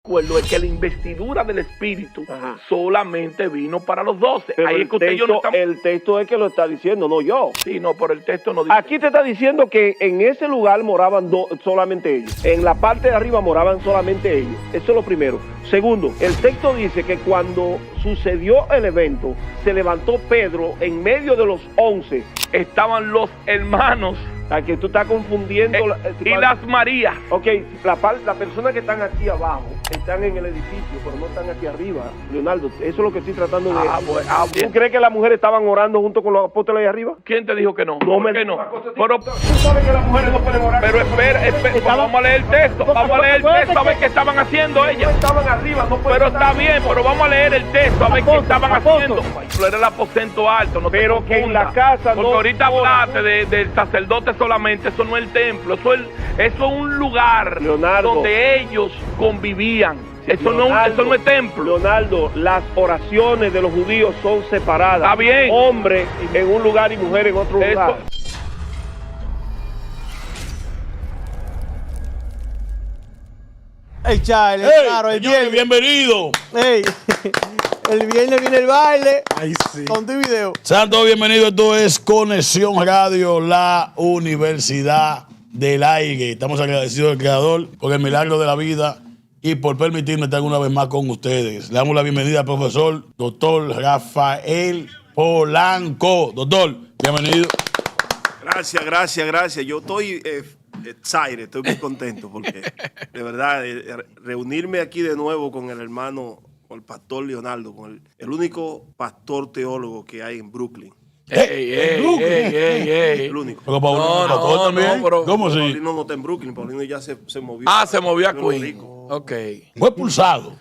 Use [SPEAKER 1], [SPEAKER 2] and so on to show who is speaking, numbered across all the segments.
[SPEAKER 1] acuerdo es que la investidura del Espíritu solamente vino para los 12.
[SPEAKER 2] Pero
[SPEAKER 1] ahí es que usted y yo no estamos...
[SPEAKER 2] el texto es que lo está diciendo, no yo.
[SPEAKER 1] Sí, no, pero el texto no dice.
[SPEAKER 2] Aquí te está diciendo que en ese lugar moraban solamente ellos. En la parte de arriba moraban solamente ellos. Eso es lo primero. Segundo, el texto dice que cuando sucedió el evento, se levantó Pedro en medio de los 11.
[SPEAKER 1] Estaban los hermanos.
[SPEAKER 2] A que tú estás confundiendo.
[SPEAKER 1] Y las Marías.
[SPEAKER 2] Ok, la persona que están aquí abajo están en el edificio, pero no están aquí arriba, Leonardo. Eso es lo que estoy tratando de... ¿Tú crees que las mujeres estaban orando junto con los apóstoles ahí arriba?
[SPEAKER 1] ¿Quién te dijo que no?
[SPEAKER 2] No me
[SPEAKER 1] que no.
[SPEAKER 2] Pero tú sabes que las mujeres no pueden orar.
[SPEAKER 1] Pero espera, vamos a leer el texto. Vamos a leer el texto a ver qué estaban haciendo ellas.
[SPEAKER 2] No estaban arriba, no pueden.
[SPEAKER 1] Pero está bien, pero vamos a leer el texto a ver qué estaban haciendo. Pero era el aposento alto, no te
[SPEAKER 2] pero que en la casa
[SPEAKER 1] porque
[SPEAKER 2] no.
[SPEAKER 1] ahorita hablaste del sacerdote solamente, eso no es el templo, eso es un lugar,
[SPEAKER 2] Leonardo,
[SPEAKER 1] donde ellos convivían. Eso
[SPEAKER 2] Leonardo,
[SPEAKER 1] no es templo.
[SPEAKER 2] Leonardo, las oraciones de los judíos son separadas.
[SPEAKER 1] Está bien.
[SPEAKER 2] Hombre en un lugar y mujer en otro lugar.
[SPEAKER 3] Hey, Charlie, claro, el
[SPEAKER 4] señores,
[SPEAKER 3] viernes.
[SPEAKER 4] bienvenido.
[SPEAKER 3] Hey, el viernes viene el baile.
[SPEAKER 4] Ay, sí.
[SPEAKER 3] Con tu video.
[SPEAKER 4] Sean todos bienvenidos. Esto es Conexión Radio, la Universidad del Aire. Estamos agradecidos al Creador por el milagro de la vida y por permitirme estar una vez más con ustedes. Le damos la bienvenida al profesor Dr. Rafael Polanco. Doctor, bienvenido.
[SPEAKER 5] Gracias. Yo estoy excited, estoy muy contento porque de verdad reunirme aquí de nuevo con el hermano, con el pastor Leonardo, con el único pastor teólogo que hay en Brooklyn.
[SPEAKER 1] Ey.
[SPEAKER 5] El único.
[SPEAKER 4] Pero Paulino también.
[SPEAKER 1] pero...
[SPEAKER 4] ¿Cómo así?
[SPEAKER 5] Paulino no está en Brooklyn, Paulino ya se movió.
[SPEAKER 1] se movió a
[SPEAKER 5] Puerto
[SPEAKER 1] Queen.
[SPEAKER 5] Rico.
[SPEAKER 1] Ok.
[SPEAKER 4] Fue expulsado.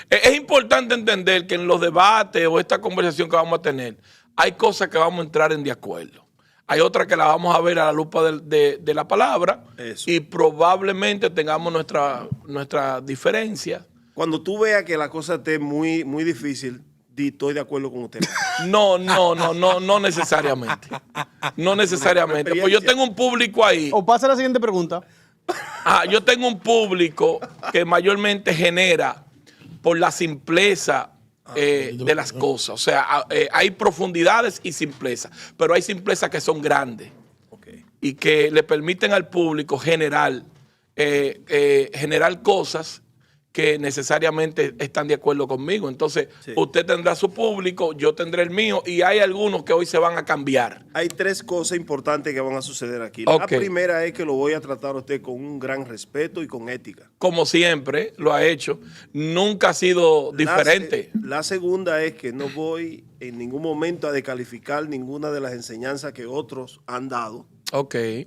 [SPEAKER 1] Es importante entender que en los debates o esta conversación que vamos a tener, hay cosas que vamos a entrar en de acuerdo. Hay otras que las vamos a ver a la lupa de la palabra. Eso. Y probablemente tengamos nuestra diferencia.
[SPEAKER 5] Cuando tú veas que la cosa esté muy, muy difícil, estoy de acuerdo con usted.
[SPEAKER 1] No necesariamente. No necesariamente. Pues yo tengo un público ahí.
[SPEAKER 3] O pasa la siguiente pregunta.
[SPEAKER 1] Yo tengo un público que mayormente genera por la simpleza de las cosas. O sea, hay profundidades y simpleza, pero hay simplezas que son grandes y que le permiten al público generar cosas que necesariamente están de acuerdo conmigo. Entonces, usted tendrá su público, yo tendré el mío, y hay algunos que hoy se van a cambiar.
[SPEAKER 5] Hay tres cosas importantes que van a suceder aquí. La primera es que lo voy a tratar a usted con un gran respeto y con ética.
[SPEAKER 1] Como siempre lo ha hecho. Nunca ha sido diferente.
[SPEAKER 5] La segunda es que no voy en ningún momento a descalificar ninguna de las enseñanzas que otros han dado,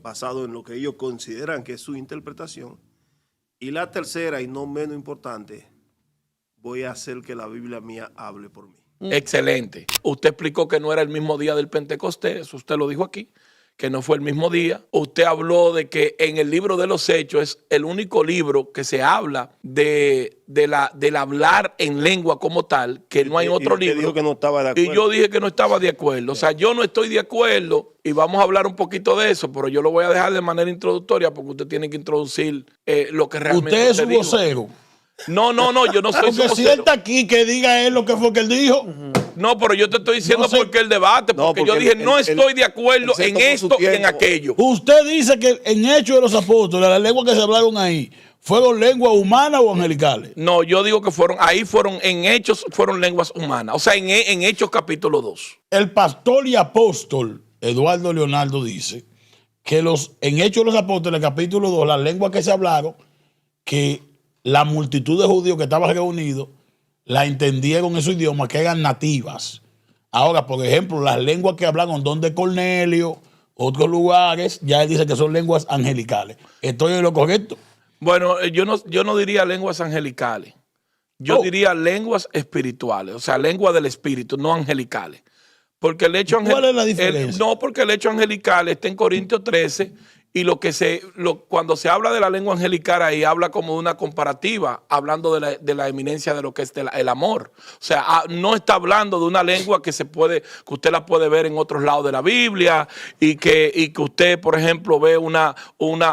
[SPEAKER 5] basado en lo que ellos consideran que es su interpretación. Y la tercera, y no menos importante, voy a hacer que la Biblia mía hable por mí.
[SPEAKER 1] Excelente. Usted explicó que no era el mismo día del Pentecostés, eso usted lo dijo aquí, que no fue el mismo día. Usted habló de que en el libro de los Hechos es el único libro que se habla del hablar en lengua como tal, que no hay otro libro.
[SPEAKER 5] Dijo que no estaba de acuerdo.
[SPEAKER 1] Y yo dije que no estaba de acuerdo. O sea, yo no estoy de acuerdo y vamos a hablar un poquito de eso, pero yo lo voy a dejar de manera introductoria porque usted tiene que introducir lo que realmente
[SPEAKER 4] usted es su vocero.
[SPEAKER 1] No, yo no soy su vocero.
[SPEAKER 4] Porque sienta aquí que diga él lo que fue que él dijo.
[SPEAKER 1] No, pero yo te estoy diciendo porque el debate, porque yo dije no estoy de acuerdo en esto y en aquello.
[SPEAKER 4] Usted dice que en Hechos de los Apóstoles, las lenguas que se hablaron ahí, ¿fueron lenguas humanas o angelicales?
[SPEAKER 1] No, yo digo que en Hechos fueron lenguas humanas. O sea, en Hechos capítulo 2.
[SPEAKER 4] El pastor y apóstol Eduardo Leonardo dice que en Hechos de los Apóstoles, capítulo 2, las lenguas que se hablaron, que la multitud de judíos que estaban reunidos la entendieron en su idioma, que eran nativas. Ahora, por ejemplo, las lenguas que hablaron donde Cornelio, otros lugares, ya él dice que son lenguas angelicales. ¿Estoy en lo correcto?
[SPEAKER 1] Bueno, yo no diría lenguas angelicales. Yo diría lenguas espirituales, o sea, lengua del espíritu, no angelicales. Porque el hecho
[SPEAKER 4] ¿Cuál es la diferencia?
[SPEAKER 1] porque el hecho angelical está en Corintios 13 y cuando se habla de la lengua angelical ahí habla como de una comparativa, hablando de la eminencia de lo que es el amor. O sea, no está hablando de una lengua que usted la puede ver en otros lados de la Biblia y que usted, por ejemplo, ve una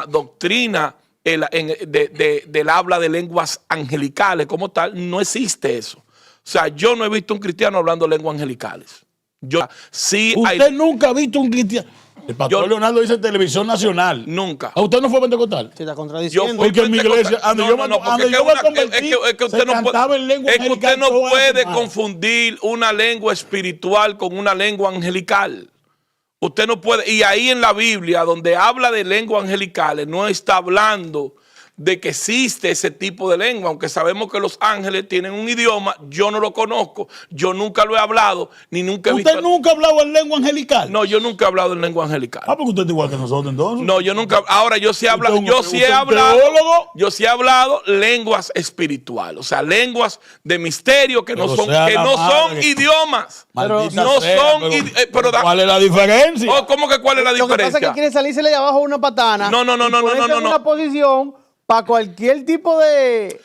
[SPEAKER 1] doctrina del habla de lenguas angelicales como tal, no existe eso. O sea, yo no he visto un cristiano hablando lenguas angelicales.
[SPEAKER 4] Usted nunca ha visto un cristiano. El pastor Leonardo dice Televisión Nacional.
[SPEAKER 1] Nunca.
[SPEAKER 4] ¿A usted no fue pentecostal?
[SPEAKER 3] Se está contradiciendo.
[SPEAKER 4] Porque en mi iglesia,
[SPEAKER 1] es que usted no puede confundir una lengua espiritual con una lengua angelical. Usted no puede, y ahí en la Biblia, donde habla de lenguas angelicales, no está hablando de que existe ese tipo de lengua, aunque sabemos que los ángeles tienen un idioma, yo no lo conozco, yo nunca lo he hablado, ni nunca he visto.
[SPEAKER 4] ¿Usted nunca ha hablado en lengua angelical?
[SPEAKER 1] No, yo nunca he hablado en lengua angelical.
[SPEAKER 4] Ah, porque usted es igual que nosotros entonces.
[SPEAKER 1] No, yo nunca. Ahora yo sí he hablado, yo sí he hablado lenguas espirituales, o sea, lenguas de misterio que no son idiomas.
[SPEAKER 3] Pero
[SPEAKER 4] ¿cuál es la diferencia?
[SPEAKER 1] Oh, ¿cómo que cuál es la diferencia?
[SPEAKER 3] Lo que pasa es que quiere salirse de abajo una patana.
[SPEAKER 1] No.
[SPEAKER 3] Una posición para cualquier tipo de...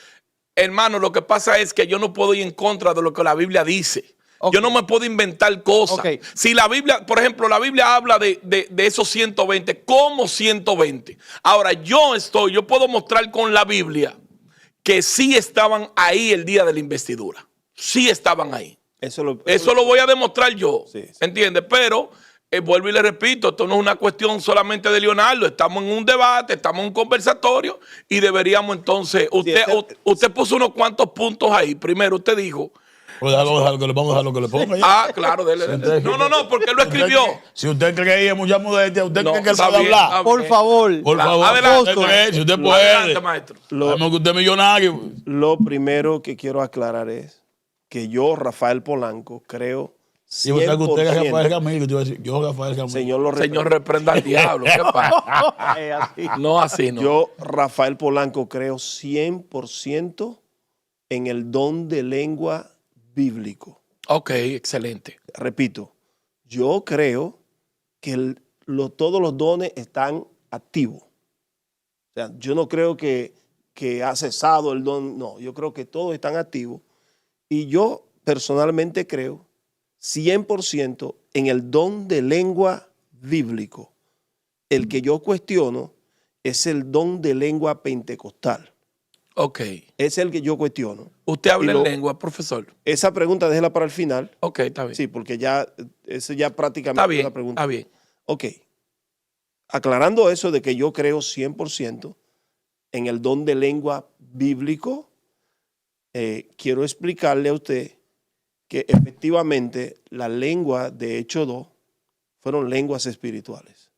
[SPEAKER 1] Hermano, lo que pasa es que yo no puedo ir en contra de lo que la Biblia dice. Okay. Yo no me puedo inventar cosas. Okay. Si la Biblia, por ejemplo, la Biblia habla de esos 120, ¿cómo 120? Ahora, yo puedo mostrar con la Biblia que sí estaban ahí el día de la investidura. Sí estaban ahí. Eso lo voy a demostrar yo. Sí. ¿Entiendes? Pero... vuelvo y le repito, esto no es una cuestión solamente de Leonardo, estamos en un debate, estamos en un conversatorio y deberíamos entonces, usted puso unos cuantos puntos ahí. Primero usted dijo...
[SPEAKER 4] Pues vamos a dejar lo que le ponga.
[SPEAKER 1] Ah, claro, dele. No, porque él lo escribió.
[SPEAKER 4] Si usted cree que es mucha modestia, usted cree que él puede hablar.
[SPEAKER 3] Por favor.
[SPEAKER 1] Adelante.
[SPEAKER 4] Si usted puede.
[SPEAKER 1] Adelante, maestro.
[SPEAKER 4] Sabemos que usted es millonario.
[SPEAKER 5] Lo primero que quiero aclarar es que yo, Rafael Polanco, creo... 100%.
[SPEAKER 4] Usted es Rafael Camilo, yo Rafael Camilo.
[SPEAKER 1] Señor, reprenda al diablo. ¿Qué pasa? No, así no.
[SPEAKER 5] Yo, Rafael Polanco, creo 100% en el don de lengua bíblico.
[SPEAKER 1] Ok, excelente.
[SPEAKER 5] Repito, yo creo que todos los dones están activos. O sea, yo no creo que ha cesado el don. No, yo creo que todos están activos. Y yo personalmente creo 100% en el don de lengua bíblico. El que yo cuestiono es el don de lengua pentecostal.
[SPEAKER 1] Ok.
[SPEAKER 5] Es el que yo cuestiono.
[SPEAKER 1] ¿Usted habla en lengua, profesor?
[SPEAKER 5] Esa pregunta déjela para el final.
[SPEAKER 1] Ok, está bien.
[SPEAKER 5] Sí, porque eso ya prácticamente
[SPEAKER 1] es
[SPEAKER 5] la pregunta.
[SPEAKER 1] Está bien.
[SPEAKER 5] Ok. Aclarando eso de que yo creo 100% en el don de lengua bíblico, quiero explicarle a usted que efectivamente la lengua de Hechos 2 fueron lenguas espirituales.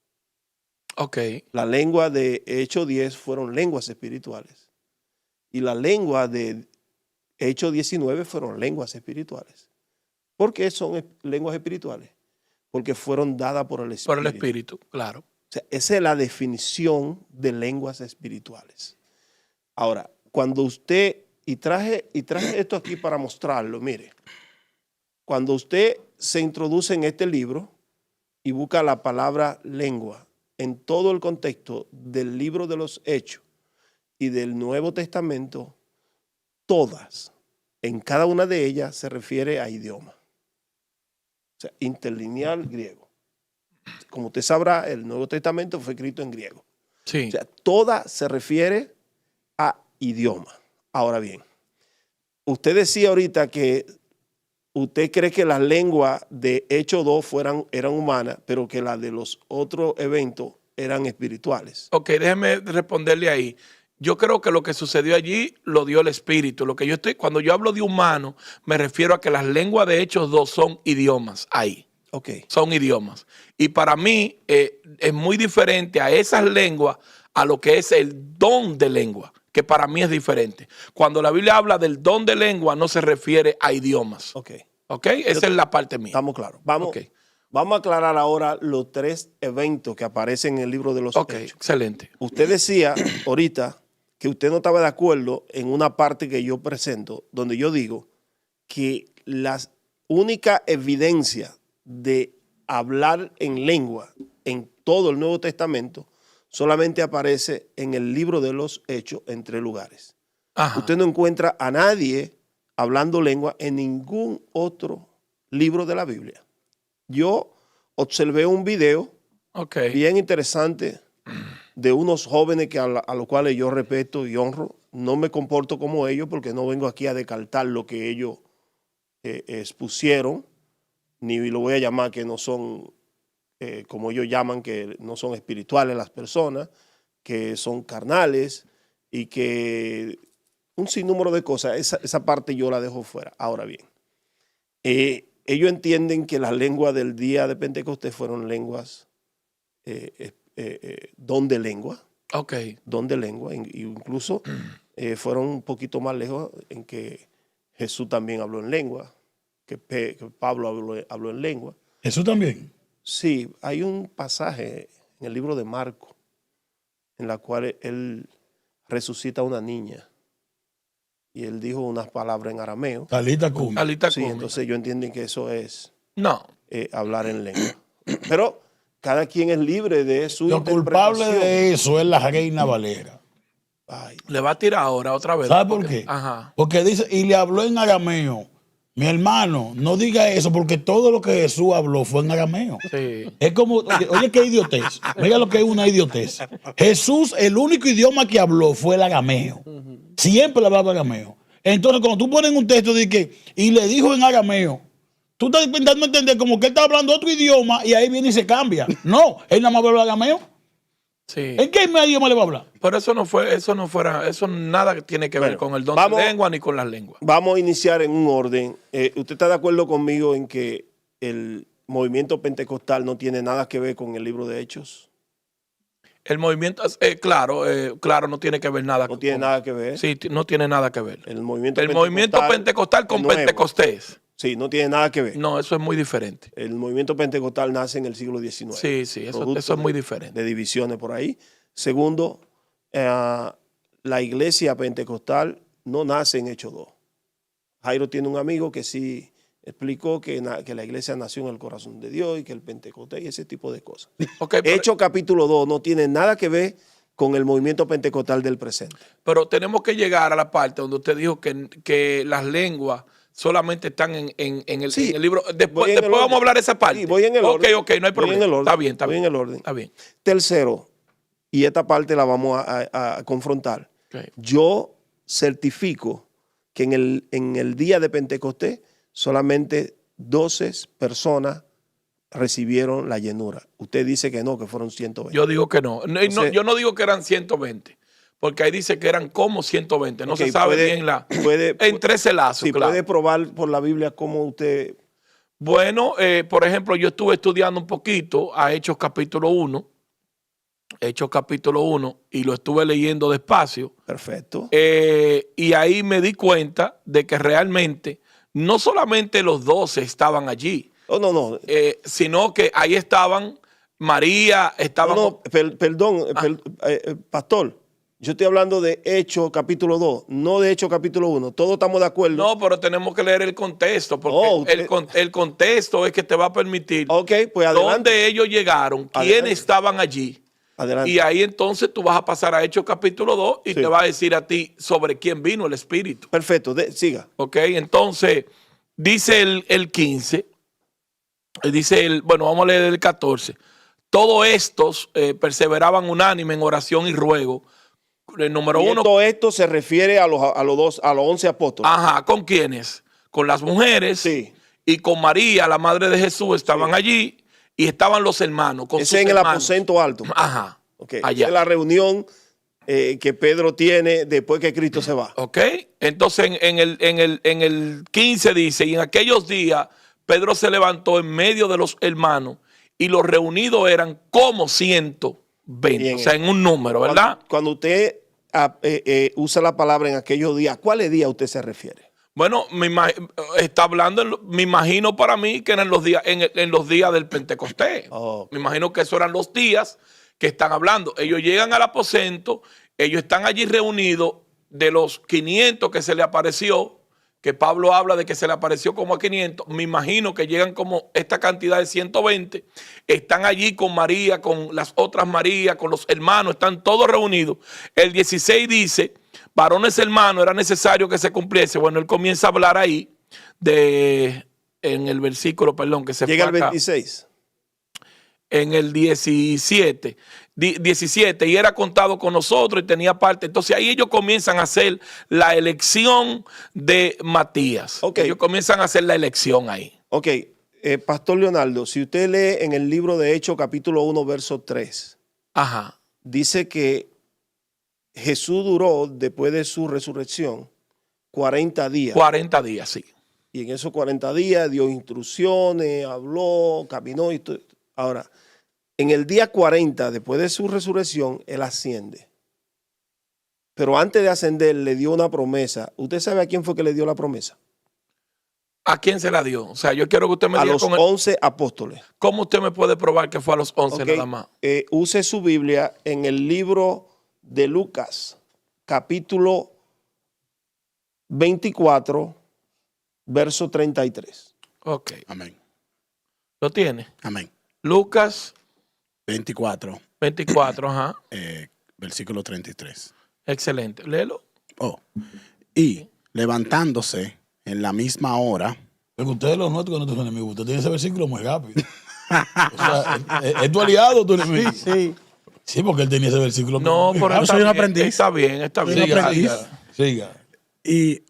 [SPEAKER 1] Ok.
[SPEAKER 5] La lengua de Hechos 10 fueron lenguas espirituales. Y la lengua de Hechos 19 fueron lenguas espirituales. ¿Por qué son lenguas espirituales? Porque fueron dadas por el Espíritu.
[SPEAKER 1] Por el Espíritu, claro.
[SPEAKER 5] O sea, esa es la definición de lenguas espirituales. Ahora, cuando usted, y traje esto aquí para mostrarlo, mire. Cuando usted se introduce en este libro y busca la palabra lengua en todo el contexto del libro de los Hechos y del Nuevo Testamento, todas, en cada una de ellas se refiere a idioma. O sea, interlineal griego. Como usted sabrá, el Nuevo Testamento fue escrito en griego.
[SPEAKER 1] Sí.
[SPEAKER 5] O sea, toda se refiere a idioma. Ahora bien, usted decía ahorita que usted cree que las lenguas de Hechos 2 eran humanas, pero que las de los otros eventos eran espirituales.
[SPEAKER 1] Ok, déjeme responderle ahí. Yo creo que lo que sucedió allí lo dio el Espíritu. Cuando yo hablo de humano, me refiero a que las lenguas de Hechos 2 son idiomas ahí.
[SPEAKER 5] Okay.
[SPEAKER 1] Son idiomas. Y para mí es muy diferente a esas lenguas a lo que es el don de lengua, que para mí es diferente. Cuando la Biblia habla del don de lengua, no se refiere a idiomas.
[SPEAKER 5] Ok.
[SPEAKER 1] ¿Ok? Esa es la parte mía.
[SPEAKER 5] Estamos claros. Vamos a aclarar ahora los 3 eventos que aparecen en el libro de los Hechos.
[SPEAKER 1] Excelente.
[SPEAKER 5] Usted decía ahorita que usted no estaba de acuerdo en una parte que yo presento, donde yo digo que la única evidencia de hablar en lengua en todo el Nuevo Testamento solamente aparece en el libro de los Hechos en 3 lugares.
[SPEAKER 1] Ajá.
[SPEAKER 5] Usted no encuentra a nadie hablando lengua en ningún otro libro de la Biblia. Yo observé un video bien interesante de unos jóvenes que a los cuales yo respeto y honro. No me comporto como ellos porque no vengo aquí a descartar lo que ellos expusieron, ni lo voy a llamar que no son, como ellos llaman, que no son espirituales las personas, que son carnales y que un sinnúmero de cosas. Esa parte yo la dejo fuera. Ahora bien, ellos entienden que las lenguas del día de Pentecostés fueron lenguas, don de lengua.
[SPEAKER 1] Ok.
[SPEAKER 5] Don de lengua. Incluso fueron un poquito más lejos en que Jesús también habló en lengua, que Pablo habló en lengua.
[SPEAKER 4] ¿Jesús también?
[SPEAKER 5] Sí, hay un pasaje en el libro de Marcos en la cual él resucita a una niña y él dijo unas palabras en arameo.
[SPEAKER 4] Talita cum.
[SPEAKER 5] Sí, entonces yo entiendo que eso es hablar en lengua. Pero cada quien es libre de su interpretación.
[SPEAKER 4] Lo culpable de eso es la Reina Valera.
[SPEAKER 5] Ay.
[SPEAKER 1] Le va a tirar ahora otra vez.
[SPEAKER 4] ¿Sabe por qué?
[SPEAKER 1] Ajá.
[SPEAKER 4] Porque dice, y le habló en arameo. Mi hermano, no diga eso porque todo lo que Jesús habló fue en arameo.
[SPEAKER 1] Sí.
[SPEAKER 4] Es como, oye, qué idiotez. Mira lo que es una idiotez. Jesús, el único idioma que habló fue el arameo. Siempre le hablaba arameo. Entonces, cuando tú pones un texto de que, y le dijo en arameo, tú estás intentando entender como que él está hablando otro idioma y ahí viene y se cambia. No, él nada más habló arameo.
[SPEAKER 1] Sí.
[SPEAKER 4] ¿En qué idioma le va a hablar?
[SPEAKER 1] Pero eso nada tiene que ver con el don de lengua ni con las lenguas.
[SPEAKER 5] Vamos a iniciar en un orden. ¿Usted está de acuerdo conmigo en que el movimiento pentecostal no tiene nada que ver con el libro de Hechos?
[SPEAKER 1] El movimiento, claro, no tiene que ver nada.
[SPEAKER 5] No tiene nada que ver.
[SPEAKER 1] Sí, no tiene nada que ver.
[SPEAKER 5] El movimiento
[SPEAKER 1] pentecostal con
[SPEAKER 5] nuevo.
[SPEAKER 1] Pentecostés.
[SPEAKER 5] Sí, no tiene nada que ver.
[SPEAKER 1] No, eso es muy diferente.
[SPEAKER 5] El movimiento pentecostal nace en el siglo XIX.
[SPEAKER 1] Sí, eso es muy diferente.
[SPEAKER 5] De divisiones por ahí. Segundo, la iglesia pentecostal no nace en Hechos 2. Jairo tiene un amigo que sí explicó que la iglesia nació en el corazón de Dios y que el Pentecostés y ese tipo de cosas.
[SPEAKER 1] Okay,
[SPEAKER 5] Hechos capítulo 2 no tiene nada que ver con el movimiento pentecostal del presente.
[SPEAKER 1] Pero tenemos que llegar a la parte donde usted dijo que las lenguas solamente están en el libro. Después vamos a hablar de esa parte.
[SPEAKER 5] Sí, voy en el orden.
[SPEAKER 1] Ok, no hay problema. Está bien.
[SPEAKER 5] Voy en el orden.
[SPEAKER 1] Está bien.
[SPEAKER 5] Tercero, y esta parte la vamos a confrontar.
[SPEAKER 1] Okay.
[SPEAKER 5] Yo certifico que en el día de Pentecostés solamente 12 personas recibieron la llenura. Usted dice que no, que fueron 120.
[SPEAKER 1] Yo digo que no. Yo no digo que eran 120. Porque ahí dice que eran como 120. No se sabe bien en 13 lazos.
[SPEAKER 5] Sí,
[SPEAKER 1] claro.
[SPEAKER 5] puede probar por la Biblia cómo usted...
[SPEAKER 1] Bueno, por ejemplo, yo estuve estudiando un poquito a Hechos capítulo 1. Hechos capítulo 1 y lo estuve leyendo despacio.
[SPEAKER 5] Perfecto.
[SPEAKER 1] Y ahí me di cuenta de que realmente no solamente los 12 estaban allí.
[SPEAKER 5] No.
[SPEAKER 1] Sino que ahí estaban María, estaban...
[SPEAKER 5] Perdón, pastor. Yo estoy hablando de Hechos capítulo 2, no de Hechos capítulo 1. Todos estamos de acuerdo.
[SPEAKER 1] No, pero tenemos que leer el contexto, porque el contexto es que te va a permitir
[SPEAKER 5] pues adelante.
[SPEAKER 1] Dónde ellos llegaron, quiénes estaban allí.
[SPEAKER 5] Adelante.
[SPEAKER 1] Y ahí entonces tú vas a pasar a Hechos capítulo 2 y te va a decir a ti sobre quién vino el Espíritu.
[SPEAKER 5] Perfecto, siga.
[SPEAKER 1] Ok, entonces dice el 15, vamos a leer el 14. Todos estos perseveraban unánime en oración y ruego. El número uno.
[SPEAKER 5] Todo esto se refiere a los 11 apóstoles.
[SPEAKER 1] Ajá, ¿con quiénes? Con las mujeres.
[SPEAKER 5] Sí.
[SPEAKER 1] Y con María, la madre de Jesús, estaban allí. Y estaban los hermanos.
[SPEAKER 5] Ese en el aposento alto.
[SPEAKER 1] Ajá.
[SPEAKER 5] Okay.
[SPEAKER 1] Allá.
[SPEAKER 5] Esa es la reunión que Pedro tiene después que Cristo se va.
[SPEAKER 1] Ok. Entonces en el 15 dice, y en aquellos días Pedro se levantó en medio de los hermanos y los reunidos eran como 120. Bien, o sea, en un número, ¿verdad?
[SPEAKER 5] Cuando usted usa la palabra en aquellos días, ¿cuáles días usted se refiere?
[SPEAKER 1] Bueno, está hablando, me imagino para mí que eran los días, en los días del Pentecostés.
[SPEAKER 5] Oh.
[SPEAKER 1] Me imagino que esos eran los días que están hablando. Ellos llegan al aposento, ellos están allí reunidos, de los 500 que se le apareció, que Pablo habla de que se le apareció como a 500, me imagino que llegan como esta cantidad de 120, están allí con María, con las otras Marías, con los hermanos, están todos reunidos. El 16 dice, varones hermanos, era necesario que se cumpliese. Bueno, él comienza a hablar ahí, en el versículo, perdón, que se
[SPEAKER 5] llega
[SPEAKER 1] fue
[SPEAKER 5] el
[SPEAKER 1] acá.
[SPEAKER 5] 26.
[SPEAKER 1] En el 17, 17 y era contado con nosotros y tenía parte. Entonces ahí ellos comienzan a hacer la elección de Matías.
[SPEAKER 5] Ok.
[SPEAKER 1] Ellos comienzan a hacer la elección ahí.
[SPEAKER 5] Ok, Pastor Leonardo, si usted lee en el libro de Hechos, capítulo 1, verso 3,
[SPEAKER 1] Ajá.
[SPEAKER 5] dice que Jesús duró, después de su resurrección, 40 días.
[SPEAKER 1] 40 días, sí.
[SPEAKER 5] Y en esos 40 días dio instrucciones, habló, caminó. Y todo. Ahora, en el día 40, después de su resurrección, él asciende. Pero antes de ascender, le dio una promesa. ¿Usted sabe a quién fue que le dio la promesa?
[SPEAKER 1] ¿A quién se la dio? O sea, yo quiero que usted me
[SPEAKER 5] A
[SPEAKER 1] diga
[SPEAKER 5] los
[SPEAKER 1] con
[SPEAKER 5] 11 apóstoles.
[SPEAKER 1] ¿Cómo usted me puede probar que fue a los 11
[SPEAKER 5] Ok,
[SPEAKER 1] nada más?
[SPEAKER 5] use su Biblia en el libro de Lucas, capítulo 24, verso 33.
[SPEAKER 1] Ok.
[SPEAKER 4] Amén.
[SPEAKER 1] ¿Lo tiene?
[SPEAKER 4] Amén.
[SPEAKER 1] Lucas
[SPEAKER 4] 24,
[SPEAKER 1] 24, ajá.
[SPEAKER 4] versículo 33.
[SPEAKER 1] Excelente. Léelo.
[SPEAKER 4] Oh. Y levantándose en la misma hora.
[SPEAKER 3] Pero ustedes los nuestros que no te son enemigos. Usted tiene ese versículo muy rápido. O sea, ¿es tu aliado o tu enemigo?
[SPEAKER 6] Sí.
[SPEAKER 3] Sí, porque él tenía ese versículo.
[SPEAKER 1] No,
[SPEAKER 3] muy
[SPEAKER 1] pero
[SPEAKER 3] rápido.
[SPEAKER 1] está
[SPEAKER 4] soy un
[SPEAKER 1] bien,
[SPEAKER 4] aprendiz.
[SPEAKER 1] está bien, está bien.
[SPEAKER 3] Siga.
[SPEAKER 4] Y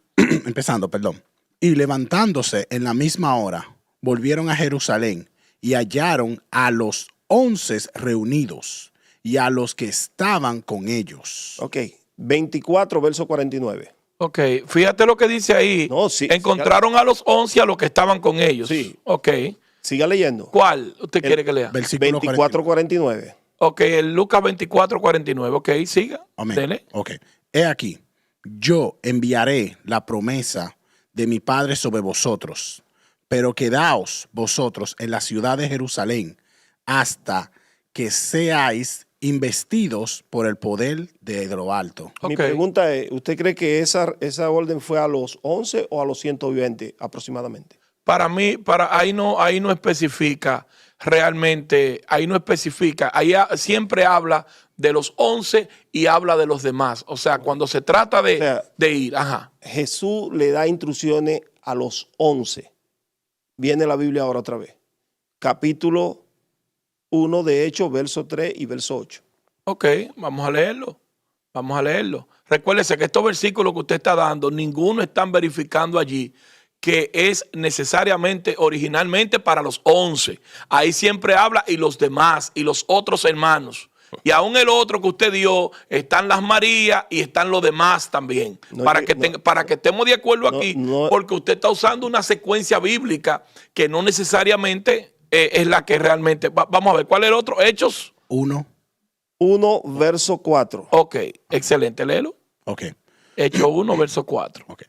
[SPEAKER 4] empezando, perdón. Y levantándose en la misma hora, volvieron a Jerusalén y hallaron a los 11 reunidos y a los que estaban con ellos.
[SPEAKER 5] Ok, 24, verso 49.
[SPEAKER 1] Ok, fíjate lo que dice ahí.
[SPEAKER 5] No, sí,
[SPEAKER 1] Encontraron a los 11 a los que estaban con ellos.
[SPEAKER 5] Sí.
[SPEAKER 1] Ok.
[SPEAKER 5] Siga leyendo.
[SPEAKER 1] ¿Cuál usted quiere que lea?
[SPEAKER 4] Versículo
[SPEAKER 5] 24, 49.
[SPEAKER 1] Ok, el Lucas 24, 49. Ok, siga.
[SPEAKER 4] Amén.
[SPEAKER 1] Dele.
[SPEAKER 4] Ok. He aquí, yo enviaré la promesa de mi Padre sobre vosotros, pero quedaos vosotros en la ciudad de Jerusalén hasta que seáis investidos por el poder de lo alto.
[SPEAKER 5] Mi
[SPEAKER 1] Ok.
[SPEAKER 5] pregunta es, ¿usted cree que esa orden fue a los 11 o a los 120 aproximadamente?
[SPEAKER 1] Para mí, ahí no especifica realmente, ahí no especifica, ahí siempre habla de los 11 y habla de los demás. O sea, cuando se trata de ir, ajá.
[SPEAKER 5] Jesús le da instrucciones a los 11. Viene la Biblia ahora otra vez. Capítulo 1 de Hechos, verso 3 y verso 8.
[SPEAKER 1] Ok, vamos a leerlo. Vamos a leerlo. Recuérdese que estos versículos que usted está dando, ninguno están verificando allí que es necesariamente, originalmente para los 11. Ahí siempre habla y los demás y los otros hermanos. Y aún el otro que usted dio, están las Marías y están los demás también.
[SPEAKER 5] No,
[SPEAKER 1] para que estemos de acuerdo aquí,
[SPEAKER 5] no.
[SPEAKER 1] porque usted está usando una secuencia bíblica que no necesariamente es la que realmente... Vamos a ver, ¿cuál es el otro? Hechos.
[SPEAKER 4] 1.
[SPEAKER 5] 1, verso 4.
[SPEAKER 1] Ok, excelente, léelo.
[SPEAKER 4] Ok.
[SPEAKER 1] Hechos 1, verso 4.
[SPEAKER 4] Ok.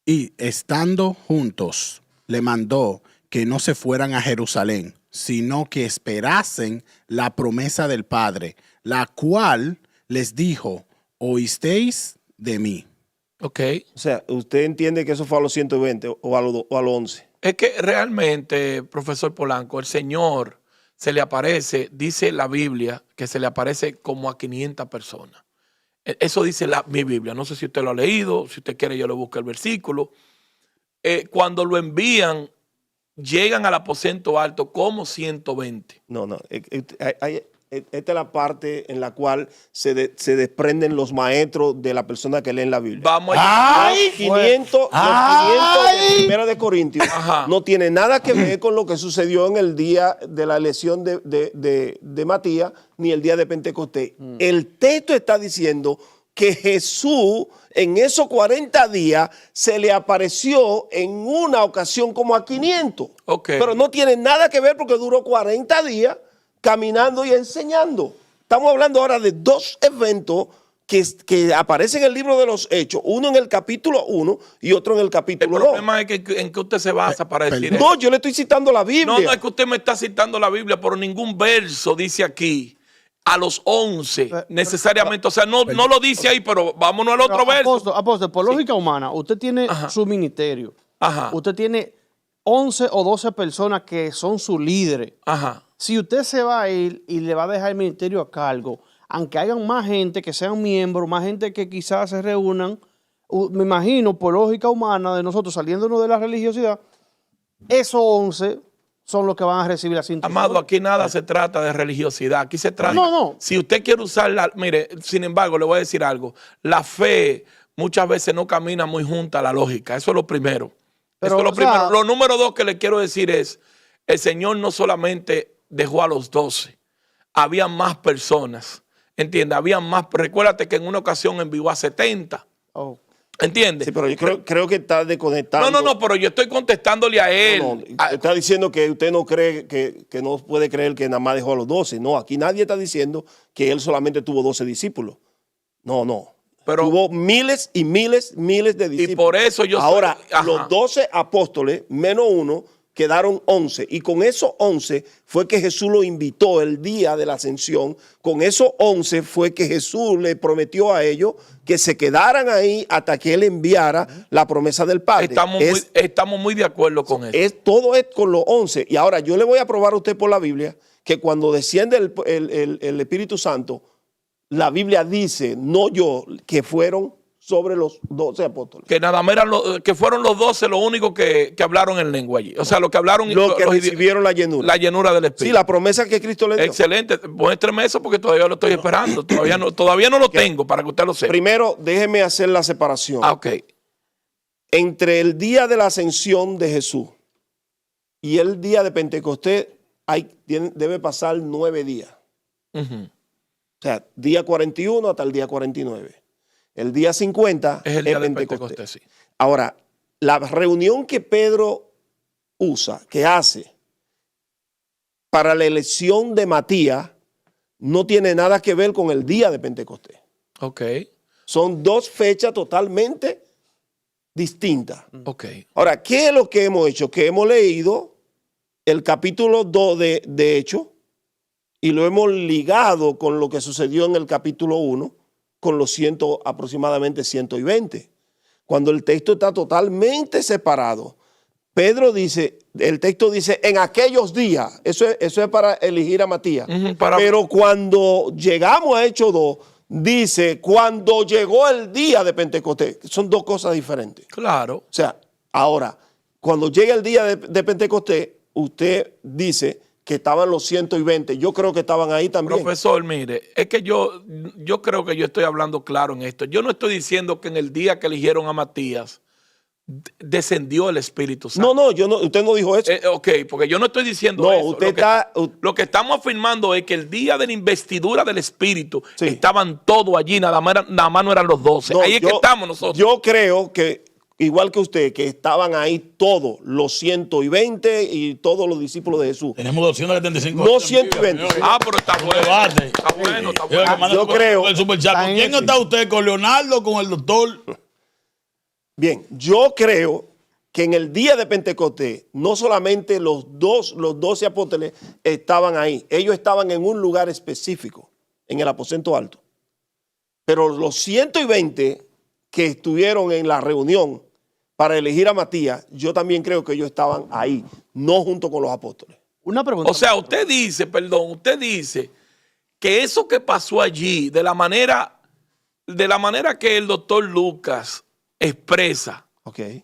[SPEAKER 4] Y estando juntos, le mandó que no se fueran a Jerusalén, sino que esperasen la promesa del Padre, la cual les dijo, oísteis de mí.
[SPEAKER 1] Ok.
[SPEAKER 5] O sea, ¿usted entiende que eso fue a los 120 o a los 11?
[SPEAKER 1] Es que realmente, profesor Polanco, el Señor se le aparece, dice la Biblia, que se le aparece como a 500 personas. Eso dice mi Biblia. No sé si usted lo ha leído, si usted quiere yo le busco el versículo. Cuando lo envían, llegan al aposento alto como 120.
[SPEAKER 5] No. Esta es la parte en la cual se desprenden los maestros de la persona que lee la Biblia.
[SPEAKER 1] Vamos allá.
[SPEAKER 5] Los 500 de Primera de Corintios
[SPEAKER 1] Ajá.
[SPEAKER 5] no tiene nada que ver con lo que sucedió en el día de la elección de Matías ni el día de Pentecostés. El texto está diciendo que Jesús en esos 40 días se le apareció en una ocasión como a 500.
[SPEAKER 1] Ok.
[SPEAKER 5] Pero no tiene nada que ver porque duró 40 días caminando y enseñando. Estamos hablando ahora de dos eventos que aparecen en el libro de los Hechos, uno en el capítulo 1 y otro en el
[SPEAKER 1] El
[SPEAKER 5] capítulo 2.
[SPEAKER 1] problema es que en qué usted se basa para decir eso.
[SPEAKER 5] No, yo le estoy citando la Biblia.
[SPEAKER 1] No, es que usted me está citando la Biblia, pero ningún verso dice aquí a los 11 necesariamente. O sea, no lo dice ahí, pero vámonos al otro verso.
[SPEAKER 6] Apóstol, por lógica humana, usted tiene su ministerio.
[SPEAKER 1] Ajá.
[SPEAKER 6] Usted tiene 11 o 12 personas que son su líderes.
[SPEAKER 1] Ajá.
[SPEAKER 6] Si usted se va a ir y le va a dejar el ministerio a cargo, aunque hayan más gente que sean miembros, más gente que quizás se reúnan, me imagino, por lógica humana de nosotros saliéndonos de la religiosidad, esos 11 son los que van a recibir las instrucciones.
[SPEAKER 1] Amado, aquí nada se trata de religiosidad. Aquí se trata.
[SPEAKER 6] No.
[SPEAKER 1] Si usted quiere usarla, mire, sin embargo, le voy a decir algo. La fe muchas veces no camina muy junta a la lógica. Eso es lo primero.
[SPEAKER 6] Pero,
[SPEAKER 1] Eso es lo
[SPEAKER 6] o sea,
[SPEAKER 1] primero. Lo número 2 que le quiero decir es: el Señor no solamente dejó a los 12, había más personas. ¿Entiendes? Había más. Recuérdate que en una ocasión envió a 70.
[SPEAKER 6] Oh.
[SPEAKER 1] ¿Entiendes?
[SPEAKER 5] Sí, pero yo creo que está desconectando.
[SPEAKER 1] No, pero yo estoy contestándole a él.
[SPEAKER 5] No, está diciendo que usted no cree, que no puede creer que nada más dejó a los 12. No, aquí nadie está diciendo que él solamente tuvo 12 discípulos. No.
[SPEAKER 1] Pero,
[SPEAKER 5] tuvo miles y miles de discípulos.
[SPEAKER 1] Y por eso yo
[SPEAKER 5] Ahora,
[SPEAKER 1] ajá,
[SPEAKER 5] los 12 apóstoles, menos uno, quedaron 11. Y con esos 11 fue que Jesús lo invitó el día de la ascensión. Con esos 11 fue que Jesús le prometió a ellos que se quedaran ahí hasta que él enviara la promesa del Padre.
[SPEAKER 1] Estamos muy de acuerdo con eso.
[SPEAKER 5] Todo es con los 11. Y ahora yo le voy a probar a usted por la Biblia que cuando desciende el Espíritu Santo, la Biblia dice, no yo, que fueron sobre los 12 apóstoles.
[SPEAKER 1] Que nada más que fueron los 12 los únicos que hablaron en lengua allí. O sea, los que hablaron.
[SPEAKER 5] Los que recibieron la llenura.
[SPEAKER 1] La llenura del Espíritu.
[SPEAKER 5] Sí, la promesa que Cristo le dio.
[SPEAKER 1] Excelente. Muéstreme eso porque todavía lo estoy esperando. Todavía no lo tengo para que usted lo sepa.
[SPEAKER 5] Primero, déjeme hacer la separación.
[SPEAKER 1] Ok.
[SPEAKER 5] Entre el día de la ascensión de Jesús y el día de Pentecostés debe pasar 9 días. O sea, día 41 hasta el día 49. El día 50
[SPEAKER 1] es el día de Pentecostés. Sí.
[SPEAKER 5] Ahora, la reunión que Pedro hace para la elección de Matías, no tiene nada que ver con el día de Pentecostés.
[SPEAKER 1] Ok.
[SPEAKER 5] Son 2 fechas totalmente distintas.
[SPEAKER 1] Ok.
[SPEAKER 5] Ahora, ¿qué es lo que hemos hecho? Que hemos leído el capítulo 2 de Hechos y lo hemos ligado con lo que sucedió en el capítulo 1. Con los aproximadamente 120. Cuando el texto está totalmente separado, Pedro dice, el texto dice, en aquellos días, eso es para elegir a Matías. Pero cuando llegamos a Hechos 2, dice, cuando llegó el día de Pentecostés. Son 2 cosas diferentes.
[SPEAKER 1] Claro.
[SPEAKER 5] O sea, ahora, cuando llega el día de Pentecostés, usted dice que estaban los 120. Yo creo que estaban ahí también.
[SPEAKER 1] Profesor, mire, es que yo creo que yo estoy hablando claro en esto. Yo no estoy diciendo que en el día que eligieron a Matías descendió el Espíritu Santo.
[SPEAKER 5] No, usted no dijo eso.
[SPEAKER 1] Ok, porque yo no estoy diciendo eso. Lo que estamos afirmando es que el día de la investidura del Espíritu estaban todos allí, nada más no eran los 12. Ahí es que estamos nosotros.
[SPEAKER 5] Yo creo que igual que usted, que estaban ahí todos los 120 y todos los discípulos de Jesús.
[SPEAKER 3] Tenemos 275.
[SPEAKER 5] No 120.
[SPEAKER 1] Pero está bueno. Está bueno.
[SPEAKER 5] Yo creo.
[SPEAKER 3] ¿Con quién está usted? ¿Con Leonardo? ¿Con el doctor?
[SPEAKER 5] Bien, yo creo que en el día de Pentecostés, no solamente los 12 apóstoles estaban ahí. Ellos estaban en un lugar específico, en el aposento alto. Pero los 120 que estuvieron en la reunión para elegir a Matías, yo también creo que ellos estaban ahí, no junto con los apóstoles.
[SPEAKER 6] Una pregunta.
[SPEAKER 1] O sea, usted dice que eso que pasó allí, de la manera que el doctor Lucas expresa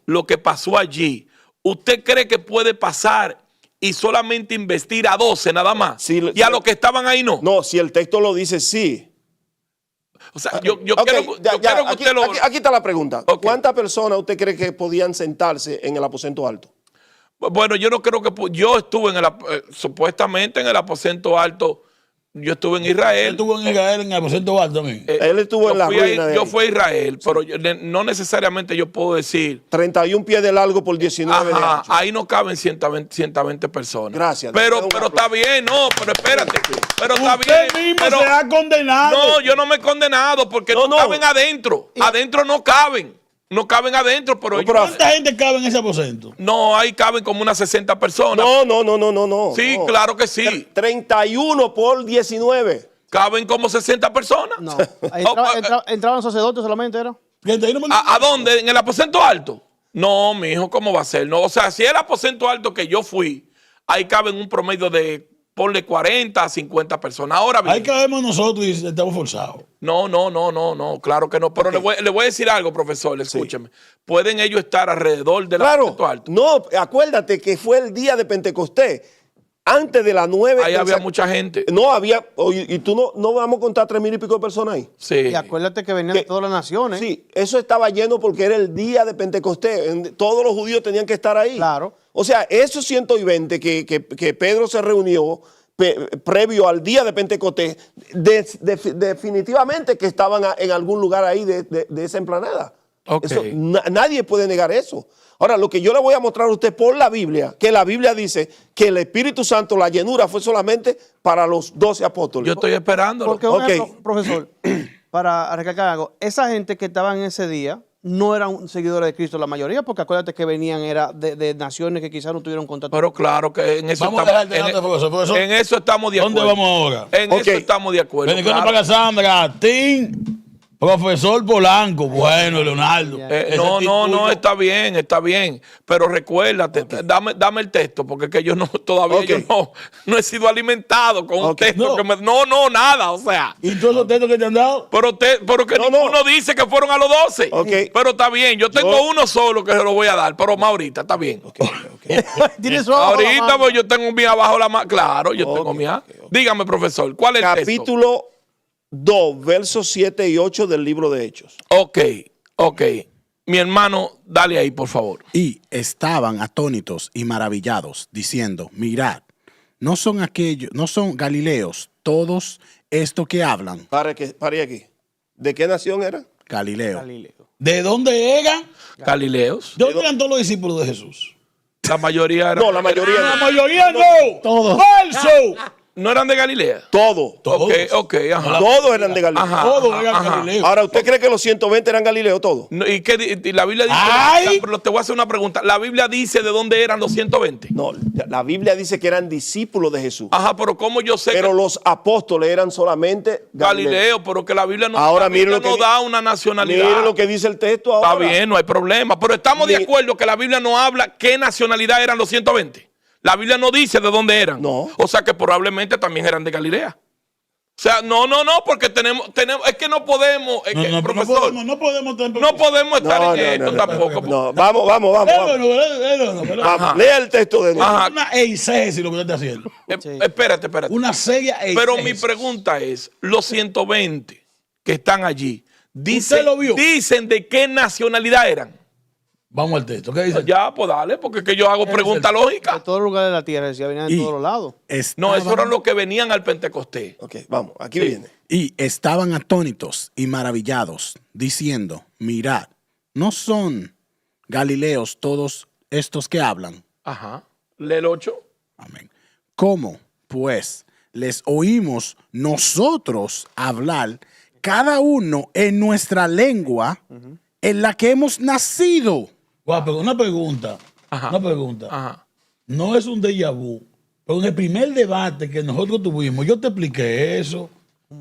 [SPEAKER 1] lo que pasó allí, ¿usted cree que puede pasar y solamente investir a 12 nada más? Y a los que estaban ahí no.
[SPEAKER 5] No, si el texto lo dice, sí.
[SPEAKER 1] O sea, yo quiero que usted lo...
[SPEAKER 5] Aquí está la pregunta. ¿Cuántas personas usted cree que podían sentarse en el aposento alto?
[SPEAKER 1] Bueno, yo no creo que... Yo estuve supuestamente en el aposento alto. Yo estuve en Israel.
[SPEAKER 3] ¿Él estuvo en Israel en el aposento alto también?
[SPEAKER 5] Él estuvo en la ruina.
[SPEAKER 1] Yo fui a Israel, pero no necesariamente yo puedo decir...
[SPEAKER 5] 31 pies de largo por 19 de ancho.
[SPEAKER 1] Ahí no caben 120 personas.
[SPEAKER 5] Gracias.
[SPEAKER 1] Pero está bien, no, pero espérate. Pero está bien.
[SPEAKER 3] Usted mismo se ha condenado.
[SPEAKER 1] No, yo no me he condenado porque no caben adentro. Adentro no caben. No caben adentro, pero...
[SPEAKER 3] ¿Cuánta gente cabe en ese aposento?
[SPEAKER 1] No, ahí caben como unas 60 personas.
[SPEAKER 5] No.
[SPEAKER 1] Sí, claro que sí.
[SPEAKER 5] 31 por 19.
[SPEAKER 1] ¿Caben como 60 personas?
[SPEAKER 6] No. ¿Entraban sacerdotes solamente, era?
[SPEAKER 1] ¿A dónde? ¿En el aposento alto? No, mijo, ¿cómo va a ser? No, o sea, si el aposento alto que yo fui, ahí caben un promedio de ponle 40 a 50 personas. Ahora bien,
[SPEAKER 4] Ahí caemos nosotros y estamos forzados.
[SPEAKER 1] no, claro que no. Pero le voy a decir algo, profesor, escúcheme. ¿Pueden ellos estar alrededor del aposento alto?
[SPEAKER 5] No, acuérdate que fue el día de Pentecostés. Antes de las 9.
[SPEAKER 1] Ahí había mucha gente.
[SPEAKER 5] No había, y tú no vamos a contar 3,000 y pico de personas ahí.
[SPEAKER 1] Sí.
[SPEAKER 6] Y acuérdate que venían de todas las naciones.
[SPEAKER 5] Sí, eso estaba lleno porque era el día de Pentecostés. Todos los judíos tenían que estar ahí.
[SPEAKER 6] Claro.
[SPEAKER 5] O sea, esos 120 que Pedro se reunió previo al día de Pentecostés, definitivamente que estaban en algún lugar ahí de esa emplanada.
[SPEAKER 1] Ok.
[SPEAKER 5] Eso, nadie puede negar eso. Ahora, lo que yo le voy a mostrar a usted por la Biblia, que la Biblia dice que el Espíritu Santo, la llenura, fue solamente para los 12 apóstoles.
[SPEAKER 1] Yo estoy esperándolo.
[SPEAKER 6] Porque, un ejemplo, profesor, para recalcar algo, esa gente que estaban en ese día no eran seguidores de Cristo la mayoría, porque acuérdate que venían era de naciones que quizás no tuvieron contacto.
[SPEAKER 1] Pero claro que en eso
[SPEAKER 4] Vamos a
[SPEAKER 1] estamos,
[SPEAKER 4] dejar de profesor.
[SPEAKER 1] en eso estamos de acuerdo.
[SPEAKER 4] ¿Dónde vamos ahora?
[SPEAKER 1] En eso estamos de acuerdo.
[SPEAKER 4] Bendiciones
[SPEAKER 1] claro.
[SPEAKER 4] para Sandra, Tim, profesor Polanco. Bueno, Leonardo.
[SPEAKER 1] No, está bien. Pero recuérdate, dame el texto, porque es que yo todavía yo no he sido alimentado con un texto. Nada, o sea.
[SPEAKER 4] ¿Y todos los textos que te han dado?
[SPEAKER 1] Pero que ninguno dice que fueron a los 12. Pero está bien, yo tengo uno solo que se lo voy a dar, pero más ahorita, está bien.
[SPEAKER 6] ¿Tienes su abajo
[SPEAKER 1] Ahorita
[SPEAKER 6] la mano?
[SPEAKER 1] pues yo tengo mi abajo la mano. Claro, yo tengo mi abajo. Dígame, profesor, ¿cuál es el texto?
[SPEAKER 5] Capítulo 2, versos 7 y 8 del libro de Hechos.
[SPEAKER 1] Ok. Mi hermano, dale ahí, por favor.
[SPEAKER 7] Y estaban atónitos y maravillados, diciendo, mirad, no son galileos todos estos que hablan.
[SPEAKER 5] Pare aquí. ¿De qué nación era?
[SPEAKER 7] Galileo.
[SPEAKER 4] ¿De dónde eran?
[SPEAKER 1] Galileos.
[SPEAKER 4] ¿De dónde eran todos los discípulos de Jesús?
[SPEAKER 1] La mayoría eran.
[SPEAKER 5] No, la mayoría
[SPEAKER 4] La
[SPEAKER 5] no.
[SPEAKER 4] mayoría no.
[SPEAKER 6] Todos.
[SPEAKER 4] ¡Falso!
[SPEAKER 1] ¿No eran de Galilea?
[SPEAKER 5] Todos.
[SPEAKER 1] Ok, ajá.
[SPEAKER 5] Todos eran de Galileo.
[SPEAKER 1] Ajá.
[SPEAKER 4] Todos eran
[SPEAKER 1] ajá.
[SPEAKER 4] Galileos.
[SPEAKER 5] Ahora, ¿usted cree que los 120 eran Galileo todos?
[SPEAKER 1] No, y la Biblia dice.
[SPEAKER 4] ¡Ay!
[SPEAKER 1] Pero te voy a hacer una pregunta. ¿La Biblia dice de dónde eran los 120?
[SPEAKER 5] No, la Biblia dice que eran discípulos de Jesús.
[SPEAKER 1] Ajá, pero ¿cómo yo sé
[SPEAKER 5] Pero
[SPEAKER 1] que
[SPEAKER 5] los apóstoles eran solamente
[SPEAKER 1] Galileo? Pero que la Biblia no,
[SPEAKER 5] Ahora
[SPEAKER 1] la Biblia
[SPEAKER 5] mire lo que
[SPEAKER 1] no da una nacionalidad.
[SPEAKER 5] Mire lo que dice el texto ahora.
[SPEAKER 1] Está bien, no hay problema. Pero estamos de acuerdo que la Biblia no habla qué nacionalidad eran los 120. La Biblia no dice de dónde eran.
[SPEAKER 5] No.
[SPEAKER 1] O sea que probablemente también eran de Galilea. O sea, no, porque tenemos, es que no podemos, profesor,
[SPEAKER 4] No podemos
[SPEAKER 1] estar en esto tampoco.
[SPEAKER 5] No, vamos. Vamos, lea el texto de nuevo.
[SPEAKER 1] Ajá.
[SPEAKER 4] Una eisegesis lo que usted está haciendo.
[SPEAKER 1] Espérate.
[SPEAKER 4] Una seria eisegesis.
[SPEAKER 1] Pero mi pregunta es, los 120 que están allí,
[SPEAKER 4] ¿Usted lo vio?
[SPEAKER 1] dicen de qué nacionalidad eran.
[SPEAKER 4] Vamos al texto. ¿Qué dice?
[SPEAKER 1] Ya, pues dale, porque es que yo hago pregunta
[SPEAKER 6] De
[SPEAKER 1] lógica.
[SPEAKER 6] todos los lugares de la tierra, decía, venían de
[SPEAKER 7] Y
[SPEAKER 6] todos los lados.
[SPEAKER 1] No, esos eran los que venían al Pentecostés.
[SPEAKER 5] Ok, vamos, aquí viene.
[SPEAKER 7] Y estaban atónitos y maravillados, diciendo, mirad, no son galileos todos estos que hablan.
[SPEAKER 1] Ajá. Lee el 8.
[SPEAKER 7] Amén. ¿Cómo, pues, les oímos nosotros hablar, cada uno en nuestra lengua, en la que hemos nacido?
[SPEAKER 4] Guau, una pregunta.
[SPEAKER 1] Ajá.
[SPEAKER 4] Una pregunta.
[SPEAKER 1] Ajá.
[SPEAKER 4] No es un déjà vu, pero en el primer debate que nosotros tuvimos, yo te expliqué eso.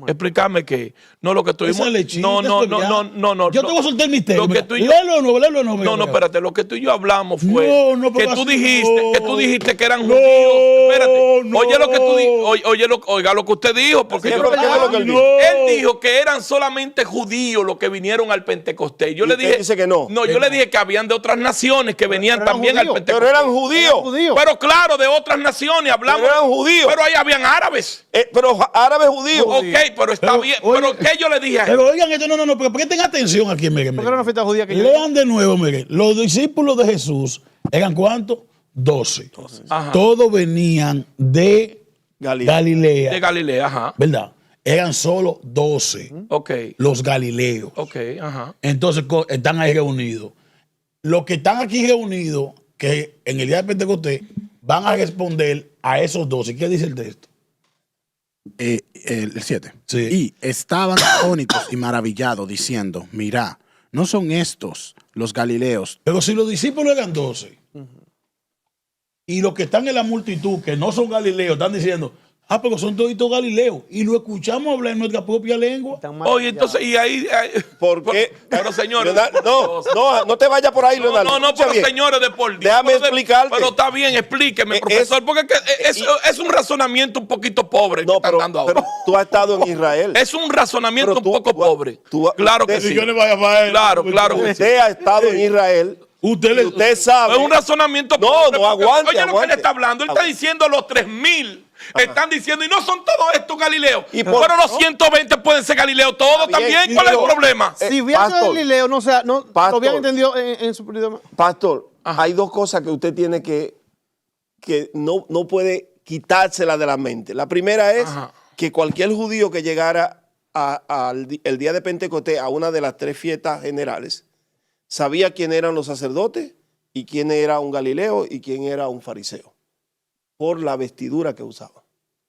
[SPEAKER 1] Explícame qué. No, lo que tuvimos.
[SPEAKER 4] Esa lechita,
[SPEAKER 1] No.
[SPEAKER 4] Yo te voy a soltar el misterio.
[SPEAKER 1] Lo que
[SPEAKER 4] Mira,
[SPEAKER 1] tú y yo-
[SPEAKER 4] léelo de nuevo.
[SPEAKER 1] No, espérate, lo que tú y yo hablamos fue
[SPEAKER 4] No,
[SPEAKER 1] que
[SPEAKER 4] pero
[SPEAKER 1] tú
[SPEAKER 4] así
[SPEAKER 1] dijiste que eran
[SPEAKER 4] no,
[SPEAKER 1] judíos. Espérate.
[SPEAKER 4] no.
[SPEAKER 1] Oye lo que tú oiga lo que usted dijo, porque
[SPEAKER 5] ¿Qué
[SPEAKER 1] yo
[SPEAKER 5] fue lo que él dijo?
[SPEAKER 1] él dijo que eran solamente judíos los que vinieron al Pentecostés. Yo
[SPEAKER 5] Y
[SPEAKER 1] le
[SPEAKER 5] usted
[SPEAKER 1] dije
[SPEAKER 5] dice que no.
[SPEAKER 1] yo le dije que habían de otras naciones que venían
[SPEAKER 6] eran
[SPEAKER 1] también al
[SPEAKER 6] judíos.
[SPEAKER 1] Pentecostés.
[SPEAKER 5] Pero eran judíos.
[SPEAKER 6] Judíos.
[SPEAKER 1] Pero claro, de otras naciones hablamos.
[SPEAKER 5] Pero eran judíos.
[SPEAKER 1] Pero ahí habían árabes.
[SPEAKER 5] Pero árabes judíos.
[SPEAKER 1] Ok, pero está bien.
[SPEAKER 4] oye,
[SPEAKER 1] Pero ¿qué yo le dije a él?
[SPEAKER 4] Pero oigan esto, no, pero presten atención aquí, miren.
[SPEAKER 6] Porque era una fiesta judía que yo...
[SPEAKER 4] Lean de nuevo, miren. Los discípulos de Jesús eran ¿cuántos? 12.
[SPEAKER 1] Ajá.
[SPEAKER 4] Todos venían de Galilea.
[SPEAKER 1] De Galilea, ajá.
[SPEAKER 4] ¿Verdad? Eran solo 12
[SPEAKER 1] Ok,
[SPEAKER 4] los galileos.
[SPEAKER 1] ok, ajá.
[SPEAKER 4] Entonces están ahí reunidos. Los que están aquí reunidos, que en el día de Pentecostés van a responder a esos 12. ¿Qué dice el texto?
[SPEAKER 7] El 7.
[SPEAKER 4] Sí.
[SPEAKER 7] Y estaban atónitos y maravillados, diciendo, mirad, no son estos los galileos.
[SPEAKER 4] Pero si los discípulos eran 12 y los que están en la multitud, que no son galileos, están diciendo, porque son toditos galileos. Y lo escuchamos hablar en nuestra propia lengua.
[SPEAKER 6] Están mal
[SPEAKER 1] Oye,
[SPEAKER 6] criados.
[SPEAKER 1] entonces, y ahí...
[SPEAKER 5] ¿Por qué?
[SPEAKER 1] Pero, señores...
[SPEAKER 5] No te vayas por ahí,
[SPEAKER 1] No,
[SPEAKER 5] Leonardo.
[SPEAKER 1] no,
[SPEAKER 5] Escucha
[SPEAKER 1] pero
[SPEAKER 5] bien.
[SPEAKER 1] señores de por Dios.
[SPEAKER 5] Déjame
[SPEAKER 1] Pero
[SPEAKER 5] explicarte.
[SPEAKER 1] Pero está bien, explíqueme, profesor, porque es un razonamiento un poquito pobre que
[SPEAKER 5] No,
[SPEAKER 1] están dando ahora.
[SPEAKER 5] pero tú has estado en Israel.
[SPEAKER 1] Es un razonamiento
[SPEAKER 5] Pero
[SPEAKER 1] un poco pobre. Claro que
[SPEAKER 5] usted-
[SPEAKER 1] sí.
[SPEAKER 4] Si yo le vaya a fajar,
[SPEAKER 1] Claro, claro que sí.
[SPEAKER 5] Usted ha estado en Israel.
[SPEAKER 4] Usted le-
[SPEAKER 5] Usted sabe.
[SPEAKER 1] Es un razonamiento
[SPEAKER 5] No,
[SPEAKER 1] pobre.
[SPEAKER 5] no,
[SPEAKER 1] porque,
[SPEAKER 5] aguante,
[SPEAKER 1] oye, lo que
[SPEAKER 5] aguante.
[SPEAKER 1] él está hablando, él está diciendo los 3,000. Están diciendo, y no son todos estos Galileos.
[SPEAKER 5] Y por-
[SPEAKER 1] Pero los 120 pueden ser Galileos todos
[SPEAKER 5] Está bien,
[SPEAKER 1] también. ¿Cuál es el
[SPEAKER 5] digo,
[SPEAKER 1] problema?
[SPEAKER 6] Si hubiera sido
[SPEAKER 5] Pastor.
[SPEAKER 6] Galileo, no, lo
[SPEAKER 5] Pastor.
[SPEAKER 6] hubieran entendido en su idioma.
[SPEAKER 5] Pastor, hay dos cosas que usted tiene que no puede quitársela de la mente. La primera es
[SPEAKER 1] Ajá.
[SPEAKER 5] que cualquier judío que llegara el día de Pentecostés a una de las 3 fiestas generales sabía quién eran los sacerdotes y quién era un galileo y quién era un fariseo por la vestidura que usaban,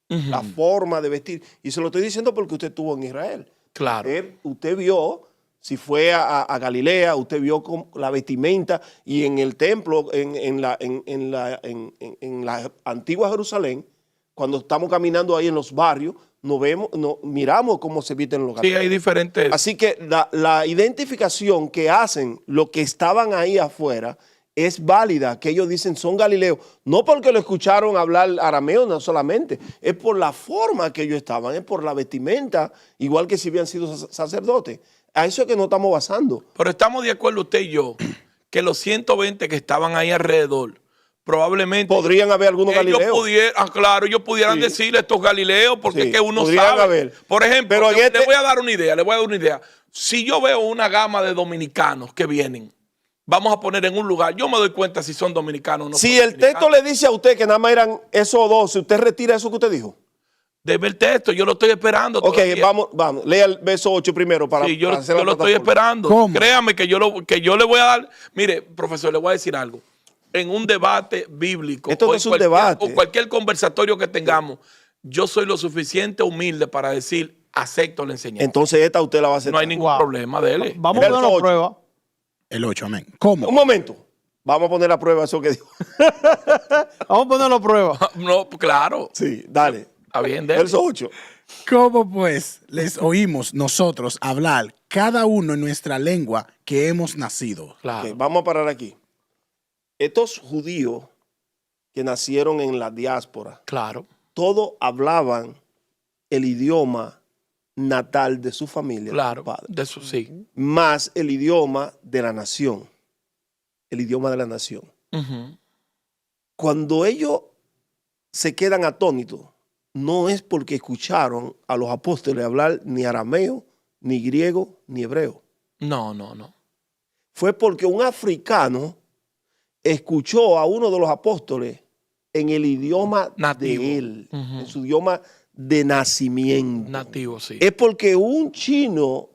[SPEAKER 5] la forma de vestir. Y se lo estoy diciendo porque usted estuvo en Israel.
[SPEAKER 1] Claro.
[SPEAKER 5] Usted vio, si fue a Galilea, usted vio la vestimenta y en el templo, en la antigua Jerusalén, cuando estamos caminando ahí en los barrios, miramos cómo se visten los
[SPEAKER 1] Sí,
[SPEAKER 5] galileos.
[SPEAKER 1] hay diferentes.
[SPEAKER 5] Así que la identificación que hacen los que estaban ahí afuera es válida, que ellos dicen son galileos, no porque lo escucharon hablar arameo, no solamente, es por la forma que ellos estaban, es por la vestimenta, igual que si habían sido sacerdotes. A eso es que nos estamos basando.
[SPEAKER 1] Pero estamos de acuerdo usted y yo que los 120 que estaban ahí alrededor probablemente
[SPEAKER 5] Podrían haber algunos
[SPEAKER 1] ellos
[SPEAKER 5] galileos.
[SPEAKER 1] pudieran, claro, ellos pudieran
[SPEAKER 5] Sí.
[SPEAKER 1] decirle estos Galileos porque
[SPEAKER 5] Sí,
[SPEAKER 1] es que uno
[SPEAKER 5] podrían
[SPEAKER 1] sabe.
[SPEAKER 5] haber.
[SPEAKER 1] Por ejemplo,
[SPEAKER 5] Pero en
[SPEAKER 1] le voy a dar una idea, Si yo veo una gama de dominicanos que vienen, vamos a poner en un lugar, yo me doy cuenta si son dominicanos o no.
[SPEAKER 5] Si
[SPEAKER 1] son
[SPEAKER 5] el
[SPEAKER 1] dominicanos.
[SPEAKER 5] texto le dice a usted que nada más eran esos dos, si usted retira eso que usted dijo.
[SPEAKER 1] Debe el texto, yo lo estoy esperando.
[SPEAKER 5] Ok,
[SPEAKER 1] todavía.
[SPEAKER 5] vamos, lea el verso 8 primero para,
[SPEAKER 1] Sí, yo
[SPEAKER 5] para hacer la
[SPEAKER 1] lo estoy
[SPEAKER 5] plataforma.
[SPEAKER 1] esperando.
[SPEAKER 7] ¿Cómo?
[SPEAKER 1] Créame que yo le voy a dar. Mire, profesor, le voy a decir algo. En un debate bíblico
[SPEAKER 5] Esto no
[SPEAKER 1] en
[SPEAKER 5] es un debate.
[SPEAKER 1] o cualquier conversatorio que tengamos, yo soy lo suficiente humilde para decir acepto la enseñanza.
[SPEAKER 5] Entonces esta usted la va a hacer.
[SPEAKER 1] No hay ningún problema, dele.
[SPEAKER 6] Vamos a
[SPEAKER 5] Verso
[SPEAKER 6] poner una
[SPEAKER 5] 8.
[SPEAKER 6] prueba.
[SPEAKER 7] El 8, amén. ¿Cómo?
[SPEAKER 5] Un momento. Vamos a poner a prueba eso que dijo.
[SPEAKER 6] Vamos a poner una prueba.
[SPEAKER 1] No, claro.
[SPEAKER 5] Sí, dale.
[SPEAKER 1] Está bien, dele.
[SPEAKER 5] Verso 8.
[SPEAKER 7] ¿Cómo pues les oímos nosotros hablar cada uno en nuestra lengua que hemos nacido?
[SPEAKER 1] Claro.
[SPEAKER 5] Ok, vamos a parar aquí. Estos judíos que nacieron en la diáspora,
[SPEAKER 1] Claro.
[SPEAKER 5] todos hablaban el idioma natal de su familia, de
[SPEAKER 1] Claro.
[SPEAKER 5] su padre,
[SPEAKER 1] De eso sí.
[SPEAKER 5] más el idioma de la nación. El idioma de la nación.
[SPEAKER 1] Ujú.
[SPEAKER 5] Cuando ellos se quedan atónitos, no es porque escucharon a los apóstoles hablar ni arameo, ni griego, ni hebreo.
[SPEAKER 1] No.
[SPEAKER 5] Fue porque un africano escuchó a uno de los apóstoles en el idioma
[SPEAKER 1] Nativo.
[SPEAKER 5] de él,
[SPEAKER 1] Ujú.
[SPEAKER 5] en su idioma de nacimiento.
[SPEAKER 1] Nativo, sí.
[SPEAKER 5] Es porque un chino,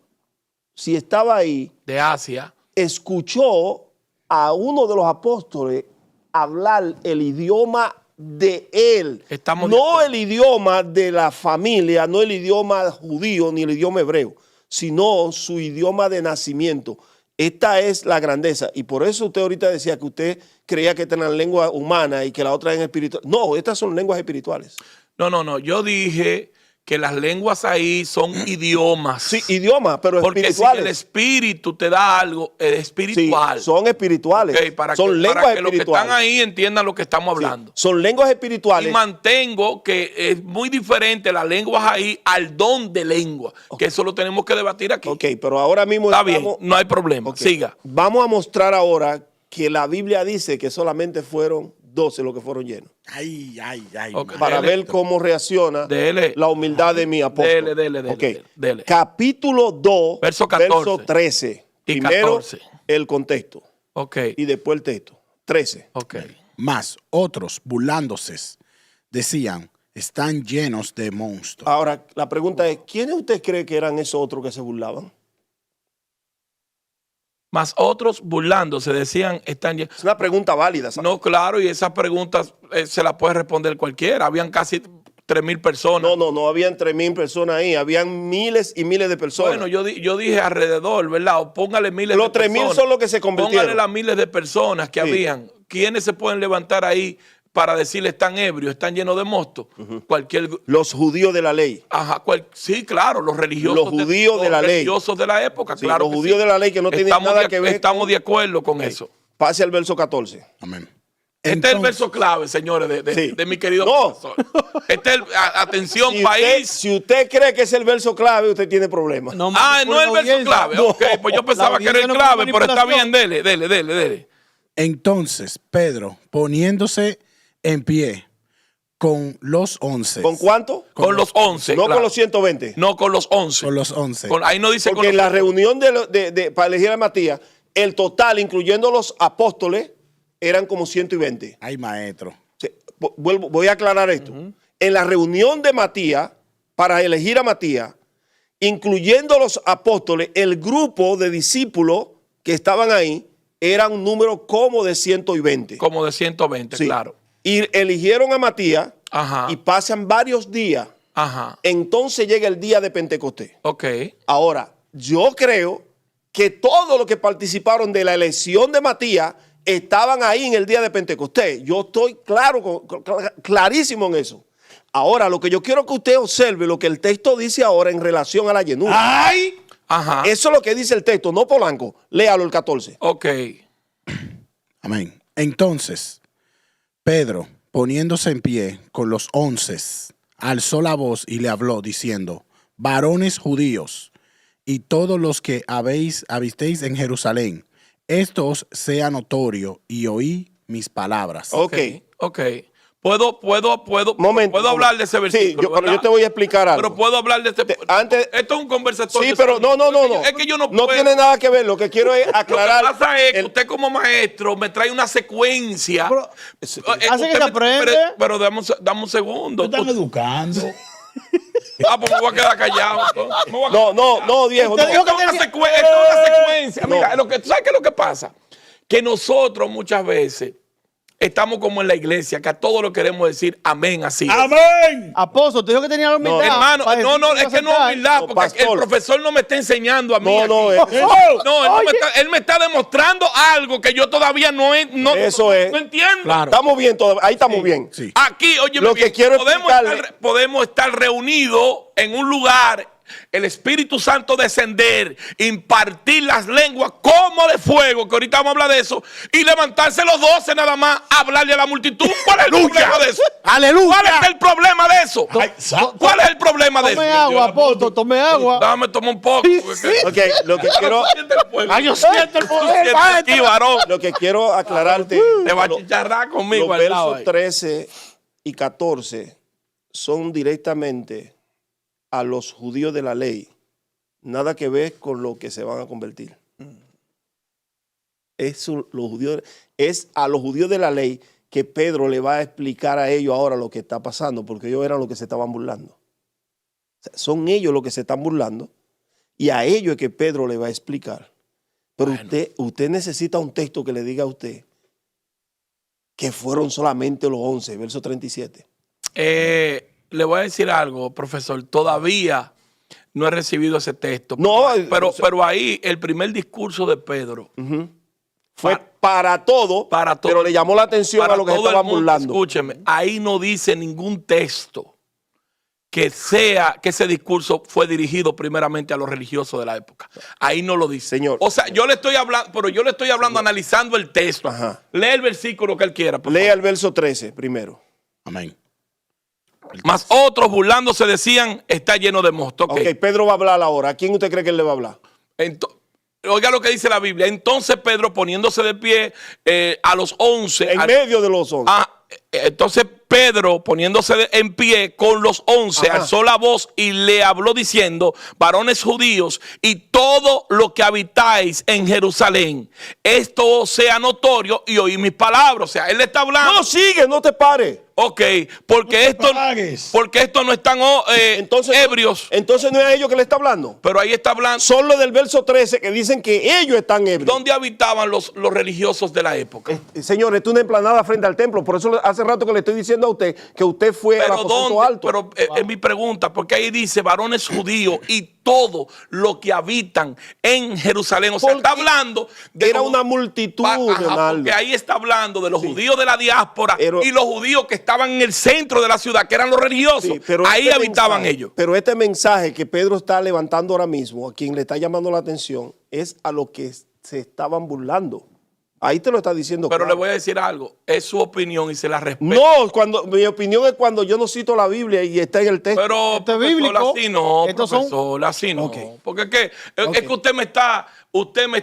[SPEAKER 5] si estaba ahí,
[SPEAKER 1] De Asia.
[SPEAKER 5] escuchó a uno de los apóstoles hablar el idioma de él.
[SPEAKER 1] Estamos de
[SPEAKER 5] No
[SPEAKER 1] acuerdo.
[SPEAKER 5] el idioma de la familia, no el idioma judío ni el idioma hebreo, sino su idioma de nacimiento. Esta es la grandeza. Y por eso usted ahorita decía que usted creía que esta era lengua humana y que la otra es espiritual. No, estas son lenguas espirituales.
[SPEAKER 1] No. Yo dije que las lenguas ahí son idiomas.
[SPEAKER 5] Sí, idiomas, pero
[SPEAKER 1] Porque si
[SPEAKER 5] espirituales.
[SPEAKER 1] el espíritu te da algo, es
[SPEAKER 5] Sí,
[SPEAKER 1] espiritual.
[SPEAKER 5] son espirituales.
[SPEAKER 1] Ok, para
[SPEAKER 5] son
[SPEAKER 1] que
[SPEAKER 5] lenguas
[SPEAKER 1] los que están
[SPEAKER 5] espirituales.
[SPEAKER 1] ahí entiendan lo que estamos
[SPEAKER 5] Sí,
[SPEAKER 1] hablando.
[SPEAKER 5] son lenguas
[SPEAKER 1] Y
[SPEAKER 5] espirituales.
[SPEAKER 1] mantengo que es muy diferente las lenguas ahí al don de lengua. Que eso lo tenemos que debatir aquí.
[SPEAKER 5] Ok, pero ahora mismo
[SPEAKER 1] Está bien,
[SPEAKER 5] estamos-
[SPEAKER 1] no hay problema.
[SPEAKER 5] Ok.
[SPEAKER 1] Siga.
[SPEAKER 5] Vamos a mostrar ahora que la Biblia dice que solamente fueron 12 los que fueron llenos.
[SPEAKER 7] Ay.
[SPEAKER 1] Ok.
[SPEAKER 5] Para
[SPEAKER 1] Dele.
[SPEAKER 5] ver cómo reacciona
[SPEAKER 1] Dele.
[SPEAKER 5] la humildad de mi apóstol.
[SPEAKER 1] Dele,
[SPEAKER 5] Ok.
[SPEAKER 1] dele.
[SPEAKER 5] Capítulo 2,
[SPEAKER 1] Verso 14.
[SPEAKER 5] verso 13.
[SPEAKER 1] Y
[SPEAKER 5] Primero
[SPEAKER 1] 14.
[SPEAKER 5] el contexto
[SPEAKER 1] Ok.
[SPEAKER 5] y después el texto. 13.
[SPEAKER 1] Ok.
[SPEAKER 7] Mas otros, burlándose, decían, están llenos de monstruos.
[SPEAKER 5] Ahora, la pregunta es, ¿quiénes usted cree que eran esos otros que se burlaban?
[SPEAKER 1] Más otros burlándose decían, están llenos.
[SPEAKER 5] Es una pregunta válida. ¿sabes?
[SPEAKER 1] No, claro, y esas preguntas se las puede responder cualquiera. Habían casi 3,000 personas.
[SPEAKER 5] No habían 3,000 personas ahí, habían miles y miles de personas.
[SPEAKER 1] Bueno, yo dije alrededor, ¿verdad? O póngale miles
[SPEAKER 5] Los
[SPEAKER 1] de
[SPEAKER 5] 3,000
[SPEAKER 1] personas.
[SPEAKER 5] son los que se convirtieron.
[SPEAKER 1] Póngale las miles de personas que
[SPEAKER 5] Sí.
[SPEAKER 1] habían. ¿Quiénes se pueden levantar ahí para decirle están ebrios, están llenos de mosto. Cualquier...
[SPEAKER 5] Los judíos de la ley.
[SPEAKER 1] Ajá, sí, claro, los religiosos.
[SPEAKER 5] Los judíos de la ley.
[SPEAKER 1] Los religiosos de la época,
[SPEAKER 5] Sí,
[SPEAKER 1] claro.
[SPEAKER 5] los judíos de la ley que no tienen nada que ver.
[SPEAKER 1] Estamos de acuerdo con eso.
[SPEAKER 5] Pase al verso 14.
[SPEAKER 7] Amén.
[SPEAKER 1] Este es el verso clave, señores,
[SPEAKER 5] Sí.
[SPEAKER 1] de mi querido
[SPEAKER 5] No.
[SPEAKER 1] profesor. Este es atención,
[SPEAKER 5] Si
[SPEAKER 1] país.
[SPEAKER 5] si usted cree que es el verso clave, usted tiene problemas.
[SPEAKER 6] No,
[SPEAKER 1] No es el verso clave.
[SPEAKER 6] No.
[SPEAKER 1] Ok, pues yo pensaba que era el
[SPEAKER 6] no
[SPEAKER 1] clave,
[SPEAKER 6] fue
[SPEAKER 1] pero está bien,
[SPEAKER 6] manipulación.
[SPEAKER 1] dele.
[SPEAKER 7] Entonces, Pedro, poniéndose en pie con los 11.
[SPEAKER 5] ¿Con cuánto?
[SPEAKER 1] Con los 11.
[SPEAKER 5] No
[SPEAKER 1] claro.
[SPEAKER 5] con los 120.
[SPEAKER 1] No con los 11.
[SPEAKER 7] Con los 11.
[SPEAKER 1] Ahí no dice
[SPEAKER 5] Porque
[SPEAKER 1] con
[SPEAKER 5] en
[SPEAKER 1] los
[SPEAKER 5] la reunión para elegir a Matías, el total, incluyendo los apóstoles, eran como 120.
[SPEAKER 7] Ay, maestro.
[SPEAKER 5] Sí, voy a aclarar esto. En la reunión de Matías, para elegir a Matías, incluyendo los apóstoles, el grupo de discípulos que estaban ahí era un número como de 120.
[SPEAKER 1] Como de 120,
[SPEAKER 5] Sí.
[SPEAKER 1] claro.
[SPEAKER 5] Y eligieron a Matías
[SPEAKER 1] Ajá.
[SPEAKER 5] y pasan varios días.
[SPEAKER 1] Ajá.
[SPEAKER 5] Entonces llega el día de Pentecostés.
[SPEAKER 1] Ok.
[SPEAKER 5] Ahora, yo creo que todos los que participaron de la elección de Matías estaban ahí en el día de Pentecostés. Yo estoy clarísimo en eso. Ahora, lo que yo quiero que usted observe, lo que el texto dice ahora en relación a la llenura.
[SPEAKER 1] ¡Ay! Ajá.
[SPEAKER 5] Eso es lo que dice el texto, no Polanco. Léalo el 14.
[SPEAKER 1] Ok.
[SPEAKER 7] Amén. Entonces, Pedro, poniéndose en pie con los 11, alzó la voz y le habló diciendo: varones judíos y todos los que habéis en Jerusalén, esto os sea notorio y oí mis palabras.
[SPEAKER 5] Ok.
[SPEAKER 1] Ok. Puedo
[SPEAKER 5] Momento.
[SPEAKER 1] hablar de ese versículo.
[SPEAKER 5] Sí, pero
[SPEAKER 1] ¿verdad?
[SPEAKER 5] yo te voy a explicar algo.
[SPEAKER 1] Pero puedo hablar de este.
[SPEAKER 5] Antes,
[SPEAKER 1] Esto es un conversatorio.
[SPEAKER 5] sí, pero no.
[SPEAKER 1] Es que yo no
[SPEAKER 5] No
[SPEAKER 1] puedo.
[SPEAKER 5] tiene nada que ver. Lo que quiero es aclarar.
[SPEAKER 1] Lo que pasa es que usted como maestro me trae una secuencia.
[SPEAKER 6] Pero,
[SPEAKER 1] Usted
[SPEAKER 6] hace que se aprende.
[SPEAKER 1] Pero dame un segundo.
[SPEAKER 3] Te están educando.
[SPEAKER 1] Pues me voy a quedar callado. Me voy a
[SPEAKER 5] No, Diego.
[SPEAKER 6] Usted
[SPEAKER 5] no.
[SPEAKER 6] dijo que
[SPEAKER 1] Esto es
[SPEAKER 6] tenía-
[SPEAKER 1] una secuencia.
[SPEAKER 5] No.
[SPEAKER 1] Mira, ¿tú sabes qué es lo que pasa? Que nosotros muchas veces estamos como en la iglesia, que a todo lo queremos decir amén así.
[SPEAKER 3] ¡Amén!
[SPEAKER 6] Apóstol, te dijo que tenía la humildad.
[SPEAKER 1] Hermano,
[SPEAKER 6] para decir
[SPEAKER 1] no,
[SPEAKER 6] que
[SPEAKER 1] es que no es
[SPEAKER 6] aceptar.
[SPEAKER 1] humildad,
[SPEAKER 5] No,
[SPEAKER 1] porque el
[SPEAKER 5] pastor.
[SPEAKER 1] profesor no me está enseñando a mí.
[SPEAKER 5] No,
[SPEAKER 1] aquí.
[SPEAKER 5] no,
[SPEAKER 1] Él me está demostrando algo que yo todavía no entiendo.
[SPEAKER 7] Claro.
[SPEAKER 5] Estamos bien, ahí estamos bien.
[SPEAKER 7] Sí.
[SPEAKER 1] Aquí, oye,
[SPEAKER 5] Lo que quiero explicarle-
[SPEAKER 1] podemos estar reunidos en un lugar, el Espíritu Santo descender, impartir las lenguas como de fuego, que ahorita vamos a hablar de eso, y levantarse los 12 nada más, a hablarle a la multitud. ¿Cuál es el problema de eso?
[SPEAKER 7] ¡Aleluya!
[SPEAKER 1] ¿Cuál es el problema de eso? ¿Cuál es el problema de eso?
[SPEAKER 6] Tome agua, apóstol, tome agua.
[SPEAKER 1] Dame, toma un poco.
[SPEAKER 5] Ok, lo que quiero,
[SPEAKER 1] Ay, yo siento el poder, aquí, varón.
[SPEAKER 5] lo que quiero aclararte,
[SPEAKER 1] Te va a chicharrar conmigo
[SPEAKER 5] los
[SPEAKER 1] al lado
[SPEAKER 5] versos
[SPEAKER 1] ahí.
[SPEAKER 5] 13 y 14 son directamente a los judíos de la ley. Nada que ver con lo que se van a convertir. Es a los judíos de la ley que Pedro le va a explicar a ellos ahora lo que está pasando, porque ellos eran los que se estaban burlando. O sea, son ellos los que se están burlando y a ellos es que Pedro le va a explicar. Pero usted necesita un texto que le diga a usted que fueron solamente los 11, verso 37.
[SPEAKER 1] Le voy a decir algo, profesor. Todavía no he recibido ese texto.
[SPEAKER 5] No,
[SPEAKER 1] pero ahí el primer discurso de Pedro
[SPEAKER 5] Fue para todo, pero le llamó la atención
[SPEAKER 1] para
[SPEAKER 5] a lo que se
[SPEAKER 1] todo el
[SPEAKER 5] estaban
[SPEAKER 1] mundo.
[SPEAKER 5] burlando.
[SPEAKER 1] Escúcheme, ahí no dice ningún texto que ese discurso fue dirigido primeramente a los religiosos de la época. Ahí no lo dice.
[SPEAKER 5] Señor.
[SPEAKER 1] O sea, yo le estoy hablando analizando el texto.
[SPEAKER 5] Ajá.
[SPEAKER 1] Lee el versículo que él quiera. por
[SPEAKER 5] Lea
[SPEAKER 1] favor.
[SPEAKER 5] el verso 13 primero.
[SPEAKER 7] Amén.
[SPEAKER 1] Mas otros burlándose decían, está lleno de mosto. Ok.
[SPEAKER 5] Ok, Pedro va a hablar ahora. ¿A quién usted cree que él le va a hablar?
[SPEAKER 1] Oiga lo que dice la Biblia. Entonces Pedro, poniéndose de pie a los 11.
[SPEAKER 5] En medio de los 11.
[SPEAKER 1] Entonces Pedro, poniéndose en pie con los 11,
[SPEAKER 5] Ajá.
[SPEAKER 1] alzó la voz y le habló diciendo: varones judíos y todo lo que habitáis en Jerusalén, esto sea notorio y oí mis palabras. O sea, él le está hablando.
[SPEAKER 5] No, sigue, no te pares.
[SPEAKER 1] Ok, porque esto no están ebrios.
[SPEAKER 5] Entonces no es a ellos que le está hablando.
[SPEAKER 1] Pero ahí está hablando.
[SPEAKER 5] Son los del verso 13 que dicen que ellos están ebrios.
[SPEAKER 1] ¿Dónde habitaban los religiosos de la época?
[SPEAKER 5] Señor, esto es una emplanada frente al templo, por eso hace hace rato que le estoy diciendo a usted que usted fue al aposento alto.
[SPEAKER 1] Pero es mi pregunta, porque ahí dice varones judíos y todo lo que habitan en Jerusalén. O sea, está hablando de
[SPEAKER 5] era una multitud,
[SPEAKER 1] porque ahí está hablando de los judíos de la diáspora y los judíos que estaban en el centro de la ciudad, que eran los religiosos.
[SPEAKER 5] Sí, pero
[SPEAKER 1] ahí habitaban ellos.
[SPEAKER 5] Pero este mensaje que Pedro está levantando ahora mismo, a quien le está llamando la atención, es a los que se estaban burlando. Ahí te lo está diciendo.
[SPEAKER 1] Pero
[SPEAKER 5] claro.
[SPEAKER 1] le voy a decir algo, es su opinión y se la respeto.
[SPEAKER 5] No, mi opinión es cuando yo no cito la Biblia y está en el texto.
[SPEAKER 1] Pero
[SPEAKER 6] Esto es bíblico.
[SPEAKER 1] así no,
[SPEAKER 6] Estos
[SPEAKER 1] profesor, así no.
[SPEAKER 5] Okay.
[SPEAKER 1] Porque es que usted me está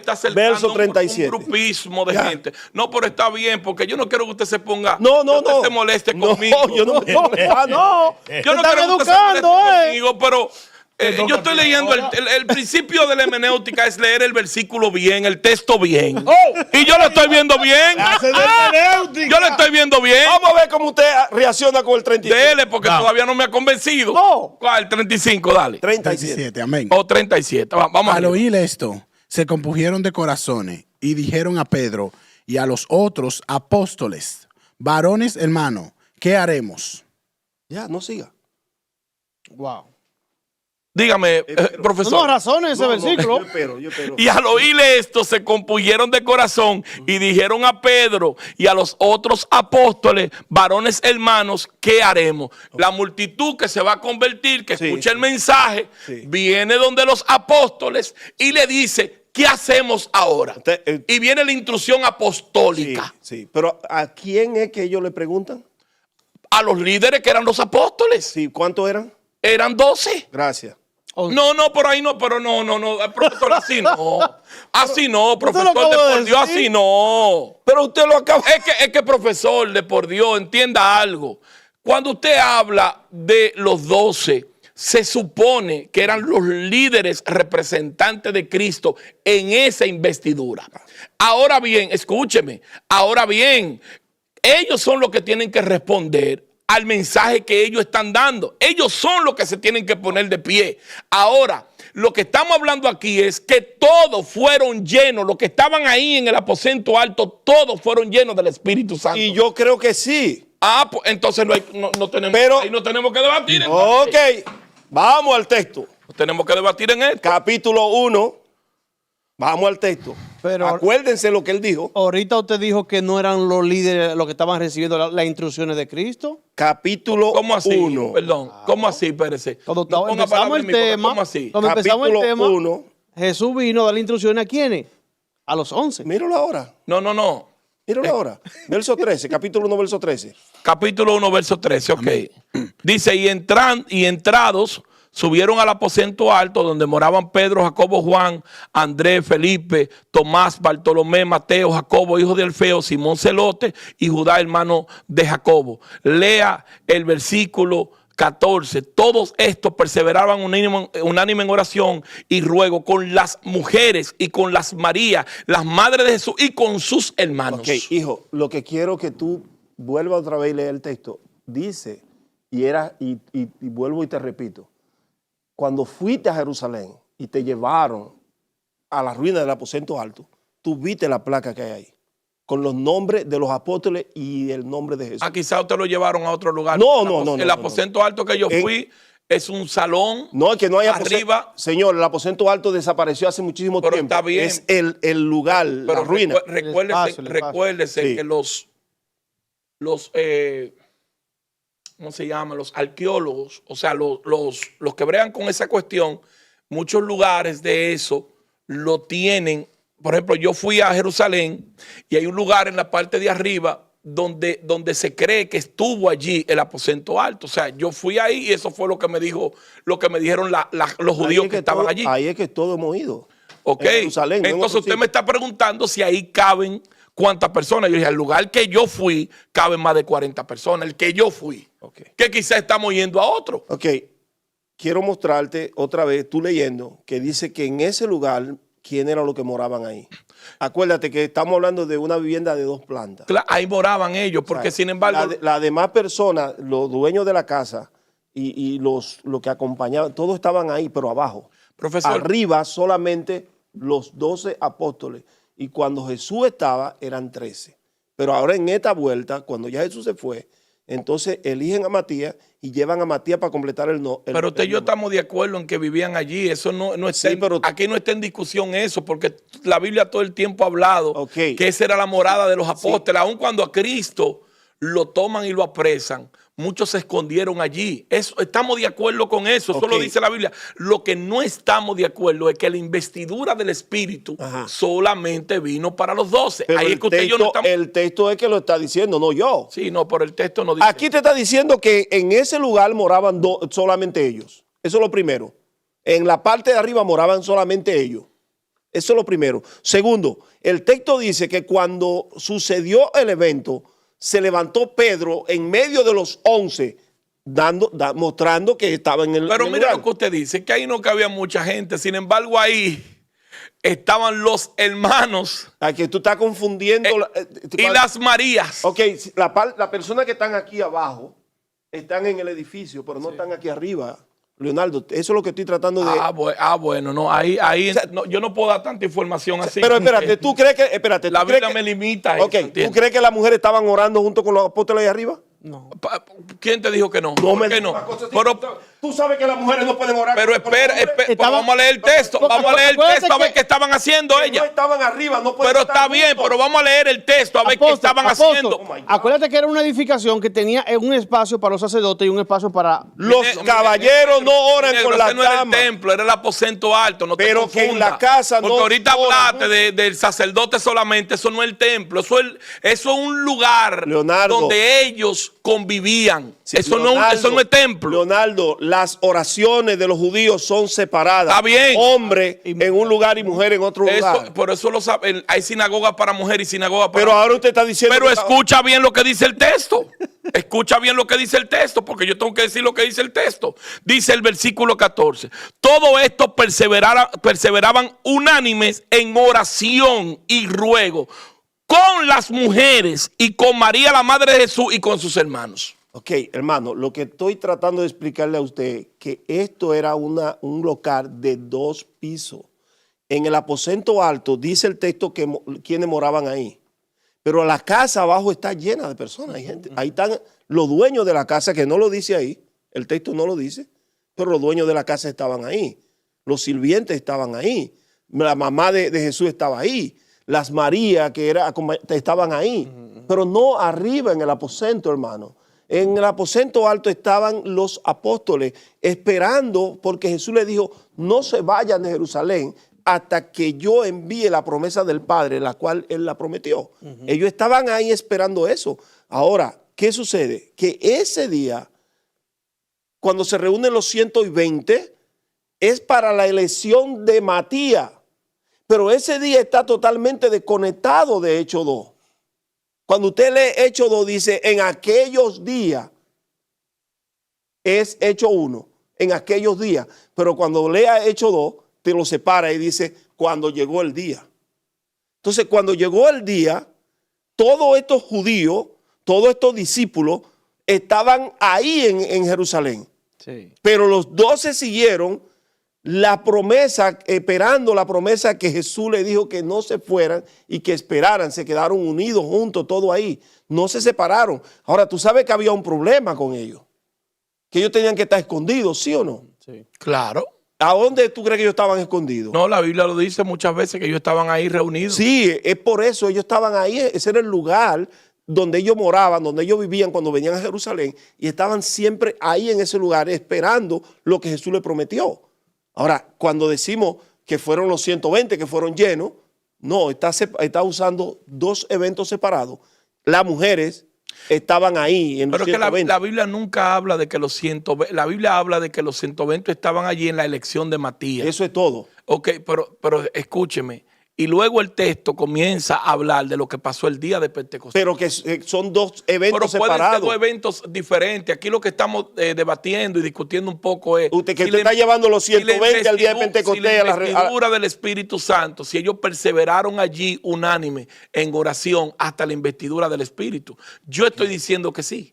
[SPEAKER 1] acercando
[SPEAKER 5] Verso 37.
[SPEAKER 1] un grupismo de gente. No, pero está bien, porque yo no quiero que usted se ponga,
[SPEAKER 5] No,
[SPEAKER 1] que usted se moleste conmigo.
[SPEAKER 5] Yo no me estoy molestando.
[SPEAKER 1] Yo no quiero que usted se moleste conmigo, pero yo estoy leyendo el principio de la hermenéutica es leer el versículo bien, el texto bien. Y yo lo estoy viendo bien. Yo lo estoy viendo bien.
[SPEAKER 5] Vamos a ver cómo usted reacciona con el 37.
[SPEAKER 1] Dele, porque todavía no me ha convencido.
[SPEAKER 5] No.
[SPEAKER 1] ¿Cuál? 35, dale.
[SPEAKER 5] 37.
[SPEAKER 7] Amén.
[SPEAKER 1] O 37. Vamos
[SPEAKER 7] Al
[SPEAKER 1] a
[SPEAKER 7] oír esto, se compugieron de corazones y dijeron a Pedro y a los otros apóstoles, varones hermanos, ¿qué haremos?
[SPEAKER 5] Ya, no siga.
[SPEAKER 6] Wow.
[SPEAKER 1] Dígame, profesor.
[SPEAKER 6] No razones ese versículo.
[SPEAKER 5] Yo espero.
[SPEAKER 1] Y al oírle esto se compusieron de corazón y dijeron a Pedro y a los otros apóstoles, varones hermanos, ¿qué haremos? La multitud que se va a convertir, que escucha el mensaje, viene donde los apóstoles y le dice, ¿qué hacemos ahora? Y viene la instrucción apostólica.
[SPEAKER 5] Sí, pero ¿a quién es que ellos le preguntan?
[SPEAKER 1] A los líderes que eran los apóstoles.
[SPEAKER 5] Sí, ¿cuántos eran?
[SPEAKER 1] Eran 12.
[SPEAKER 5] Gracias.
[SPEAKER 1] No, por ahí no, pero no, profesor, así no. Así no, profesor,
[SPEAKER 6] acabo
[SPEAKER 1] de
[SPEAKER 6] de
[SPEAKER 1] por Dios,
[SPEAKER 6] decir.
[SPEAKER 1] así no.
[SPEAKER 5] Pero usted lo acaba.
[SPEAKER 1] Es que profesor, de por Dios, entienda algo. Cuando usted habla de los 12, se supone que eran los líderes representantes de Cristo en esa investidura. Ahora bien, escúcheme, ellos son los que tienen que responder al mensaje que ellos están dando. Ellos son los que se tienen que poner de pie. Ahora, lo que estamos hablando aquí es que todos fueron llenos, los que estaban ahí en el aposento alto, todos fueron llenos del Espíritu Santo.
[SPEAKER 5] Y yo creo que sí.
[SPEAKER 1] Pues entonces no tenemos,
[SPEAKER 5] Pero,
[SPEAKER 1] ahí no tenemos que debatir.
[SPEAKER 5] Ok, vamos al texto.
[SPEAKER 1] Tenemos que debatir en esto.
[SPEAKER 5] Capítulo 1. Vamos al texto.
[SPEAKER 6] Pero
[SPEAKER 5] acuérdense lo que él dijo.
[SPEAKER 6] ahorita usted dijo que no eran los líderes los que estaban recibiendo las instrucciones de Cristo.
[SPEAKER 5] Capítulo 1.
[SPEAKER 1] ¿Cómo así? Perdón. ¿Cómo así, Pérez?
[SPEAKER 6] Cuando empezamos el tema,
[SPEAKER 5] Capítulo 1.
[SPEAKER 6] Jesús vino a darle instrucciones a quiénes? A los 11.
[SPEAKER 5] Míralo ahora.
[SPEAKER 1] No.
[SPEAKER 5] Míralo ahora. Verso 13. Capítulo 1, verso 13.
[SPEAKER 1] Capítulo 1, verso 13, ok. Dice, y entrados, subieron al aposento alto donde moraban Pedro, Jacobo, Juan, Andrés, Felipe, Tomás, Bartolomé, Mateo, Jacobo, hijo de Alfeo, Simón Celote y Judá, hermano de Jacobo. Lea el versículo 14. Todos estos perseveraban unánime en oración y ruego con las mujeres y con las Marías, las madres de Jesús y con sus hermanos.
[SPEAKER 5] Ok, hijo, lo que quiero que tú vuelvas otra vez y leas el texto. Dice, y vuelvo y te repito, cuando fuiste a Jerusalén y te llevaron a la ruina del aposento alto, tú viste la placa que hay ahí, con los nombres de los apóstoles y el nombre de Jesús.
[SPEAKER 1] Quizá usted lo llevaron a otro lugar.
[SPEAKER 5] No.
[SPEAKER 1] El aposento alto que yo fui es un salón.
[SPEAKER 5] No, es que no hay aposento.
[SPEAKER 1] Arriba.
[SPEAKER 5] Señor, el aposento alto desapareció hace muchísimo tiempo.
[SPEAKER 1] Está bien.
[SPEAKER 5] Es el lugar, la ruina.
[SPEAKER 1] Recuérdese que los ¿cómo se llama? Los arqueólogos, o sea, los que bregan con esa cuestión, muchos lugares de eso lo tienen. Por ejemplo, yo fui a Jerusalén y hay un lugar en la parte de arriba donde se cree que estuvo allí el aposento alto. O sea, yo fui ahí y eso fue lo que me dijeron los judíos que estaban allí.
[SPEAKER 5] Ahí es que todos hemos ido.
[SPEAKER 1] Ok,
[SPEAKER 5] Jerusalén,
[SPEAKER 1] entonces usted me está preguntando si ahí caben cuántas personas. Yo dije, al lugar que yo fui, caben más de 40 personas, el que yo fui.
[SPEAKER 5] Okay.
[SPEAKER 1] Que quizás estamos yendo a otro.
[SPEAKER 5] Ok, quiero mostrarte otra vez, tú leyendo, que dice que en ese lugar, ¿quién eran los que moraban ahí? Acuérdate que estamos hablando de una vivienda de 2 plantas.
[SPEAKER 1] Claro, ahí moraban ellos, porque sin embargo...
[SPEAKER 5] Las demás personas, los dueños de la casa y los que acompañaban, todos estaban ahí, pero abajo.
[SPEAKER 1] Profesor,
[SPEAKER 5] arriba solamente los 12 apóstoles. Y cuando Jesús estaba, eran 13. Pero ahora en esta vuelta, cuando ya Jesús se fue, entonces eligen a Matías y llevan a Matías para completar el no.
[SPEAKER 1] Pero usted y yo estamos de acuerdo en que vivían allí. Eso no está,
[SPEAKER 5] Sí, pero
[SPEAKER 1] aquí no está en discusión eso, porque la Biblia todo el tiempo ha hablado
[SPEAKER 5] Ok.
[SPEAKER 1] que esa era la morada de los apóstoles. Aun cuando a Cristo lo toman y lo apresan, muchos se escondieron allí. Eso, estamos de acuerdo con eso. Eso
[SPEAKER 5] Ok.
[SPEAKER 1] lo dice la Biblia. Lo que no estamos de acuerdo es que la investidura del Espíritu
[SPEAKER 5] Ajá.
[SPEAKER 1] solamente vino para los 12.
[SPEAKER 5] Pero
[SPEAKER 1] Ahí es que usted y yo no estamos...
[SPEAKER 5] el texto es que lo está diciendo, no yo.
[SPEAKER 1] Sí, no, por el texto no dice.
[SPEAKER 5] Aquí te está diciendo que en ese lugar moraban solamente ellos. Eso es lo primero. En la parte de arriba moraban solamente ellos. Eso es lo primero. Segundo, el texto dice que cuando sucedió el evento, se levantó Pedro en medio de los 11, mostrando que estaba en el
[SPEAKER 1] Pero
[SPEAKER 5] en el
[SPEAKER 1] mira
[SPEAKER 5] lugar.
[SPEAKER 1] lo que usted dice, que ahí no cabía mucha gente. Sin embargo, ahí estaban los hermanos
[SPEAKER 5] A que tú estás confundiendo.
[SPEAKER 1] y las Marías.
[SPEAKER 5] Ok, la persona que están aquí abajo están en el edificio, pero no están aquí arriba. Leonardo, eso es lo que estoy tratando de...
[SPEAKER 1] Bueno, no, ahí no, yo no puedo dar tanta información así.
[SPEAKER 5] Pero espérate,
[SPEAKER 1] porque
[SPEAKER 5] ¿tú crees que... Espérate,
[SPEAKER 1] la
[SPEAKER 5] ¿tú crees
[SPEAKER 1] Biblia
[SPEAKER 5] que-
[SPEAKER 1] me limita a eso,
[SPEAKER 5] Ok, ¿tú
[SPEAKER 1] ¿entiendes?
[SPEAKER 5] crees que las mujeres estaban orando junto con los apóstoles ahí arriba?
[SPEAKER 6] No.
[SPEAKER 1] ¿Quién te dijo que no?
[SPEAKER 5] No
[SPEAKER 1] ¿Por
[SPEAKER 5] me
[SPEAKER 1] qué
[SPEAKER 5] digas
[SPEAKER 1] no?
[SPEAKER 5] una cosa así.
[SPEAKER 1] Pero,
[SPEAKER 5] Tú sabes que las mujeres no pueden orar.
[SPEAKER 1] pero
[SPEAKER 5] con los
[SPEAKER 1] espera,
[SPEAKER 5] hombres.
[SPEAKER 1] pues
[SPEAKER 6] Estaban-
[SPEAKER 1] vamos a leer el texto. Vamos a leer el
[SPEAKER 6] Acuérdate
[SPEAKER 1] texto a ver
[SPEAKER 6] que-
[SPEAKER 1] qué estaban haciendo
[SPEAKER 5] No
[SPEAKER 1] ellas.
[SPEAKER 5] estaban arriba, no pueden
[SPEAKER 1] Pero
[SPEAKER 5] estar
[SPEAKER 1] está bien,
[SPEAKER 5] juntos.
[SPEAKER 1] pero vamos a leer el texto a ver qué
[SPEAKER 6] Apóstol,
[SPEAKER 1] estaban
[SPEAKER 6] apóstol,
[SPEAKER 1] haciendo.
[SPEAKER 5] Oh my God.
[SPEAKER 6] Acuérdate que era una edificación que tenía un espacio para los sacerdotes y un espacio para...
[SPEAKER 5] Los caballeros no oran
[SPEAKER 1] Negro,
[SPEAKER 5] con las
[SPEAKER 1] ese no era el
[SPEAKER 5] damas.
[SPEAKER 1] templo, era el aposento alto. No te
[SPEAKER 5] Pero que en
[SPEAKER 1] confundas.
[SPEAKER 5] la casa
[SPEAKER 1] Porque
[SPEAKER 5] no
[SPEAKER 1] ahorita
[SPEAKER 5] oran.
[SPEAKER 1] hablaste del sacerdote solamente, eso no es el templo, eso es un lugar
[SPEAKER 5] Leonardo.
[SPEAKER 1] donde ellos convivían.
[SPEAKER 5] Sí,
[SPEAKER 1] eso no es templo.
[SPEAKER 5] Templo. Las oraciones de los judíos son separadas.
[SPEAKER 1] Está bien.
[SPEAKER 5] Hombre en un lugar y mujer en otro lugar.
[SPEAKER 1] Por eso lo saben. Hay sinagoga para mujer y sinagoga para
[SPEAKER 5] Pero ahora usted está diciendo...
[SPEAKER 1] Pero
[SPEAKER 5] que-
[SPEAKER 1] escucha bien lo que dice el texto. Escucha bien lo que dice el texto, porque yo tengo que decir lo que dice el texto. Dice el versículo 14. Todo esto perseveraban unánimes en oración y ruego con las mujeres y con María, la madre de Jesús, y con sus hermanos.
[SPEAKER 5] Ok, hermano, lo que estoy tratando de explicarle a usted, que esto era un local de 2 pisos. En el aposento alto dice el texto que quienes moraban ahí. Pero la casa abajo está llena de personas. Hay gente. Ahí están los dueños de la casa, que no lo dice ahí. El texto no lo dice. Pero los dueños de la casa estaban ahí. Los sirvientes estaban ahí. La mamá de Jesús estaba ahí. Las Marías estaban ahí. Pero no arriba en el aposento, hermano. En el aposento alto estaban los apóstoles esperando, porque Jesús les dijo, no se vayan de Jerusalén hasta que yo envíe la promesa del Padre, la cual Él la prometió. Ellos estaban ahí esperando eso. Ahora, ¿qué sucede? Que ese día, cuando se reúnen los 120, es para la elección de Matías. Pero ese día está totalmente desconectado de Hechos 2. Cuando usted lee Hechos 2, dice, en aquellos días, es Hechos 1, en aquellos días. Pero cuando lea Hechos 2, te lo separa y dice, cuando llegó el día. Entonces, cuando llegó el día, todos estos judíos, todos estos discípulos, estaban ahí en Jerusalén.
[SPEAKER 6] Sí.
[SPEAKER 5] Pero los 12 siguieron la promesa, esperando la promesa que Jesús le dijo que no se fueran y que esperaran. Se quedaron unidos juntos, todo ahí. No se separaron. Ahora, tú sabes que había un problema con ellos. Que ellos tenían que estar escondidos, ¿sí o no?
[SPEAKER 6] Sí.
[SPEAKER 1] Claro.
[SPEAKER 5] ¿A dónde tú crees que ellos estaban escondidos?
[SPEAKER 1] No, la Biblia lo dice muchas veces que ellos estaban ahí reunidos.
[SPEAKER 5] Sí, es por eso ellos estaban ahí. Ese era el lugar donde ellos moraban, donde ellos vivían cuando venían a Jerusalén. Y estaban siempre ahí en ese lugar esperando lo que Jesús les prometió. Ahora, cuando decimos que fueron los 120 que fueron llenos, no, está usando 2 eventos separados. Las mujeres estaban ahí en los
[SPEAKER 1] Pero es que
[SPEAKER 5] 120.
[SPEAKER 1] la Biblia nunca habla de que los 120, la Biblia habla de que los 120 estaban allí en la elección de Matías.
[SPEAKER 5] Eso es todo.
[SPEAKER 1] Ok, pero escúcheme. Y luego el texto comienza a hablar de lo que pasó el día de Pentecostés.
[SPEAKER 5] Pero que son 2 eventos
[SPEAKER 1] Pero pueden ser
[SPEAKER 5] separados.
[SPEAKER 1] 2 eventos diferentes. Aquí lo que estamos debatiendo y discutiendo un poco es...
[SPEAKER 5] Usted
[SPEAKER 1] si
[SPEAKER 5] está llevando los
[SPEAKER 1] si la
[SPEAKER 5] 120 al día de Pentecostés.
[SPEAKER 1] Si la investidura del Espíritu Santo, si ellos perseveraron allí unánime en oración hasta la investidura del Espíritu. Yo estoy diciendo que sí.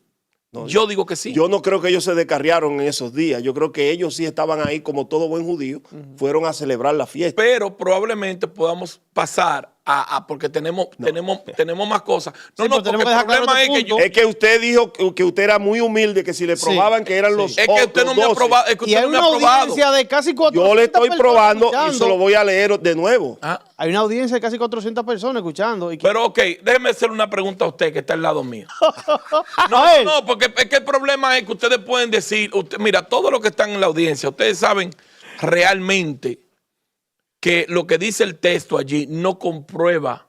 [SPEAKER 1] Yo digo que sí.
[SPEAKER 5] Yo no creo que ellos se descarriaron en esos días. Yo creo que ellos sí estaban ahí como todo buen judío. Fueron a celebrar la fiesta.
[SPEAKER 1] Pero probablemente podamos pasar porque tenemos más cosas. No,
[SPEAKER 6] Sí,
[SPEAKER 1] no,
[SPEAKER 6] pero tenemos
[SPEAKER 1] porque
[SPEAKER 6] que
[SPEAKER 1] el
[SPEAKER 6] dejar claro
[SPEAKER 1] problema es
[SPEAKER 6] este
[SPEAKER 1] que yo...
[SPEAKER 6] punto.
[SPEAKER 5] Es que usted dijo que usted era muy humilde, que si le probaban que eran los
[SPEAKER 1] Es que usted no me ha
[SPEAKER 5] 12.
[SPEAKER 1] probado. Es que
[SPEAKER 6] Y
[SPEAKER 1] usted
[SPEAKER 6] hay
[SPEAKER 1] no me
[SPEAKER 6] una
[SPEAKER 1] ha probado.
[SPEAKER 6] audiencia de casi 400
[SPEAKER 5] Yo le estoy
[SPEAKER 6] personas
[SPEAKER 5] probando y
[SPEAKER 6] escuchando.
[SPEAKER 5] se lo voy a leer de nuevo.
[SPEAKER 1] Ah,
[SPEAKER 6] Hay una audiencia de casi 400 personas escuchando. Y que-
[SPEAKER 1] pero ok, déjeme hacerle una pregunta a usted que está al lado mío. No,
[SPEAKER 6] A ver.
[SPEAKER 1] no, porque es que el problema es que ustedes pueden decir, mira, todos los que están en la audiencia, ustedes saben realmente que lo que dice el texto allí no comprueba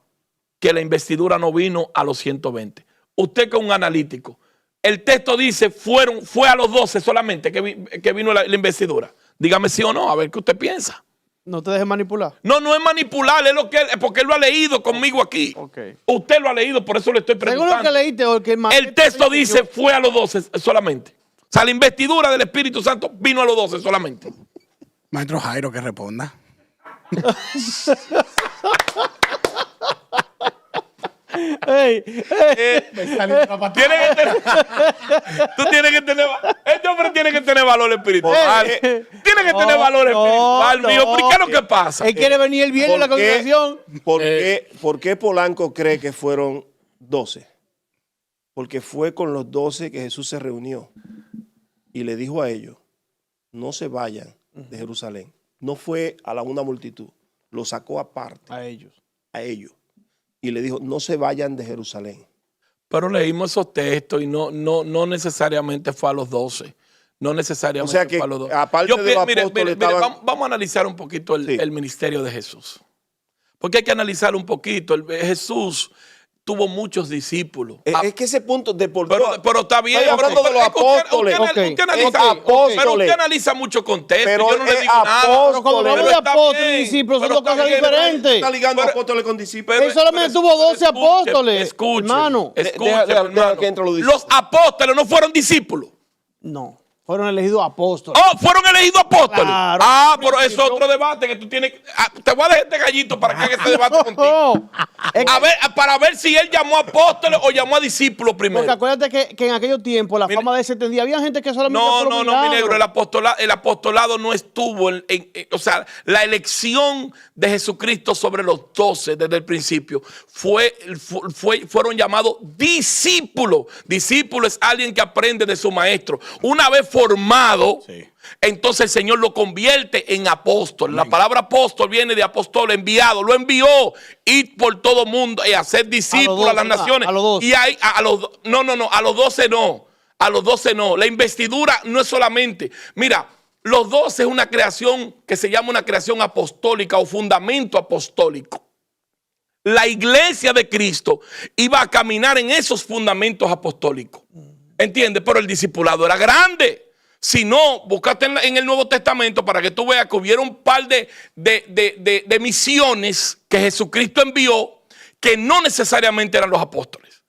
[SPEAKER 1] que la investidura no vino a los 120. Usted que es un analítico, el texto dice fue a los 12 solamente que vino la investidura. Dígame sí o no, a ver qué usted piensa.
[SPEAKER 6] No te dejes manipular.
[SPEAKER 1] No, no es manipular, es lo que porque él lo ha leído conmigo aquí.
[SPEAKER 6] Ok.
[SPEAKER 1] Usted lo ha leído, por eso le estoy
[SPEAKER 6] Según lo
[SPEAKER 1] preguntando.
[SPEAKER 6] que leíste, o que
[SPEAKER 1] El texto dice fue a los 12 solamente. O sea, la investidura del Espíritu Santo vino a los 12 solamente.
[SPEAKER 7] Maestro Jairo, que responda.
[SPEAKER 6] Ey,
[SPEAKER 1] Tú tienes que tener. Este hombre tiene que tener valor espiritual. Tiene que tener valor espiritual,
[SPEAKER 6] no.
[SPEAKER 1] mío. ¿Por qué es lo que pasa?
[SPEAKER 6] él quiere venir el viernes a la congregación.
[SPEAKER 5] ¿Por qué Polanco cree que fueron 12? Porque fue con los 12 que Jesús se reunió y le dijo a ellos, no se vayan de Jerusalén. No fue a una multitud, lo sacó aparte
[SPEAKER 6] A ellos.
[SPEAKER 5] a ellos y le dijo, no se vayan de Jerusalén.
[SPEAKER 1] Pero leímos esos textos y no necesariamente fue a los 12. No necesariamente
[SPEAKER 5] O sea que,
[SPEAKER 1] fue a los 12.
[SPEAKER 5] aparte de los apóstoles, estaban-
[SPEAKER 1] vamos a analizar un poquito
[SPEAKER 5] Sí.
[SPEAKER 1] el ministerio de Jesús. Porque hay que analizar un poquito. Jesús tuvo muchos discípulos.
[SPEAKER 5] Es que ese punto de por
[SPEAKER 1] Pero está bien.
[SPEAKER 5] Estoy hablando de los
[SPEAKER 1] es que usted-
[SPEAKER 5] apóstoles.
[SPEAKER 1] usted analiza-
[SPEAKER 5] Ok, apóstoles.
[SPEAKER 1] Pero usted analiza mucho contexto.
[SPEAKER 5] Pero
[SPEAKER 1] Yo no le
[SPEAKER 5] es
[SPEAKER 1] digo nada.
[SPEAKER 5] apóstoles.
[SPEAKER 6] Pero cuando hablamos
[SPEAKER 1] Pero
[SPEAKER 6] de
[SPEAKER 1] está
[SPEAKER 6] apóstoles y
[SPEAKER 1] bien,
[SPEAKER 6] discípulos son
[SPEAKER 1] pero
[SPEAKER 6] dos
[SPEAKER 1] está
[SPEAKER 6] cosas
[SPEAKER 1] bien,
[SPEAKER 6] diferentes.
[SPEAKER 5] está ligando
[SPEAKER 1] Pero-
[SPEAKER 5] apóstoles con discípulos.
[SPEAKER 6] Él solamente tuvo 12 apóstoles,
[SPEAKER 1] Escuche,
[SPEAKER 6] hermano.
[SPEAKER 5] Deja que entre los discípulos.
[SPEAKER 1] Los apóstoles no fueron discípulos.
[SPEAKER 6] No, fueron elegidos apóstoles.
[SPEAKER 1] Oh, fueron elegidos apóstoles.
[SPEAKER 6] Claro.
[SPEAKER 1] Pero eso es otro debate que tú tienes. Te voy a dejar este gallito para que haga este debate contigo.
[SPEAKER 6] No, es que-
[SPEAKER 1] A ver, para ver si él llamó a apóstoles o llamó a discípulos
[SPEAKER 6] porque
[SPEAKER 1] primero.
[SPEAKER 6] acuérdate que en aquellos tiempos la
[SPEAKER 1] Mira-
[SPEAKER 6] fama de él se extendía. Había gente que solamente
[SPEAKER 1] No,
[SPEAKER 6] por
[SPEAKER 1] no,
[SPEAKER 6] un
[SPEAKER 1] no, mi
[SPEAKER 6] milagro.
[SPEAKER 1] negro, el apostolado no estuvo o sea, la elección de Jesucristo sobre los 12 desde el principio fueron llamados discípulos. Discípulo es alguien que aprende de su maestro. Una vez formado, entonces el Señor lo convierte en apóstol. La palabra apóstol viene de apóstol, enviado. Lo envió ir por todo mundo y hacer discípulos a las naciones.
[SPEAKER 6] A los 12.
[SPEAKER 1] Y hay, a los 12 no. A los 12 no. La investidura no es solamente. Mira, los 12 es una creación que se llama una creación apostólica o fundamento apostólico. La iglesia de Cristo iba a caminar en esos fundamentos apostólicos. ¿Entiendes? Pero el discipulado era grande. Si no, buscaste en el Nuevo Testamento para que tú veas que hubiera un par de misiones que Jesucristo envió que no necesariamente eran los apóstoles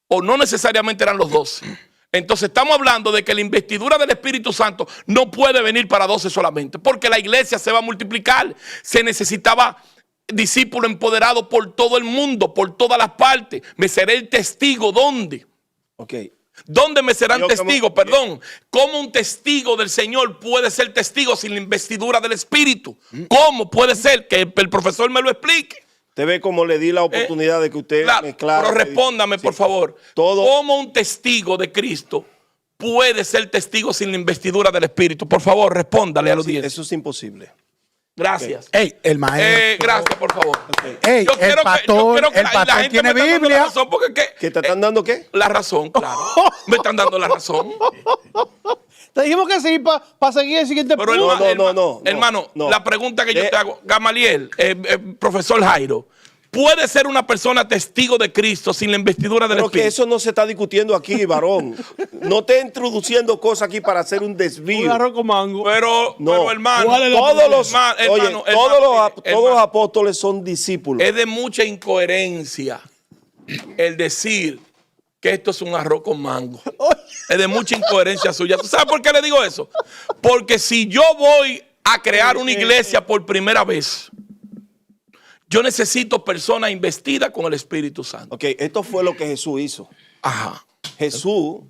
[SPEAKER 1] o no necesariamente eran los 12. Entonces estamos hablando de que la investidura del Espíritu Santo no puede venir para 12 solamente, porque la iglesia se va a multiplicar. Se necesitaba discípulos empoderados por todo el mundo, por todas las partes. Me seré el testigo, ¿dónde?
[SPEAKER 5] Ok.
[SPEAKER 1] ¿Dónde me serán
[SPEAKER 5] Yo
[SPEAKER 1] testigos? Perdón. ¿Cómo un testigo del Señor puede ser testigo sin la investidura del Espíritu? ¿Cómo puede ser? Que el profesor me lo explique.
[SPEAKER 5] Usted ve cómo le di la oportunidad de que usted
[SPEAKER 1] Claro,
[SPEAKER 5] mezclara.
[SPEAKER 1] pero respóndame, por favor.
[SPEAKER 5] Todo-
[SPEAKER 1] ¿Cómo un testigo de Cristo puede ser testigo sin la investidura del Espíritu? Por favor, respóndale a los 10.
[SPEAKER 5] Eso es imposible.
[SPEAKER 1] Gracias.
[SPEAKER 7] Ey, el maestro.
[SPEAKER 1] Gracias, por favor.
[SPEAKER 7] Ey, el pastor tiene
[SPEAKER 1] me está dando
[SPEAKER 7] Biblia.
[SPEAKER 1] la razón porque
[SPEAKER 5] ¿Que te están dando qué?
[SPEAKER 1] la razón, claro. Me están dando la razón.
[SPEAKER 6] Te dijimos que sí para seguir el siguiente
[SPEAKER 1] Pero
[SPEAKER 6] punto.
[SPEAKER 1] hermano,
[SPEAKER 5] no.
[SPEAKER 1] la pregunta que yo te hago, Gamaliel, profesor Jairo, ¿puede ser una persona testigo de Cristo sin la investidura del
[SPEAKER 5] Pero que
[SPEAKER 1] Espíritu?
[SPEAKER 5] eso no se está discutiendo aquí, varón. No esté introduciendo cosas aquí para hacer un
[SPEAKER 6] Un
[SPEAKER 5] desvío.
[SPEAKER 6] arroz con mango.
[SPEAKER 1] Pero hermano,
[SPEAKER 5] todos los,
[SPEAKER 1] hermano,
[SPEAKER 5] todos los apóstoles son discípulos.
[SPEAKER 1] es de mucha incoherencia el decir que esto es un arroz con mango. Es de mucha incoherencia suya. ¿Tú sabes por qué le digo eso? Porque si yo voy a crear una iglesia por primera vez, yo necesito personas investidas con el Espíritu Santo.
[SPEAKER 5] Ok, esto fue lo que Jesús hizo.
[SPEAKER 1] Ajá.
[SPEAKER 5] Jesús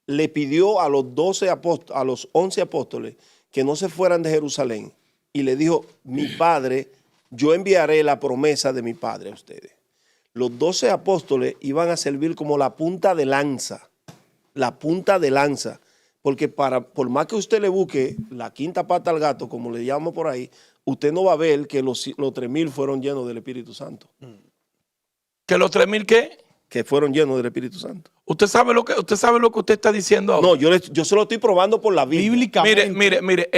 [SPEAKER 5] le pidió a los 12 apóstoles, a los 11 apóstoles que no se fueran de Jerusalén y le dijo, mi Padre yo enviaré la promesa de mi Padre a ustedes. Los 12 apóstoles iban a servir como la punta de lanza. La punta de lanza. Porque por más que usted le busque la quinta pata al gato, como le llamo por ahí, usted no va a ver que los 3,000 fueron llenos del Espíritu Santo.
[SPEAKER 1] ¿Que los 3,000 qué?
[SPEAKER 5] Que fueron llenos del Espíritu Santo.
[SPEAKER 1] ¿Usted sabe lo que usted está diciendo ahora?
[SPEAKER 5] No, yo se lo estoy probando por la Biblia.
[SPEAKER 6] Bíblicamente.
[SPEAKER 1] Mire,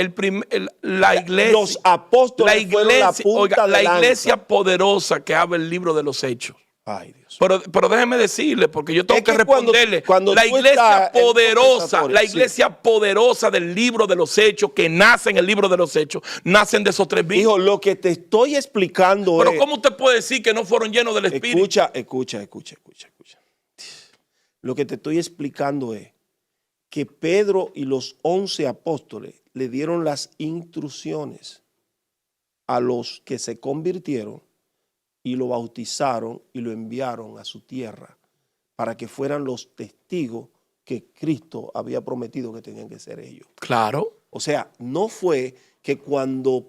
[SPEAKER 1] la iglesia.
[SPEAKER 5] Los apóstoles fueron la punta de
[SPEAKER 1] la
[SPEAKER 5] lanza.
[SPEAKER 1] iglesia poderosa que abre el libro de los Hechos.
[SPEAKER 5] Ay, Dios.
[SPEAKER 1] Pero déjeme decirle, porque yo tengo
[SPEAKER 5] Es
[SPEAKER 1] que
[SPEAKER 5] que
[SPEAKER 1] responderle.
[SPEAKER 5] cuando
[SPEAKER 1] la
[SPEAKER 5] tú
[SPEAKER 1] iglesia
[SPEAKER 5] estás en
[SPEAKER 1] poderosa,
[SPEAKER 5] conversatorio,
[SPEAKER 1] la iglesia poderosa del libro de los Hechos, que nace en el libro de los Hechos, nacen de esos 3,000.
[SPEAKER 5] Hijo, lo que te estoy explicando
[SPEAKER 1] Pero
[SPEAKER 5] es...
[SPEAKER 1] ¿cómo usted puede decir que no fueron llenos del Espíritu?
[SPEAKER 5] Escucha. Lo que te estoy explicando es que Pedro y los 11 apóstoles le dieron las instrucciones a los que se convirtieron y lo bautizaron y lo enviaron a su tierra para que fueran los testigos que Cristo había prometido que tenían que ser ellos.
[SPEAKER 1] Claro.
[SPEAKER 5] O sea, no fue que cuando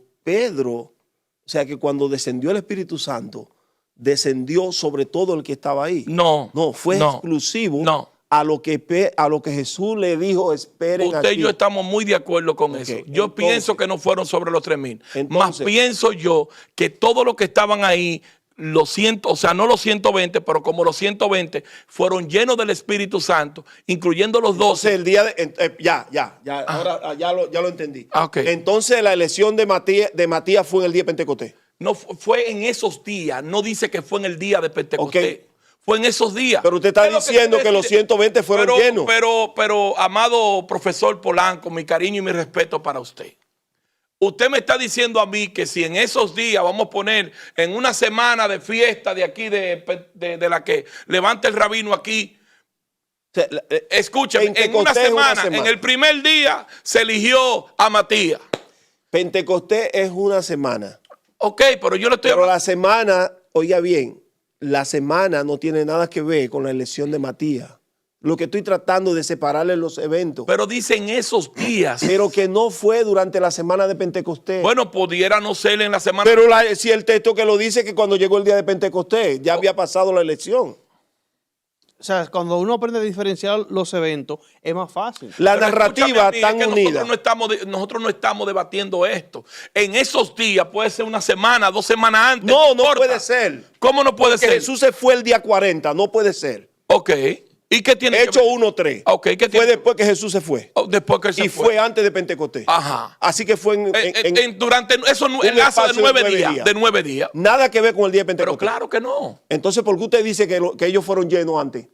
[SPEAKER 5] cuando descendió el Espíritu Santo, descendió sobre todo el que estaba ahí.
[SPEAKER 1] No.
[SPEAKER 5] No, fue exclusivo a lo que Jesús le dijo, esperen
[SPEAKER 1] Usted
[SPEAKER 5] aquí.
[SPEAKER 1] y yo estamos muy de acuerdo con eso. Yo pienso que no fueron sobre los 3,000. Más pienso yo que todos los que estaban ahí, los 100, o sea, no los 120, pero como los 120 fueron llenos del Espíritu Santo, incluyendo los 12.
[SPEAKER 5] Entonces, el día de, ahora ya lo entendí.
[SPEAKER 1] Okay.
[SPEAKER 5] Entonces la elección de Matías fue en el día de Pentecostés.
[SPEAKER 1] No, fue en esos días, no dice que fue en el día de Pentecostés.
[SPEAKER 5] Okay.
[SPEAKER 1] Fue en esos días.
[SPEAKER 5] Pero usted está diciendo que los 120 fueron llenos.
[SPEAKER 1] Pero, amado profesor Polanco, mi cariño y mi respeto para usted. Usted me está diciendo a mí que si en esos días, vamos a poner en una semana de fiesta de aquí, de la que levanta el rabino aquí, escúchame, en una semana, en el primer día se eligió a Matías.
[SPEAKER 5] Pentecostés es una semana.
[SPEAKER 1] Ok, pero yo le estoy
[SPEAKER 5] Pero
[SPEAKER 1] hablando.
[SPEAKER 5] la semana, oiga bien, la semana no tiene nada que ver con la elección de Matías. Lo que estoy tratando de separarle los eventos.
[SPEAKER 1] Pero dice en esos días.
[SPEAKER 5] Pero que no fue durante la semana de Pentecostés.
[SPEAKER 1] Bueno, pudiera no ser en la semana.
[SPEAKER 5] Pero si el texto que lo dice que cuando llegó el día de Pentecostés ya había pasado la elección.
[SPEAKER 6] O sea, cuando uno aprende a diferenciar los eventos, es más fácil.
[SPEAKER 5] La
[SPEAKER 1] Pero
[SPEAKER 5] narrativa
[SPEAKER 1] escúchame a mí,
[SPEAKER 5] tan
[SPEAKER 1] es que
[SPEAKER 5] unida.
[SPEAKER 1] nosotros no estamos debatiendo esto. En esos días puede ser una semana, 2 semanas antes.
[SPEAKER 5] No
[SPEAKER 1] importa.
[SPEAKER 5] puede ser.
[SPEAKER 1] ¿Cómo no puede
[SPEAKER 5] Porque
[SPEAKER 1] ser?
[SPEAKER 5] Jesús se fue el día 40, no puede ser.
[SPEAKER 1] Ok. ¿Y qué tiene
[SPEAKER 5] Hecho
[SPEAKER 1] que ver?
[SPEAKER 5] 1:3.
[SPEAKER 1] Ok, ¿qué tiene?
[SPEAKER 5] Fue después que Jesús se fue.
[SPEAKER 1] Después que él se
[SPEAKER 5] Y fue antes de Pentecostés.
[SPEAKER 1] Ajá.
[SPEAKER 5] Así que fue
[SPEAKER 1] durante eso el lazo de 9 días. De 9 días.
[SPEAKER 5] Nada que ver con el día de
[SPEAKER 1] Pero
[SPEAKER 5] Pentecostés.
[SPEAKER 1] claro que no.
[SPEAKER 5] Entonces, ¿por qué usted dice que ellos fueron llenos antes?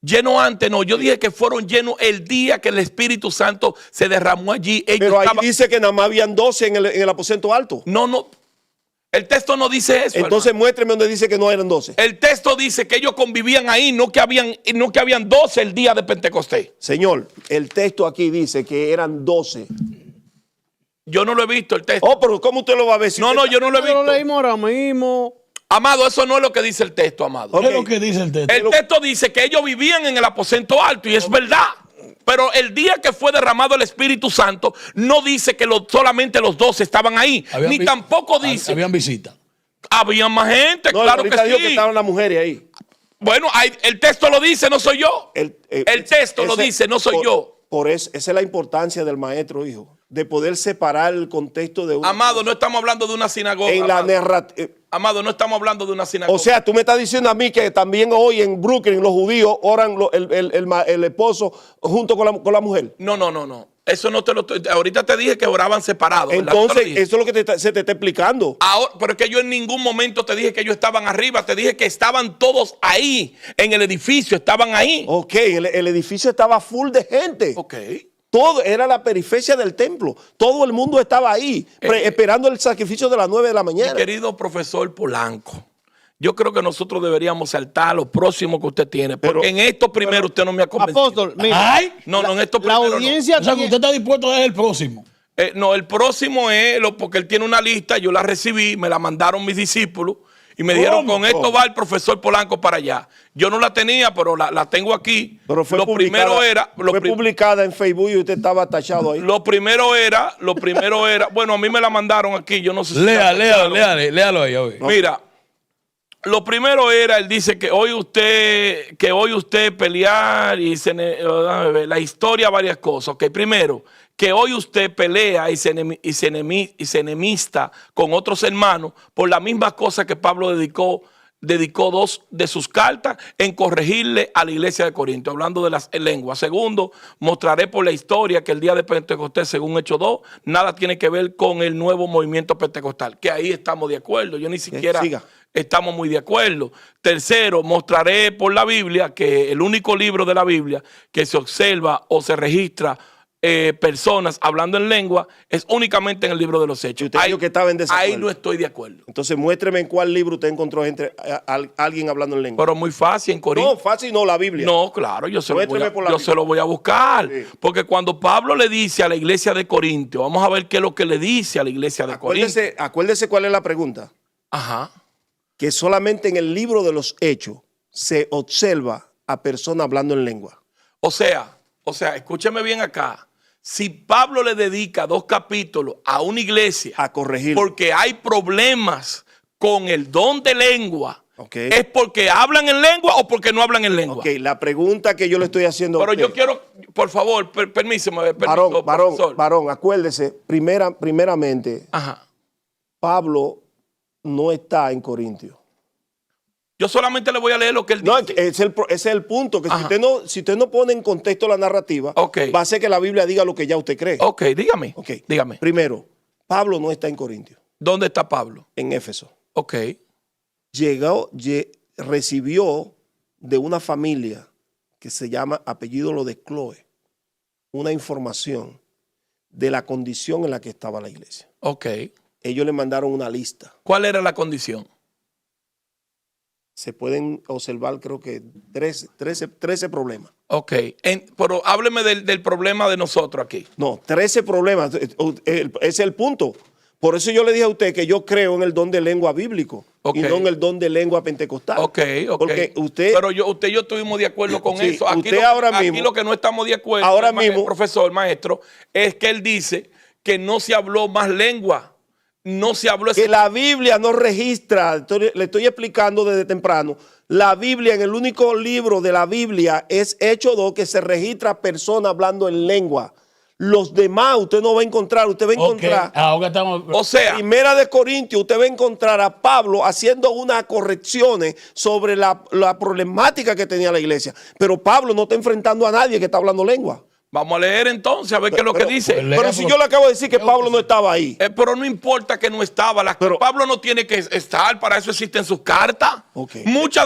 [SPEAKER 1] Lleno antes, no. Yo dije que fueron llenos el día que el Espíritu Santo se derramó allí.
[SPEAKER 5] Pero ahí dice que nada más habían 12 en el aposento alto.
[SPEAKER 1] No. El texto no dice eso.
[SPEAKER 5] Entonces muéstreme donde dice que no eran 12.
[SPEAKER 1] El texto dice que ellos convivían ahí, no que habían 12 el día de Pentecostés.
[SPEAKER 5] Señor, el texto aquí dice que eran 12.
[SPEAKER 1] Yo no lo he visto el texto.
[SPEAKER 5] Oh, pero ¿cómo usted lo va a ver? Si
[SPEAKER 1] No, yo no lo he
[SPEAKER 6] Lo
[SPEAKER 1] visto.
[SPEAKER 6] leímos ahora mismo.
[SPEAKER 1] Amado, eso no es lo que dice el texto, amado.
[SPEAKER 3] ¿Qué es lo que dice el texto?
[SPEAKER 1] El texto dice que ellos vivían en el aposento alto y es verdad. Pero el día que fue derramado el Espíritu Santo no dice que solamente los 12 estaban ahí. Ni tampoco dice.
[SPEAKER 3] Habían visita.
[SPEAKER 1] Había más gente,
[SPEAKER 5] No,
[SPEAKER 1] claro que
[SPEAKER 5] ahorita dijo
[SPEAKER 1] sí.
[SPEAKER 5] que estaban las mujeres ahí.
[SPEAKER 1] Bueno, el texto lo dice, no soy yo. El texto lo dice, no soy yo.
[SPEAKER 5] Por eso, esa es la importancia del maestro, hijo. De poder separar el contexto de una
[SPEAKER 1] Amado,
[SPEAKER 5] cosa.
[SPEAKER 1] no estamos hablando de una sinagoga.
[SPEAKER 5] En la narrativa.
[SPEAKER 1] Amado, no estamos hablando de una sinagoga.
[SPEAKER 5] O sea, tú me estás diciendo a mí que también hoy en Brooklyn los judíos oran el esposo junto con la mujer.
[SPEAKER 1] No. Eso no te lo estoy. Ahorita te dije que oraban separados. ¿verdad?
[SPEAKER 5] Entonces,
[SPEAKER 1] Te lo dije.
[SPEAKER 5] eso es lo que se te está explicando.
[SPEAKER 1] Ahora, pero es que yo en ningún momento te dije que ellos estaban arriba. Te dije que estaban todos ahí. En el edificio estaban ahí.
[SPEAKER 5] Ok, el edificio estaba full de gente.
[SPEAKER 1] Ok.
[SPEAKER 5] Todo era la periferia del templo. Todo el mundo estaba ahí, esperando el sacrificio de las 9 de la
[SPEAKER 1] Mi
[SPEAKER 5] mañana.
[SPEAKER 1] querido profesor Polanco, yo creo que nosotros deberíamos saltar a lo próximo que usted tiene. Porque en esto primero usted no me ha convencido.
[SPEAKER 6] Apóstol, mira.
[SPEAKER 3] Ay,
[SPEAKER 1] No, en esto
[SPEAKER 6] La
[SPEAKER 1] primero
[SPEAKER 6] audiencia
[SPEAKER 3] o sea, que
[SPEAKER 6] tiene-
[SPEAKER 3] usted está dispuesto a dar el próximo.
[SPEAKER 1] no. No, el próximo es porque él tiene una lista, yo la recibí, me la mandaron mis discípulos Y me dijeron, con esto va el profesor Polanco para allá. Yo no la tenía, pero la tengo aquí.
[SPEAKER 5] Pero fue
[SPEAKER 1] lo
[SPEAKER 5] publicada,
[SPEAKER 1] primero era...
[SPEAKER 5] fue publicada en Facebook y usted estaba tachado ahí.
[SPEAKER 1] Lo primero era... Bueno, a mí me la mandaron aquí, yo no sé si...
[SPEAKER 3] Léalo ahí.
[SPEAKER 1] Mira, lo primero era, él dice que hoy usted pelear y la historia, varias cosas. Ok, primero, que hoy usted pelea y se enemista con otros hermanos por las mismas cosas que Pablo dedicó 2 de sus cartas en corregirle a la iglesia de Corinto, hablando de las lenguas. Segundo, mostraré por la historia que el día de Pentecostés, según Hechos 2, nada tiene que ver con el nuevo movimiento pentecostal, que ahí estamos de acuerdo. Yo ni siquiera estamos muy de acuerdo. Tercero, mostraré por la Biblia que el único libro de la Biblia que se observa o se registra personas hablando en lengua es únicamente en el libro de los Hechos.
[SPEAKER 5] Usted dijo que estaba en desacuerdo.
[SPEAKER 1] Ahí no estoy de acuerdo.
[SPEAKER 5] Entonces muéstreme en cuál libro usted encontró alguien hablando en lengua.
[SPEAKER 1] Pero muy fácil, en Corinto.
[SPEAKER 5] No, fácil no, la Biblia.
[SPEAKER 1] No, claro, yo se lo voy a buscar. Sí. Porque cuando Pablo le dice a la iglesia de Corinto, vamos a ver qué es lo que le dice a la iglesia de Corinto.
[SPEAKER 5] Acuérdese cuál es la pregunta.
[SPEAKER 1] Ajá.
[SPEAKER 5] Que solamente en el libro de los Hechos se observa a personas hablando en lengua.
[SPEAKER 1] O sea, escúcheme bien acá. Si Pablo le dedica 2 capítulos a una iglesia
[SPEAKER 5] a corregir,
[SPEAKER 1] porque hay problemas con el don de lengua,
[SPEAKER 5] okay,
[SPEAKER 1] ¿es porque hablan en lengua o porque no hablan en lengua?
[SPEAKER 5] Ok, la pregunta que yo le estoy haciendo
[SPEAKER 1] Pero yo quiero, por favor, permíseme.
[SPEAKER 5] Varón, acuérdese, primeramente,
[SPEAKER 1] ajá,
[SPEAKER 5] Pablo no está en Corintio.
[SPEAKER 1] Yo solamente le voy a leer lo que él dice.
[SPEAKER 5] No, ese es el punto, que si usted no pone en contexto la narrativa, va a ser que la Biblia diga lo que ya usted cree.
[SPEAKER 1] Ok, dígame. Dígame.
[SPEAKER 5] Primero, Pablo no está en Corintio.
[SPEAKER 1] ¿Dónde está Pablo?
[SPEAKER 5] En Éfeso.
[SPEAKER 1] Ok.
[SPEAKER 5] Recibió de una familia que se llama apellido lo de Cloe, una información de la condición en la que estaba la iglesia.
[SPEAKER 1] Ok.
[SPEAKER 5] Ellos le mandaron una lista.
[SPEAKER 1] ¿Cuál era la condición?
[SPEAKER 5] Se pueden observar, creo que 13 problemas.
[SPEAKER 1] Ok, pero hábleme del problema de nosotros aquí.
[SPEAKER 5] No, 13 problemas, ese es el punto. Por eso yo le dije a usted que yo creo en el don de lengua bíblico y no en el don de lengua pentecostal.
[SPEAKER 1] Ok.
[SPEAKER 5] Porque usted...
[SPEAKER 1] Pero usted y yo estuvimos de acuerdo con eso. Aquí
[SPEAKER 5] mismo,
[SPEAKER 1] lo que no estamos de acuerdo,
[SPEAKER 5] ahora mismo,
[SPEAKER 1] profesor, maestro, es que él dice que no se habló más lengua. No se habló
[SPEAKER 5] que la Biblia no registra, le estoy explicando desde temprano, la Biblia, en el único libro de la Biblia es Hechos 2 que se registra personas hablando en lengua. Los demás usted no va a encontrar, usted va a encontrar,
[SPEAKER 3] ahora estamos,
[SPEAKER 5] o sea, Primera de Corintios, usted va a encontrar a Pablo haciendo unas correcciones sobre la problemática que tenía la iglesia. Pero Pablo no está enfrentando a nadie que está hablando lengua.
[SPEAKER 1] Vamos a leer entonces a ver qué es lo que dice.
[SPEAKER 5] Pero si yo le acabo de decir que Pablo no estaba ahí.
[SPEAKER 1] Pero no importa que no estaba. Pablo no tiene que estar, para eso existen sus cartas.
[SPEAKER 5] Okay.
[SPEAKER 1] Muchas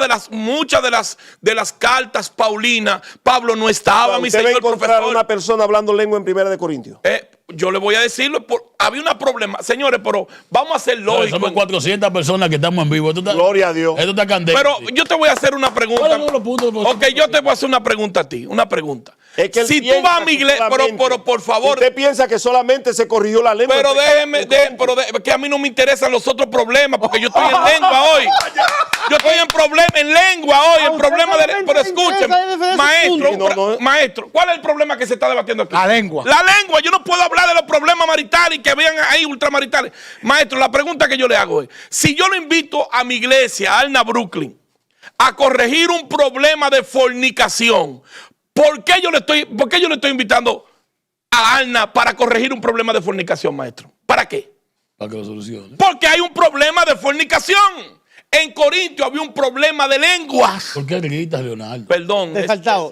[SPEAKER 1] de las cartas paulinas, Pablo no estaba.
[SPEAKER 5] ¿Usted va a encontrar a una persona hablando lengua en Primera de Corintios?
[SPEAKER 1] Yo le voy a decirlo, había un problema. Señores, pero vamos a ser lógicos.
[SPEAKER 3] Somos 400 personas que estamos en vivo.
[SPEAKER 5] Gloria a Dios.
[SPEAKER 3] Esto está candente.
[SPEAKER 1] Pero yo te voy a hacer una pregunta. Ok, yo te voy a hacer una pregunta a ti. Una pregunta.
[SPEAKER 5] Es que
[SPEAKER 1] si tú vas a mi iglesia, pero por favor.
[SPEAKER 5] Usted piensa que solamente se corrigió la lengua.
[SPEAKER 1] Pero que a mí no me interesan los otros problemas, porque yo estoy en lengua hoy. Yo estoy en lengua hoy, en problema de lengua. Pero escúcheme, maestro, ¿cuál es el problema que se está debatiendo aquí?
[SPEAKER 7] La lengua.
[SPEAKER 1] La lengua, yo no puedo hablar de los problemas maritales y que vean ahí ultramaritales. Maestro, la pregunta que yo le hago es, si yo lo invito a mi iglesia, a Alna Brooklyn, a corregir un problema de fornicación, ¿por qué yo le estoy invitando a Alna para corregir un problema de fornicación, maestro? ¿Para qué?
[SPEAKER 3] Para que lo solucione.
[SPEAKER 1] Porque hay un problema de fornicación. En Corintio había un problema de lenguas.
[SPEAKER 3] ¿Por qué gritas, Leonardo?
[SPEAKER 1] Perdón.
[SPEAKER 6] Desaltado.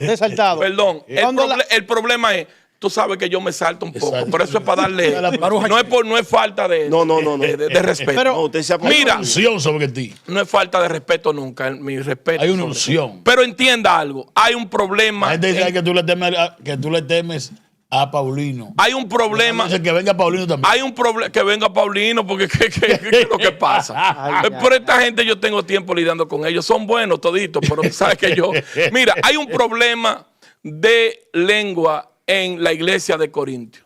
[SPEAKER 1] Perdón. El problema es, tú sabes que yo me salto un poco. Por eso es para darle. No es falta de respeto.
[SPEAKER 6] Pero
[SPEAKER 1] mira,
[SPEAKER 3] sobre ti.
[SPEAKER 1] No es falta de respeto nunca. Mi respeto.
[SPEAKER 3] Hay una unción.
[SPEAKER 1] Pero entienda algo. Hay un problema.
[SPEAKER 3] La gente dice que tú le temes a Paulino.
[SPEAKER 1] Hay un problema.
[SPEAKER 3] Dice que venga Paulino también.
[SPEAKER 1] Hay un problema. Que venga Paulino, porque ¿qué es lo que pasa? Por esta gente yo tengo tiempo lidiando con ellos. Son buenos toditos, pero sabes que yo. Mira, hay un problema de lengua en la iglesia de Corintio.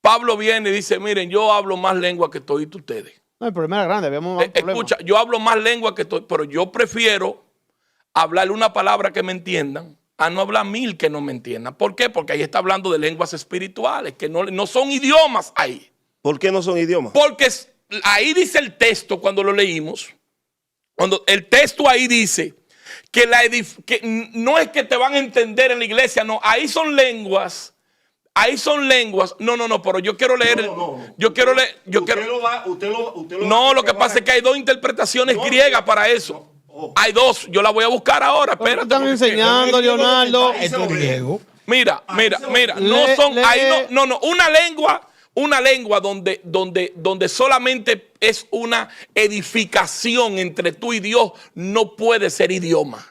[SPEAKER 1] Pablo viene y dice, miren, yo hablo más lengua que todos ustedes.
[SPEAKER 6] No, el problema era grande, habíamos un problema.
[SPEAKER 1] Escucha, yo hablo más lengua que tú, pero yo prefiero hablarle una palabra que me entiendan a no hablar 1000 que no me entiendan. ¿Por qué? Porque ahí está hablando de lenguas espirituales, que no son idiomas ahí.
[SPEAKER 5] ¿Por qué no son idiomas?
[SPEAKER 1] Porque ahí dice el texto cuando lo leímos, cuando el texto ahí dice que no es que te van a entender en la iglesia, no, ahí son lenguas. Ahí son lenguas. No, pero yo quiero leer. Yo quiero leer. No, lo que pasa es que hay 2 interpretaciones griegas para eso. Hay 2. Yo la voy a buscar ahora. Espérate.
[SPEAKER 6] Están enseñando, Leonardo.
[SPEAKER 3] Esto es griego.
[SPEAKER 1] Mira. No son. Ahí no. Una lengua donde solamente es una edificación entre tú y Dios, no puede ser idioma.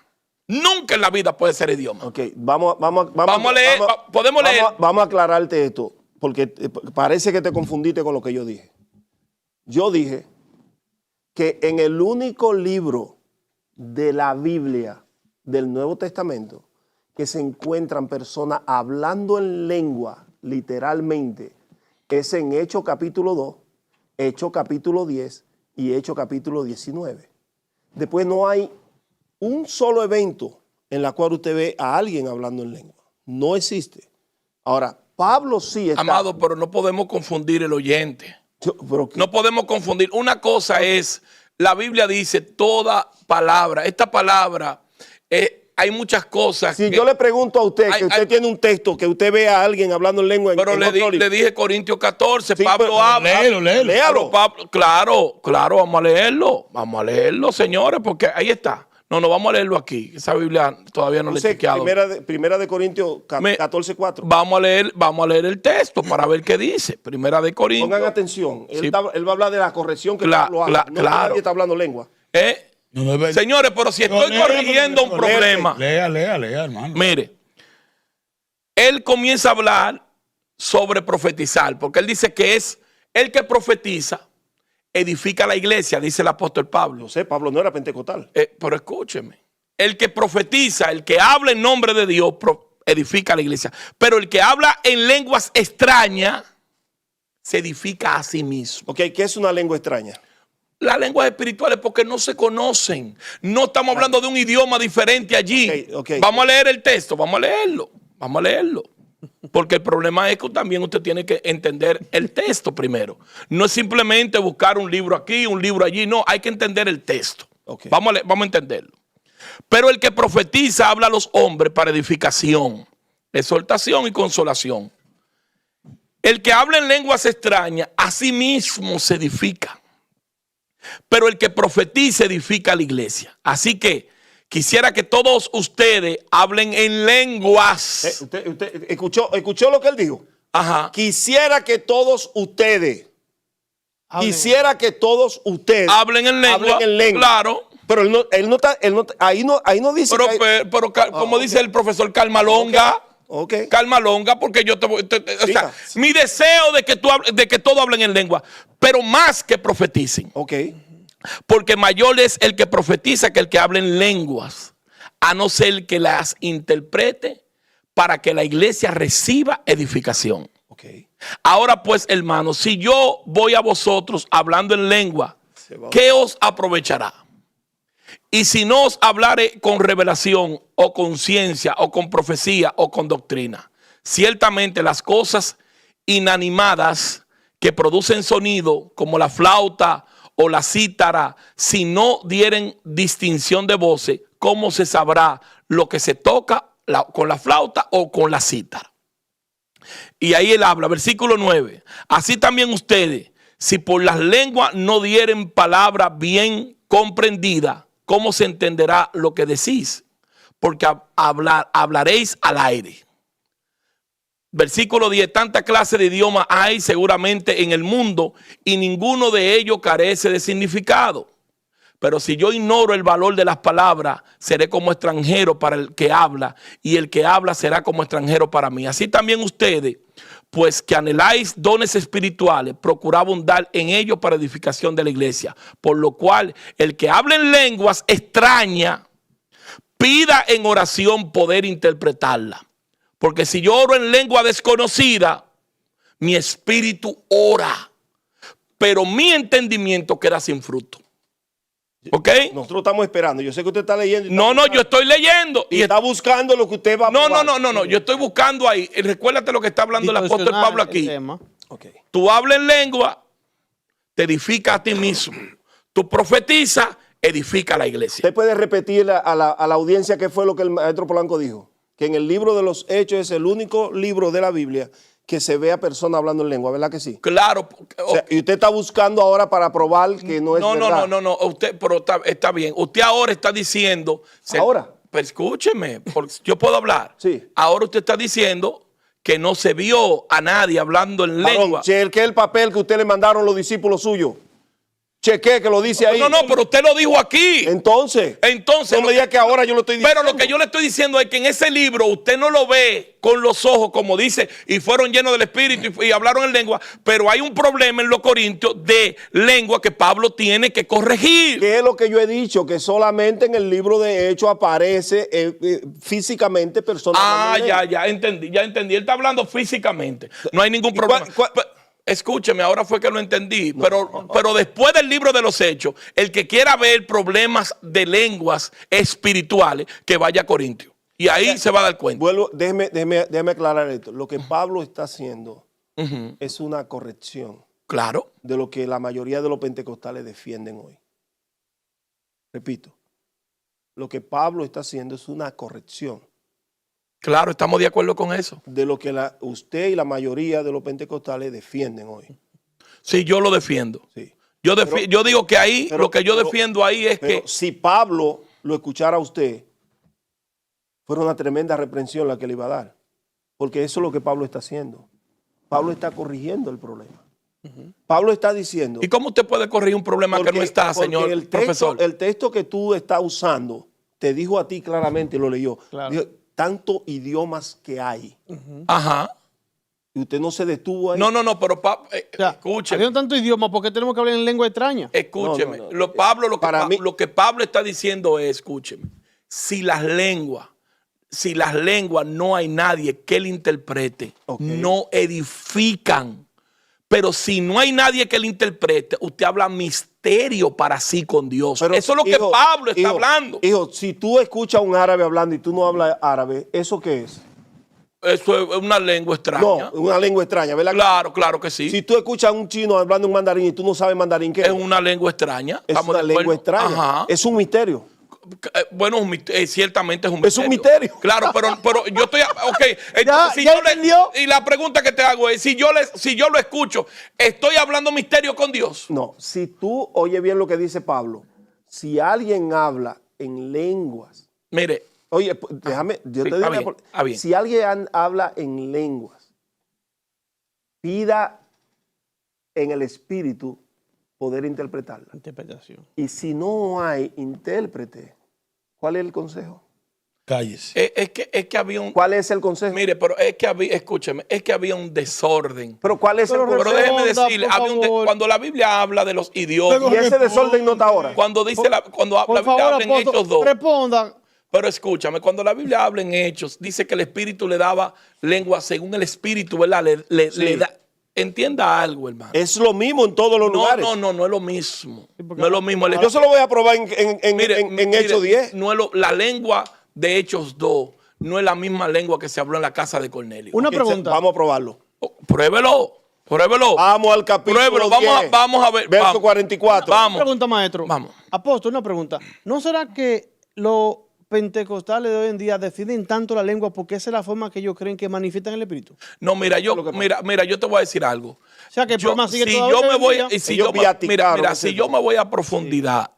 [SPEAKER 1] Nunca en la vida puede ser idioma.
[SPEAKER 5] Ok, vamos a leer.
[SPEAKER 1] Podemos leer.
[SPEAKER 5] Vamos a aclararte esto, porque parece que te confundiste con lo que yo dije. Yo dije que en el único libro de la Biblia del Nuevo Testamento que se encuentran personas hablando en lengua, literalmente, es en Hechos capítulo 2, Hechos capítulo 10 y Hechos capítulo 19. Después no hay un solo evento en la cual usted ve a alguien hablando en lengua. No existe. Ahora, Pablo sí está...
[SPEAKER 1] Amado, pero no podemos confundir el oyente. No podemos confundir. Una cosa es, la Biblia dice toda palabra. Esta palabra, hay muchas cosas.
[SPEAKER 5] Si yo le pregunto a usted, que usted tiene un texto, que usted ve a alguien hablando en lengua...
[SPEAKER 1] Pero le dije Corintios 14, sí, Pablo habla.
[SPEAKER 5] Léalo.
[SPEAKER 1] Claro, vamos a leerlo, señores, porque ahí está. No, vamos a leerlo aquí. Esa Biblia todavía no la he chequeado.
[SPEAKER 5] Primera de Corintios 14:4.
[SPEAKER 1] Vamos a leer el texto para ver qué dice. Primera de Corintios.
[SPEAKER 5] Pongan atención. Él va a hablar de la corrección que Pablo hace. Nadie está hablando lengua.
[SPEAKER 1] Señores, pero si estoy corrigiendo un problema.
[SPEAKER 3] Lea, hermano.
[SPEAKER 1] Mire, él comienza a hablar sobre profetizar, porque él dice que es el que profetiza. Edifica la iglesia, dice el apóstol Pablo.
[SPEAKER 5] No sé, Pablo no era pentecostal.
[SPEAKER 1] Pero escúcheme. El que profetiza, el que habla en nombre de Dios, edifica la iglesia. Pero el que habla en lenguas extrañas, se edifica a sí mismo.
[SPEAKER 5] Ok, ¿qué es una lengua extraña?
[SPEAKER 1] Las lenguas espirituales porque no se conocen. No estamos hablando de un idioma diferente allí.
[SPEAKER 5] Okay.
[SPEAKER 1] Vamos a leer el texto, vamos a leerlo. Porque el problema es que también usted tiene que entender el texto primero. No es simplemente buscar un libro aquí, un libro allí. No, hay que entender el texto.
[SPEAKER 5] Okay.
[SPEAKER 1] Vamos a entenderlo. Pero el que profetiza habla a los hombres para edificación, exhortación y consolación. El que habla en lenguas extrañas, a sí mismo se edifica. Pero el que profetiza edifica a la iglesia. Así que quisiera que todos ustedes hablen en lenguas.
[SPEAKER 5] ¿Usted escuchó lo que él dijo?
[SPEAKER 1] Ajá.
[SPEAKER 5] Quisiera que todos ustedes
[SPEAKER 1] hablen en lengua.
[SPEAKER 5] Claro. Pero él no está, ahí no dice.
[SPEAKER 1] Pero como dice el profesor Calmalonga.
[SPEAKER 5] Okay.
[SPEAKER 1] Calmalonga, porque yo o sea, mi deseo de que todos hablen en lengua, pero más que profeticen.
[SPEAKER 5] Okay.
[SPEAKER 1] Porque mayor es el que profetiza que el que habla en lenguas, a no ser que las interprete para que la iglesia reciba edificación.
[SPEAKER 5] Okay.
[SPEAKER 1] Ahora pues, hermanos, si yo voy a vosotros hablando en lengua, ¿qué os aprovechará? Y si no os hablare con revelación o con ciencia o con profecía o con doctrina, ciertamente las cosas inanimadas que producen sonido, como la flauta o la cítara, si no dieren distinción de voces, ¿cómo se sabrá lo que se toca con la flauta o con la cítara? Y ahí él habla, versículo 9. Así también ustedes, si por las lenguas no dieren palabra bien comprendida, ¿cómo se entenderá lo que decís? Porque hablaréis al aire. Versículo 10, tanta clase de idiomas hay seguramente en el mundo y ninguno de ellos carece de significado. Pero si yo ignoro el valor de las palabras, seré como extranjero para el que habla y el que habla será como extranjero para mí. Así también ustedes, pues que anheláis dones espirituales, procurad abundar en ellos para edificación de la iglesia. Por lo cual, el que habla en lenguas extrañas, pida en oración poder interpretarla. Porque si yo oro en lengua desconocida, mi espíritu ora, pero mi entendimiento queda sin fruto. ¿Ok?
[SPEAKER 5] Nosotros estamos esperando. Yo sé que usted está leyendo.
[SPEAKER 1] No, yo estoy leyendo.
[SPEAKER 5] Y está buscando lo que usted va a probar.
[SPEAKER 1] No. Yo estoy buscando ahí. Recuérdate lo que está hablando el apóstol Pablo aquí.
[SPEAKER 5] Okay.
[SPEAKER 1] Tú hablas en lengua, te edifica a ti mismo. Tú profetizas, edifica a la iglesia.
[SPEAKER 5] ¿Usted puede repetir a la audiencia qué fue lo que el maestro Polanco dijo? Que en el libro de los Hechos es el único libro de la Biblia que se ve a personas hablando en lengua, ¿verdad que sí?
[SPEAKER 1] Claro.
[SPEAKER 5] O sea, y usted está buscando ahora para probar que no es verdad.
[SPEAKER 1] No. Usted, pero está bien. Usted ahora está diciendo.
[SPEAKER 5] ¿Ahora?
[SPEAKER 1] Pero escúcheme, yo puedo hablar.
[SPEAKER 5] Sí.
[SPEAKER 1] Ahora usted está diciendo que no se vio a nadie hablando en lengua.
[SPEAKER 5] Cheque el papel que usted le mandaron los discípulos suyos. Cheque que lo dice ahí.
[SPEAKER 1] No, pero usted lo dijo aquí.
[SPEAKER 5] Entonces no me diga que ahora yo lo estoy diciendo.
[SPEAKER 1] Pero lo que yo le estoy diciendo es que en ese libro usted no lo ve con los ojos, como dice, y fueron llenos del Espíritu y hablaron en lengua, pero hay un problema en los Corintios de lengua que Pablo tiene que corregir.
[SPEAKER 5] ¿Qué es lo que yo he dicho? Que solamente en el libro de Hechos aparece físicamente personas.
[SPEAKER 1] Ya entendí. Él está hablando físicamente. No hay ningún problema. Escúcheme, ahora fue que lo entendí, pero después del libro de los Hechos, el que quiera ver problemas de lenguas espirituales, que vaya a Corintios. Y ahí se va a dar cuenta.
[SPEAKER 5] Déjeme aclarar esto. Lo que Pablo está haciendo es una corrección.
[SPEAKER 1] Claro.
[SPEAKER 5] De lo que la mayoría de los pentecostales defienden hoy. Repito, lo que Pablo está haciendo es una corrección.
[SPEAKER 1] Claro, estamos de acuerdo con eso.
[SPEAKER 5] De lo que usted y la mayoría de los pentecostales defienden hoy.
[SPEAKER 1] Sí, yo lo defiendo.
[SPEAKER 5] Sí.
[SPEAKER 1] Yo digo que ahí, lo que yo defiendo ahí es que...
[SPEAKER 5] Si Pablo lo escuchara a usted, fuera una tremenda reprensión la que le iba a dar. Porque eso es lo que Pablo está haciendo. Pablo está corrigiendo el problema. Pablo está diciendo...
[SPEAKER 1] ¿Y cómo usted puede corregir un problema que no está, señor profesor?
[SPEAKER 5] El texto que tú estás usando te dijo a ti claramente, y lo leyó,
[SPEAKER 6] Claro.
[SPEAKER 5] dijo, tantos idiomas que hay.
[SPEAKER 1] Ajá.
[SPEAKER 5] Y usted no se detuvo ahí.
[SPEAKER 1] No, pero escúcheme.
[SPEAKER 6] Habiendo tanto idioma, ¿por qué tenemos que hablar en lengua extraña?
[SPEAKER 1] Escúcheme.
[SPEAKER 5] No.
[SPEAKER 1] Lo que Pablo está diciendo es, escúcheme, si las lenguas no hay nadie que le interprete, no edifican. Pero si no hay nadie que le interprete, usted habla misterio para sí con Dios.
[SPEAKER 5] Pero,
[SPEAKER 1] eso es lo que Pablo está hablando.
[SPEAKER 5] Hijo, si tú escuchas a un árabe hablando y tú no hablas árabe, ¿eso qué es?
[SPEAKER 1] Eso es una lengua extraña.
[SPEAKER 5] No, una lengua extraña, ¿verdad?
[SPEAKER 1] Claro que sí.
[SPEAKER 5] Si tú escuchas a un chino hablando un mandarín y tú no sabes mandarín, ¿qué es?
[SPEAKER 1] Es una lengua extraña.
[SPEAKER 5] Es una lengua extraña.
[SPEAKER 1] Ajá.
[SPEAKER 5] Es un misterio.
[SPEAKER 1] Bueno, ciertamente es un misterio.
[SPEAKER 5] Es un misterio.
[SPEAKER 1] Claro, pero yo estoy... Ok, entonces,
[SPEAKER 6] ¿Ya entendió?
[SPEAKER 1] y la pregunta que te hago es, si yo lo escucho, ¿estoy hablando misterio con Dios?
[SPEAKER 5] No, si tú oye bien lo que dice Pablo, si alguien habla en lenguas...
[SPEAKER 1] Mire...
[SPEAKER 5] Oye, déjame, yo te digo, si alguien habla en lenguas, pida en el espíritu poder interpretarla.
[SPEAKER 6] Interpretación.
[SPEAKER 5] Y si no hay intérprete, ¿cuál es el consejo?
[SPEAKER 4] Cállese.
[SPEAKER 1] Es que había un...
[SPEAKER 5] ¿Cuál es el consejo?
[SPEAKER 1] Mire, pero escúcheme, es que había un desorden.
[SPEAKER 5] Pero ¿cuál es el consejo?
[SPEAKER 1] Pero déjeme decirle, cuando la Biblia habla de los idiomas...
[SPEAKER 5] Y ese desorden no está ahora.
[SPEAKER 1] Cuando dice la Biblia habla en Hechos 2...
[SPEAKER 6] Responda.
[SPEAKER 1] Pero escúchame, cuando la Biblia habla en Hechos, dice que el Espíritu le daba lengua según el Espíritu, ¿verdad? Le da... Entienda algo, hermano.
[SPEAKER 5] Es lo mismo en todos los lugares.
[SPEAKER 1] No es lo mismo. No es lo mismo.
[SPEAKER 5] Yo se lo voy a probar en Hechos 10.
[SPEAKER 1] La lengua de Hechos 2 no es la misma lengua que se habló en la casa de Cornelio.
[SPEAKER 6] Una pregunta.
[SPEAKER 5] Vamos a probarlo.
[SPEAKER 1] Pruébelo.
[SPEAKER 5] Vamos al capítulo
[SPEAKER 1] Pruébelo.
[SPEAKER 5] 10,
[SPEAKER 1] vamos a ver.
[SPEAKER 5] verso 44.
[SPEAKER 6] Una pregunta, maestro.
[SPEAKER 1] Vamos.
[SPEAKER 6] Apóstol, una pregunta. ¿No será que los pentecostales de hoy en día deciden tanto la lengua porque esa es la forma que ellos creen que manifiestan el espíritu?
[SPEAKER 1] No, mira, yo te voy a decir algo.
[SPEAKER 6] O sea, que el problema sigue
[SPEAKER 1] si
[SPEAKER 6] todavía
[SPEAKER 1] yo me
[SPEAKER 6] hoy
[SPEAKER 1] voy,
[SPEAKER 6] en día.
[SPEAKER 1] si yo me voy a profundidad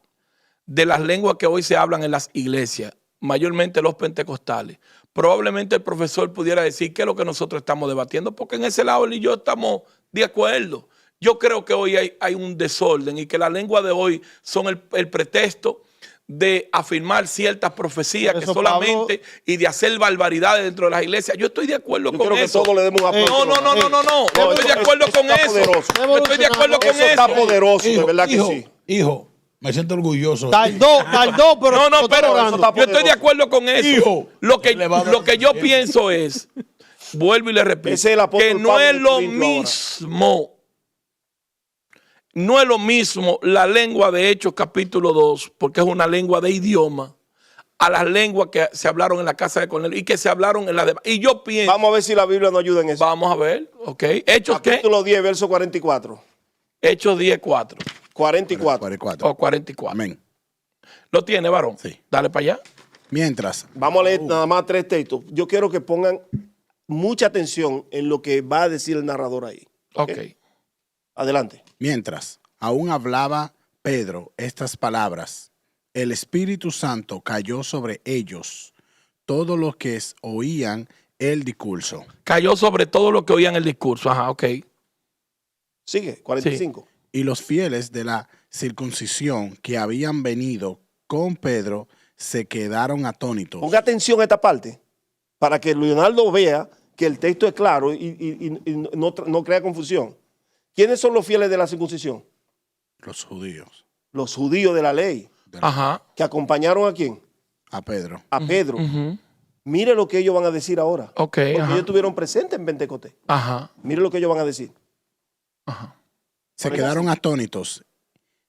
[SPEAKER 1] de las lenguas que hoy se hablan en las iglesias, mayormente los pentecostales, probablemente el profesor pudiera decir qué es lo que nosotros estamos debatiendo, porque en ese lado él y yo estamos de acuerdo. Yo creo que hoy hay un desorden y que las lenguas de hoy son el pretexto de afirmar ciertas profecías que solamente y de hacer barbaridades dentro de las iglesias. Yo estoy de acuerdo con eso.
[SPEAKER 5] Que todos le demos un aplauso.
[SPEAKER 1] No. Yo estoy de acuerdo con eso. Yo estoy de acuerdo con eso.
[SPEAKER 5] Está poderoso, de verdad que sí.
[SPEAKER 4] Hijo, me siento orgulloso.
[SPEAKER 6] Tardó, pero
[SPEAKER 1] No, pero yo estoy de acuerdo con eso.
[SPEAKER 4] Hijo,
[SPEAKER 1] lo que yo pienso es, vuelvo y le repito,
[SPEAKER 5] Ese es el apóstol
[SPEAKER 1] que no
[SPEAKER 5] Pablo
[SPEAKER 1] es lo
[SPEAKER 5] de Corinto
[SPEAKER 1] mismo. no es lo mismo la lengua de Hechos capítulo 2, porque es una lengua de idioma, a las lenguas que se hablaron en la casa de Cornelio y que se hablaron en la demás. Y yo pienso...
[SPEAKER 5] Vamos a ver si la Biblia nos ayuda en eso.
[SPEAKER 1] Vamos a ver, ok. ¿Hechos qué?
[SPEAKER 5] Capítulo 10, verso 44.
[SPEAKER 1] Hechos 10, 4.
[SPEAKER 5] 44.
[SPEAKER 7] 44.
[SPEAKER 1] O 44.
[SPEAKER 7] Amén.
[SPEAKER 1] ¿Lo tiene, varón?
[SPEAKER 7] Sí.
[SPEAKER 1] Dale para allá.
[SPEAKER 7] Mientras,
[SPEAKER 5] Vamos a leer nada más 3 textos. Yo quiero que pongan mucha atención en lo que va a decir el narrador ahí.
[SPEAKER 1] Ok.
[SPEAKER 5] Adelante.
[SPEAKER 7] mientras aún hablaba Pedro estas palabras, el Espíritu Santo cayó sobre ellos, todos los que oían el discurso.
[SPEAKER 1] Cayó sobre todo lo que oían el discurso. Ajá, ok.
[SPEAKER 5] Sigue, 45.
[SPEAKER 7] Y los fieles de la circuncisión que habían venido con Pedro se quedaron atónitos.
[SPEAKER 5] Ponga atención a esta parte para que Leonardo vea que el texto es claro y no crea confusión. ¿Quiénes son los fieles de la circuncisión?
[SPEAKER 7] Los judíos.
[SPEAKER 5] Los judíos de la ley.
[SPEAKER 1] Ajá.
[SPEAKER 5] ¿Que acompañaron a quién?
[SPEAKER 7] A Pedro.
[SPEAKER 5] A Pedro. Mire lo que ellos van a decir ahora.
[SPEAKER 1] Ok,
[SPEAKER 5] Porque
[SPEAKER 1] ajá.
[SPEAKER 5] ellos estuvieron presentes en Pentecostés.
[SPEAKER 1] Ajá.
[SPEAKER 5] Mire lo que ellos van a decir.
[SPEAKER 1] Ajá.
[SPEAKER 7] Se quedaron atónitos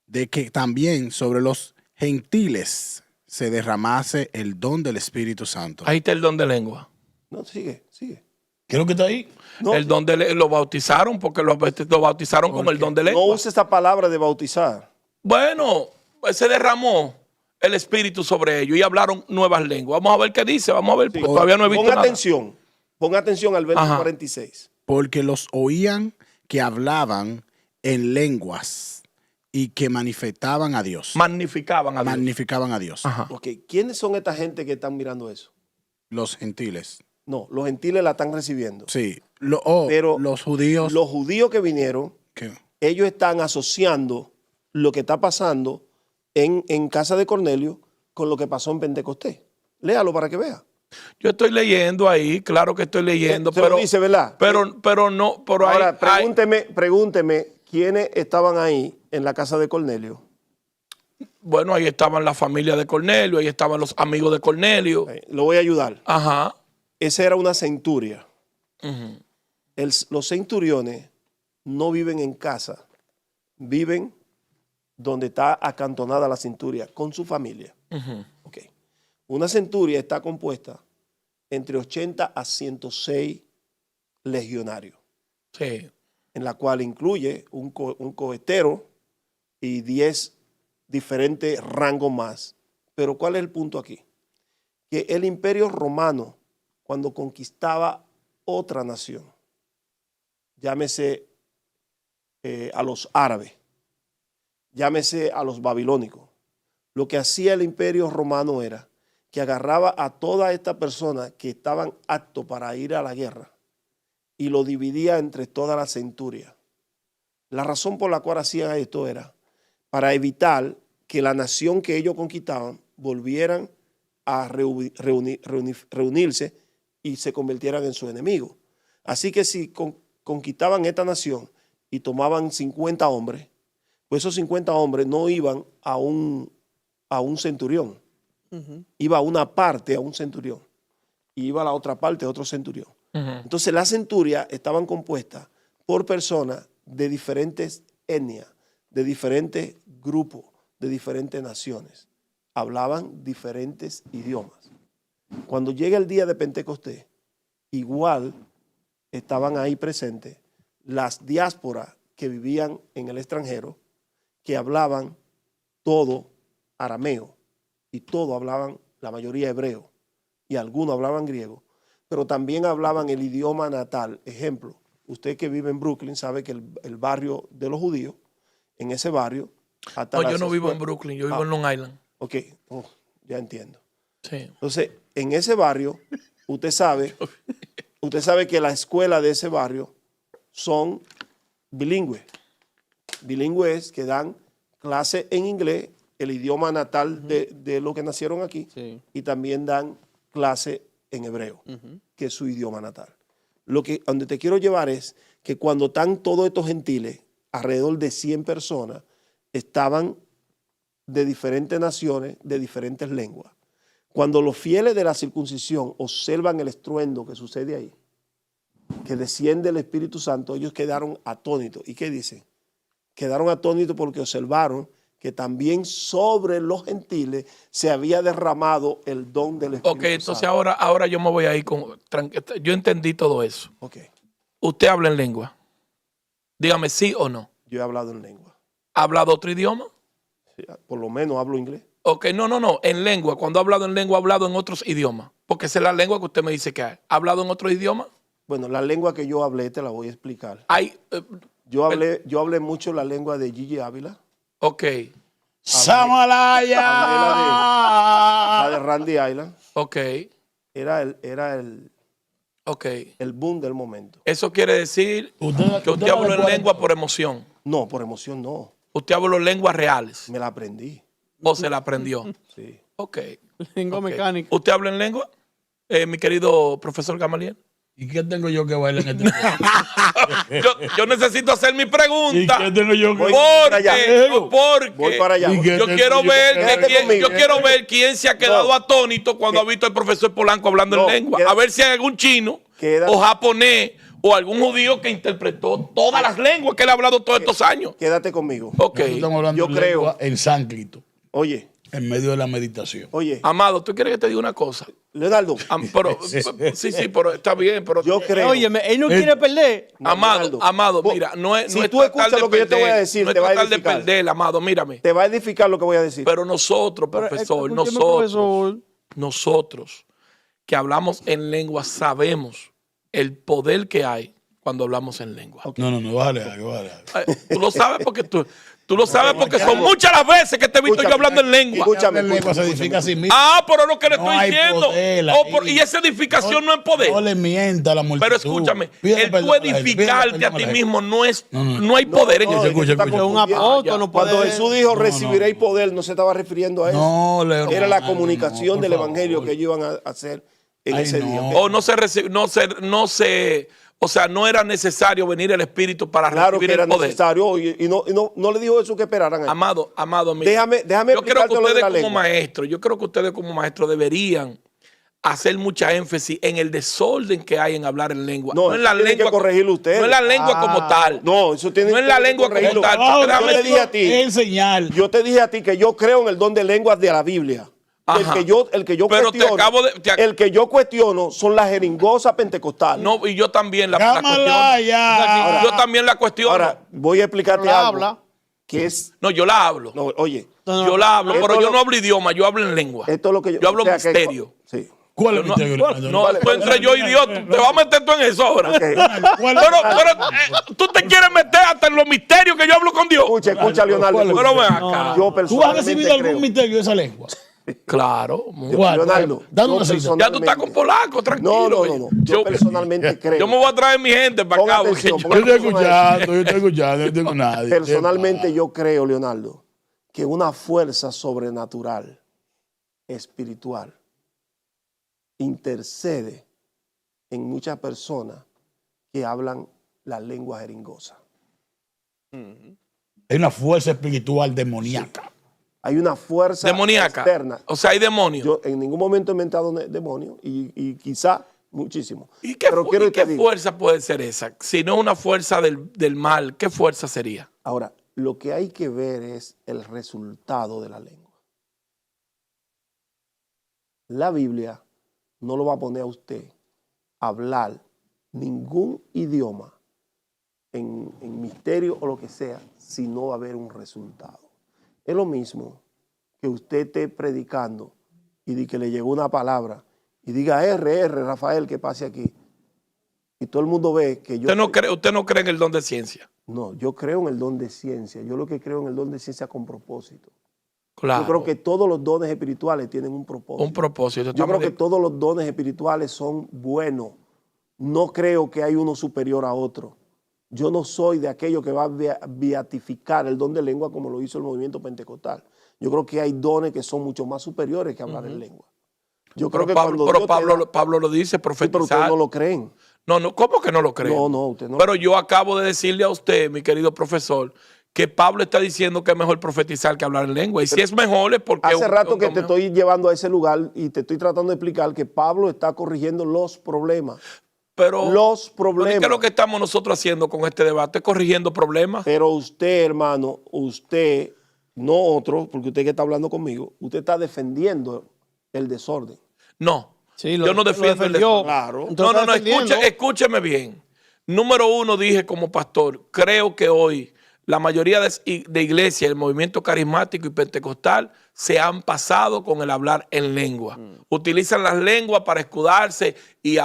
[SPEAKER 7] de que también sobre los gentiles se derramase el don del Espíritu Santo.
[SPEAKER 1] Ahí está el don de lengua.
[SPEAKER 5] No, sigue.
[SPEAKER 3] ¿Qué es lo que está ahí?
[SPEAKER 5] No,
[SPEAKER 1] El don de lo bautizaron porque lo bautizaron como el don de
[SPEAKER 5] no
[SPEAKER 1] lengua.
[SPEAKER 5] use esa palabra de bautizar.
[SPEAKER 1] Bueno, pues se derramó el Espíritu sobre ellos y hablaron nuevas lenguas. Vamos a ver qué dice, vamos a ver, porque todavía no he visto
[SPEAKER 5] Ponga
[SPEAKER 1] nada.
[SPEAKER 5] atención. Ponga atención al verso
[SPEAKER 1] Ajá.
[SPEAKER 5] 46.
[SPEAKER 7] Porque los oían que hablaban en lenguas y que manifestaban a Dios.
[SPEAKER 1] Magnificaban a Dios.
[SPEAKER 7] Magnificaban a Dios.
[SPEAKER 1] Ajá.
[SPEAKER 5] Ok, ¿quiénes son esta gente que están mirando eso?
[SPEAKER 7] Los gentiles.
[SPEAKER 5] No, los gentiles la están recibiendo.
[SPEAKER 7] Sí.
[SPEAKER 5] Pero
[SPEAKER 7] los judíos.
[SPEAKER 5] Los judíos que vinieron,
[SPEAKER 7] ¿Qué?
[SPEAKER 5] ellos están asociando lo que está pasando en casa de Cornelio con lo que pasó en Pentecostés. Léalo para que vea.
[SPEAKER 1] Yo estoy leyendo ahí, claro que estoy leyendo,
[SPEAKER 5] Se
[SPEAKER 1] pero
[SPEAKER 5] lo dice, ¿verdad?
[SPEAKER 1] pero no, pero
[SPEAKER 5] Ahora,
[SPEAKER 1] hay,
[SPEAKER 5] pregúnteme quiénes estaban ahí en la casa de Cornelio.
[SPEAKER 1] bueno, ahí estaban la familia de Cornelio, ahí estaban los amigos de Cornelio.
[SPEAKER 5] Lo voy a ayudar.
[SPEAKER 1] Ajá.
[SPEAKER 5] Esa era una centuria.
[SPEAKER 1] Ujú.
[SPEAKER 5] Los centuriones no viven en casa, viven donde está acantonada la centuria con su familia.
[SPEAKER 1] Ujú.
[SPEAKER 5] Okay. Una centuria está compuesta entre 80 a 106 legionarios,
[SPEAKER 1] Sí.
[SPEAKER 5] en la cual incluye un cohetero y 10 diferentes rangos más. Pero ¿cuál es el punto aquí? Que el imperio romano, cuando conquistaba otra nación, llámese a los árabes, llámese a los babilónicos, lo que hacía el imperio romano era que agarraba a todas estas personas que estaban aptos para ir a la guerra y lo dividía entre toda la centuria. La razón por la cual hacían esto era para evitar que la nación que ellos conquistaban volvieran a reunirse y se convirtieran en su enemigo. Así que si conquistaban esta nación y tomaban 50 hombres, pues esos 50 hombres no iban a un centurión. Iba a una parte a un centurión y iba a la otra parte a otro centurión.
[SPEAKER 1] Ujú.
[SPEAKER 5] Entonces las centurias estaban compuestas por personas de diferentes etnias, de diferentes grupos, de diferentes naciones. Hablaban diferentes idiomas. Cuando llega el día de Pentecostés, igual estaban ahí presentes las diásporas que vivían en el extranjero, que hablaban todo arameo y todo hablaban, la mayoría hebreo y algunos hablaban griego, pero también hablaban el idioma natal. Ejemplo, usted que vive en Brooklyn sabe que el barrio de los judíos, en ese barrio...
[SPEAKER 1] No, yo no vivo en Brooklyn, yo vivo en Long Island.
[SPEAKER 5] Ok, ya entiendo.
[SPEAKER 1] Sí.
[SPEAKER 5] Entonces, en ese barrio, usted sabe que la escuela de ese barrio son bilingües. Bilingües que dan clase en inglés, el idioma natal de los que nacieron aquí,
[SPEAKER 6] Sí.
[SPEAKER 5] y también dan clase en hebreo, que es su idioma natal. Donde te quiero llevar es que cuando están todos estos gentiles, alrededor de 100 personas, estaban de diferentes naciones, de diferentes lenguas. Cuando los fieles de la circuncisión observan el estruendo que sucede ahí, que desciende el Espíritu Santo, ellos quedaron atónitos. ¿Y qué dicen? quedaron atónitos porque observaron que también sobre los gentiles se había derramado el don del Espíritu
[SPEAKER 1] Ok, entonces
[SPEAKER 5] Santo.
[SPEAKER 1] ahora yo me voy a ir con... Yo entendí todo eso.
[SPEAKER 5] Ok,
[SPEAKER 1] ¿Usted habla en lengua? Dígame sí o no.
[SPEAKER 5] yo he hablado en lengua.
[SPEAKER 1] ¿Ha hablado otro idioma?
[SPEAKER 5] Sí, por lo menos hablo inglés.
[SPEAKER 1] Ok, no, en lengua. Cuando ha hablado en lengua, ha hablado en otros idiomas. Porque esa es la lengua que usted me dice que hay. ¿Ha hablado en otro idioma?
[SPEAKER 5] Bueno, la lengua que yo hablé te la voy a explicar.
[SPEAKER 1] Hay...
[SPEAKER 5] Yo hablé mucho la lengua de Gigi Ávila,
[SPEAKER 1] ok,
[SPEAKER 4] ¡Samalaya!
[SPEAKER 5] la de Randy Island.
[SPEAKER 1] ok,
[SPEAKER 5] Era
[SPEAKER 1] ok.
[SPEAKER 5] el boom del momento.
[SPEAKER 1] Eso quiere decir
[SPEAKER 4] Usted-
[SPEAKER 1] que
[SPEAKER 4] usted
[SPEAKER 1] usted habló en
[SPEAKER 4] recuerda-
[SPEAKER 1] lengua por emoción.
[SPEAKER 5] No, por emoción no.
[SPEAKER 1] Usted habló lenguas reales
[SPEAKER 5] Me la aprendí.
[SPEAKER 1] o se la aprendió.
[SPEAKER 5] Sí.
[SPEAKER 1] Ok.
[SPEAKER 6] Lengua
[SPEAKER 1] ok.
[SPEAKER 6] mecánica.
[SPEAKER 1] ¿Usted habla en lengua, mi querido profesor Gamaliel?
[SPEAKER 4] ¿Y qué tengo yo que bailar en este
[SPEAKER 1] Yo necesito hacer mi
[SPEAKER 4] ¿Y
[SPEAKER 1] pregunta.
[SPEAKER 4] qué tengo yo que
[SPEAKER 5] Voy para allá.
[SPEAKER 1] Porque
[SPEAKER 5] Voy para allá.
[SPEAKER 4] ¿Y qué
[SPEAKER 1] yo
[SPEAKER 4] tengo
[SPEAKER 1] quiero
[SPEAKER 4] yo
[SPEAKER 1] ver
[SPEAKER 4] que-
[SPEAKER 5] Quédate conmigo.
[SPEAKER 1] yo quiero ver quién se ha quedado
[SPEAKER 5] No.
[SPEAKER 1] atónito cuando ha visto al profesor Polanco hablando
[SPEAKER 5] No,
[SPEAKER 1] en lengua.
[SPEAKER 5] quédate.
[SPEAKER 1] A ver si hay algún chino
[SPEAKER 5] Quédate.
[SPEAKER 1] o japonés o algún judío que interpretó todas las lenguas que él ha hablado todos estos años.
[SPEAKER 5] Quédate conmigo.
[SPEAKER 1] Ok.
[SPEAKER 4] Estamos hablando
[SPEAKER 5] Yo
[SPEAKER 4] en
[SPEAKER 5] creo-
[SPEAKER 4] lengua en sánscrito,
[SPEAKER 5] Oye,
[SPEAKER 4] en medio de la meditación.
[SPEAKER 5] oye,
[SPEAKER 1] Amado, ¿tú quieres que te diga una cosa?
[SPEAKER 5] Leonardo,
[SPEAKER 1] Pero, sí, pero está bien, pero
[SPEAKER 5] yo creo.
[SPEAKER 6] Óyeme, él no quiere perder.
[SPEAKER 5] Leonardo,
[SPEAKER 1] Amado,
[SPEAKER 5] vos-
[SPEAKER 1] mira, no es
[SPEAKER 5] si
[SPEAKER 1] no es
[SPEAKER 5] tú
[SPEAKER 1] tratar
[SPEAKER 5] escuchas
[SPEAKER 1] de
[SPEAKER 5] lo que yo te voy a
[SPEAKER 1] perder,
[SPEAKER 5] decir,
[SPEAKER 1] no es
[SPEAKER 5] te va a
[SPEAKER 1] tratar de
[SPEAKER 5] edificar.
[SPEAKER 1] perder, amado, mírame.
[SPEAKER 5] Te va a edificar lo que voy a decir.
[SPEAKER 1] Pero nosotros, profesor, nosotros que hablamos en lengua sabemos el poder que hay cuando hablamos en lengua.
[SPEAKER 4] No, bájale algo, bájale algo.
[SPEAKER 1] Tú lo sabes porque tú lo sabes porque son muchas las veces que te he visto yo
[SPEAKER 5] Escúchame,
[SPEAKER 1] hablando en lengua.
[SPEAKER 5] escúchame,
[SPEAKER 4] En lengua se edifica a sí mismo.
[SPEAKER 1] Ah, pero lo que le
[SPEAKER 4] No
[SPEAKER 1] estoy
[SPEAKER 4] hay
[SPEAKER 1] diciendo.
[SPEAKER 4] poder ahí.
[SPEAKER 1] Y esa edificación no es poder.
[SPEAKER 4] No le mienta a la multitud.
[SPEAKER 1] Pero escúchame,
[SPEAKER 4] Pídele
[SPEAKER 1] el
[SPEAKER 4] perdón
[SPEAKER 1] tú
[SPEAKER 4] a la gente, pídele
[SPEAKER 1] edificarte
[SPEAKER 4] perdón
[SPEAKER 1] a
[SPEAKER 4] la
[SPEAKER 1] ti
[SPEAKER 4] gente.
[SPEAKER 1] mismo no
[SPEAKER 4] No.
[SPEAKER 1] hay poder en
[SPEAKER 5] No,
[SPEAKER 1] eso.
[SPEAKER 4] Escucha,
[SPEAKER 5] está
[SPEAKER 4] escucha.
[SPEAKER 6] Un
[SPEAKER 5] confundiendo.
[SPEAKER 6] apóstol no puede.
[SPEAKER 5] Cuando Jesús dijo,
[SPEAKER 4] No.
[SPEAKER 5] recibiréis poder, no se estaba refiriendo a eso.
[SPEAKER 4] No, Leonardo,
[SPEAKER 5] Era la
[SPEAKER 4] no,
[SPEAKER 5] comunicación
[SPEAKER 4] por
[SPEAKER 5] del
[SPEAKER 4] favor.
[SPEAKER 5] evangelio que ellos iban a hacer en
[SPEAKER 4] Ay,
[SPEAKER 5] ese
[SPEAKER 4] no.
[SPEAKER 5] día.
[SPEAKER 1] O o sea, no era necesario venir el Espíritu para
[SPEAKER 5] Claro que
[SPEAKER 1] recibir
[SPEAKER 5] era
[SPEAKER 1] el poder.
[SPEAKER 5] necesario y no le dijo eso que esperaran. ahí.
[SPEAKER 1] Amado, mira.
[SPEAKER 5] Déjame
[SPEAKER 1] yo creo que
[SPEAKER 5] explicarte lo de
[SPEAKER 1] ustedes
[SPEAKER 5] la
[SPEAKER 1] como
[SPEAKER 5] lengua.
[SPEAKER 1] maestros, deberían hacer mucha énfasis en el desorden que hay en hablar en lengua.
[SPEAKER 5] No,
[SPEAKER 1] en la
[SPEAKER 5] eso tienen que corregirlo ustedes.
[SPEAKER 1] No en la lengua como tal.
[SPEAKER 5] No, eso tiene
[SPEAKER 1] No en la lengua como
[SPEAKER 5] corregirlo.
[SPEAKER 1] tal.
[SPEAKER 4] Trabajo
[SPEAKER 1] Déjame
[SPEAKER 5] Yo te dije a ti,
[SPEAKER 4] enseñar.
[SPEAKER 5] yo te dije a ti que yo creo en el don de lenguas de la Biblia.
[SPEAKER 1] Ajá.
[SPEAKER 5] El que yo
[SPEAKER 1] Pero te
[SPEAKER 5] cuestiono,
[SPEAKER 1] acabo de-
[SPEAKER 5] el que yo cuestiono son las jeringosas pentecostales.
[SPEAKER 1] No, y yo también la
[SPEAKER 4] Cámara
[SPEAKER 1] cuestiono.
[SPEAKER 4] ya.
[SPEAKER 1] Yo también la cuestiono.
[SPEAKER 5] Ahora, voy a explicarte
[SPEAKER 6] Pero la
[SPEAKER 5] algo.
[SPEAKER 6] habla.
[SPEAKER 5] Que es,
[SPEAKER 1] No, yo la hablo.
[SPEAKER 5] no, oye,
[SPEAKER 1] Yo la hablo,
[SPEAKER 5] Esto
[SPEAKER 1] pero yo
[SPEAKER 5] lo-
[SPEAKER 1] no hablo idioma, yo hablo en lengua.
[SPEAKER 5] esto es lo que yo...
[SPEAKER 1] Yo hablo
[SPEAKER 5] o sea, que-
[SPEAKER 1] misterio.
[SPEAKER 5] Sí.
[SPEAKER 4] ¿Cuál es el
[SPEAKER 1] No,
[SPEAKER 4] misterio, Leonardo?
[SPEAKER 1] no,
[SPEAKER 5] Vale,
[SPEAKER 1] tú entre yo y Dios, te vas a meter tú en eso ahora.
[SPEAKER 5] Ok.
[SPEAKER 4] ¿Cuál es-
[SPEAKER 1] Pero tú te quieres meter hasta en los misterios que yo hablo con Dios.
[SPEAKER 5] Escucha, Leonardo.
[SPEAKER 4] ¿Cuál es?
[SPEAKER 1] Pero ven
[SPEAKER 5] escucha.
[SPEAKER 1] acá.
[SPEAKER 5] Yo
[SPEAKER 4] ¿Tú has
[SPEAKER 5] personalmente
[SPEAKER 4] recibido algún
[SPEAKER 5] creo.
[SPEAKER 4] misterio de esa lengua?
[SPEAKER 1] Claro.
[SPEAKER 4] ¿Cuál?
[SPEAKER 5] Leonardo,
[SPEAKER 4] Dame
[SPEAKER 5] yo
[SPEAKER 4] una cita.
[SPEAKER 1] Ya tú estás con polaco, tranquilo.
[SPEAKER 5] No. Yo personalmente creo.
[SPEAKER 1] Yo me voy a traer mi gente para
[SPEAKER 5] Pon
[SPEAKER 1] acá.
[SPEAKER 5] atención,
[SPEAKER 1] porque
[SPEAKER 5] pon
[SPEAKER 4] Yo estoy escuchando, no tengo nadie.
[SPEAKER 5] Personalmente yo creo, Leonardo, que una fuerza sobrenatural, espiritual, intercede en muchas personas que hablan la lengua jeringosa.
[SPEAKER 4] Hay una fuerza espiritual demoníaca.
[SPEAKER 5] Hay una fuerza
[SPEAKER 1] demoníaca.
[SPEAKER 5] externa.
[SPEAKER 1] O sea, hay demonios.
[SPEAKER 5] Yo en ningún momento he inventado demonio y quizá muchísimo.
[SPEAKER 1] ¿Y qué,
[SPEAKER 5] Pero quiero que
[SPEAKER 1] qué
[SPEAKER 5] te diga,
[SPEAKER 1] fuerza puede ser esa? Si no es una fuerza del mal, ¿qué fuerza sería?
[SPEAKER 5] ahora, lo que hay que ver es el resultado de la lengua. La Biblia no lo va a poner a usted a hablar ningún idioma en misterio o lo que sea, si no va a haber un resultado. Es lo mismo que usted esté predicando y de que le llegó una palabra y diga R, Rafael, que pase aquí. Y todo el mundo ve que yo...
[SPEAKER 1] Usted no cree en el don de ciencia.
[SPEAKER 5] No, yo creo en el don de ciencia. Yo lo que creo en el don de ciencia con propósito.
[SPEAKER 1] Claro.
[SPEAKER 5] Yo creo que todos los dones espirituales tienen un propósito.
[SPEAKER 1] Un propósito.
[SPEAKER 5] Yo
[SPEAKER 1] estamos
[SPEAKER 5] creo que
[SPEAKER 1] de-
[SPEAKER 5] todos los dones espirituales son buenos. No creo que hay uno superior a otro. Yo no soy de aquello que va a beatificar el don de lengua como lo hizo el movimiento pentecostal. Yo creo que hay dones que son mucho más superiores que hablar en lengua. Yo creo que cuando Dios te da-
[SPEAKER 1] Pablo lo dice,
[SPEAKER 5] Sí, pero
[SPEAKER 1] profetizar.
[SPEAKER 5] ustedes no lo creen.
[SPEAKER 1] No, ¿cómo que no lo creen?
[SPEAKER 5] No, usted no.
[SPEAKER 1] Pero yo acabo de decirle a usted, mi querido profesor, que Pablo está diciendo que es mejor profetizar que hablar en lengua. Y si es mejor es porque...
[SPEAKER 5] Hace rato que te
[SPEAKER 1] mejor.
[SPEAKER 5] estoy llevando a ese lugar y te estoy tratando de explicar que Pablo está corrigiendo los problemas.
[SPEAKER 1] Pero,
[SPEAKER 5] los problemas.
[SPEAKER 1] ¿qué es lo que estamos nosotros haciendo con este debate? Corrigiendo problemas.
[SPEAKER 5] Pero usted, hermano, usted, no otro, porque usted que está hablando conmigo, usted está defendiendo el desorden.
[SPEAKER 1] No,
[SPEAKER 6] Sí,
[SPEAKER 1] yo no defiendo el desorden.
[SPEAKER 5] Claro.
[SPEAKER 1] No, escúcheme bien. Número uno, dije como pastor, creo que hoy la mayoría de iglesias, el movimiento carismático y pentecostal, se han pasado con el hablar en lengua. Utilizan las lenguas para escudarse y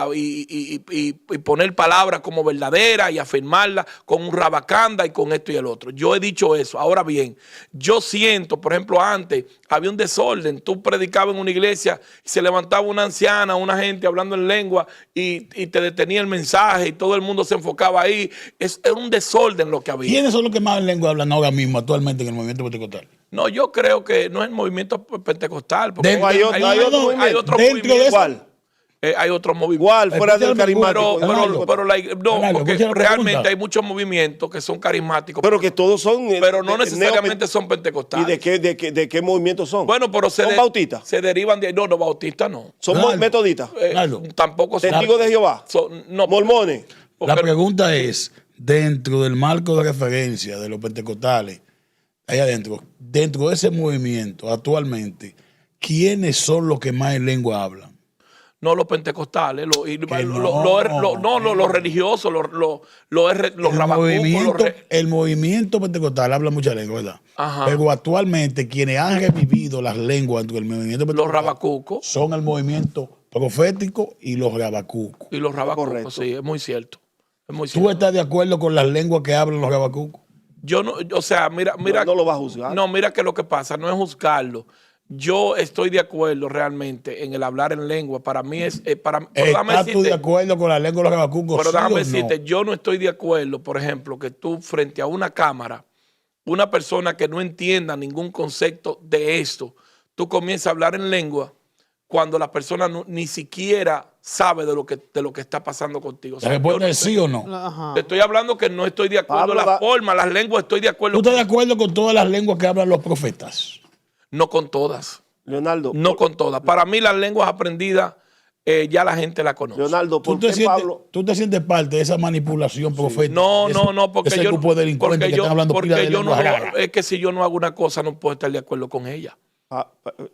[SPEAKER 1] poner palabras como verdaderas y afirmarlas con un rabacanda y con esto y el otro. Yo he dicho eso. Ahora bien, yo siento, por ejemplo, antes había un desorden. Tú predicabas en una iglesia y se levantaba una anciana, una gente hablando en lengua y te detenía el mensaje y todo el mundo se enfocaba ahí. Era un desorden lo que había.
[SPEAKER 3] ¿Quiénes son los que más en lengua hablan ahora mismo, actualmente, en el movimiento pentecostal?
[SPEAKER 1] No, yo creo que no es el movimiento pentecostal. Porque
[SPEAKER 3] Dentro-
[SPEAKER 1] hay otro
[SPEAKER 3] dentro de
[SPEAKER 1] movimiento.
[SPEAKER 3] eso-
[SPEAKER 5] ¿Cuál?
[SPEAKER 1] Hay otro movimiento.
[SPEAKER 5] Fuera del
[SPEAKER 3] Escúchame,
[SPEAKER 5] carismático.
[SPEAKER 1] Porque
[SPEAKER 3] escucha la
[SPEAKER 1] realmente
[SPEAKER 3] pregunta.
[SPEAKER 1] hay muchos movimientos que son carismáticos.
[SPEAKER 5] Pero que todos son.
[SPEAKER 1] Pero no necesariamente son
[SPEAKER 5] ¿Y
[SPEAKER 1] pentecostales.
[SPEAKER 5] de qué movimientos son?
[SPEAKER 1] Bueno, pero
[SPEAKER 5] ¿Son bautistas?
[SPEAKER 1] se derivan de... No, bautistas no.
[SPEAKER 5] ¿Son
[SPEAKER 3] Claro.
[SPEAKER 5] metodistas?
[SPEAKER 3] Claro.
[SPEAKER 1] Tampoco son...
[SPEAKER 5] ¿Testigos de Jehová?
[SPEAKER 1] No,
[SPEAKER 5] ¿Mormones?
[SPEAKER 3] La
[SPEAKER 1] porque-
[SPEAKER 3] pregunta es, dentro del marco de referencia de los pentecostales, ahí adentro, dentro de ese movimiento actualmente, ¿quiénes son los que más en lengua hablan?
[SPEAKER 1] No los pentecostales, los religiosos, los rabacucos.
[SPEAKER 3] El movimiento pentecostal habla mucha lengua, ¿verdad?
[SPEAKER 1] Ajá.
[SPEAKER 3] Pero actualmente quienes han revivido las lenguas dentro del movimiento
[SPEAKER 1] Los
[SPEAKER 3] pentecostal
[SPEAKER 1] rabacucos
[SPEAKER 3] son el movimiento profético y los rabacucos.
[SPEAKER 1] y los rabacucos,
[SPEAKER 5] Correcto.
[SPEAKER 1] sí, es muy cierto. Es muy
[SPEAKER 3] ¿Tú
[SPEAKER 1] cierto.
[SPEAKER 3] estás de acuerdo con las lenguas que hablan los rabacucos?
[SPEAKER 1] Yo no, o sea, mira.
[SPEAKER 5] No lo va a juzgar.
[SPEAKER 1] No, mira que lo que pasa, no es juzgarlo. Yo estoy de acuerdo realmente en el hablar en lengua. Para mí es. Pero déjame
[SPEAKER 3] ¿Estás tú de
[SPEAKER 1] decirte-
[SPEAKER 3] acuerdo con la lengua de los rabacucos?
[SPEAKER 1] Pero
[SPEAKER 3] sí
[SPEAKER 1] déjame
[SPEAKER 3] o
[SPEAKER 1] decirte,
[SPEAKER 3] no?
[SPEAKER 1] yo no estoy de acuerdo, por ejemplo, que tú frente a una cámara, una persona que no entienda ningún concepto de esto, tú comienzas a hablar en lengua cuando la persona ni siquiera sabe de lo que está pasando contigo. O sea,
[SPEAKER 3] La respuesta
[SPEAKER 1] yo no
[SPEAKER 3] es sí o no.
[SPEAKER 6] Ajá.
[SPEAKER 1] te estoy hablando que no estoy de acuerdo en
[SPEAKER 5] Pablo
[SPEAKER 1] la forma, las lenguas estoy de acuerdo.
[SPEAKER 3] ¿Tú estás de acuerdo con todas las lenguas que hablan los profetas?
[SPEAKER 1] No con todas,
[SPEAKER 5] Leonardo.
[SPEAKER 1] no con todas. Para mí las lenguas aprendidas ya la gente la conoce.
[SPEAKER 5] Leonardo,
[SPEAKER 3] ¿Tú
[SPEAKER 5] ¿por
[SPEAKER 3] te,
[SPEAKER 5] qué
[SPEAKER 3] sientes,
[SPEAKER 5] Pablo?
[SPEAKER 3] tú te sientes parte de esa manipulación profética?
[SPEAKER 1] No,
[SPEAKER 3] de
[SPEAKER 1] porque
[SPEAKER 3] ese
[SPEAKER 1] yo,
[SPEAKER 3] grupo de delincuentes
[SPEAKER 1] porque
[SPEAKER 3] que
[SPEAKER 1] yo,
[SPEAKER 3] están hablando pila
[SPEAKER 1] porque
[SPEAKER 3] de
[SPEAKER 1] yo no,
[SPEAKER 3] lenguas raras.
[SPEAKER 1] es que si yo no hago una cosa no puedo estar de acuerdo con ella.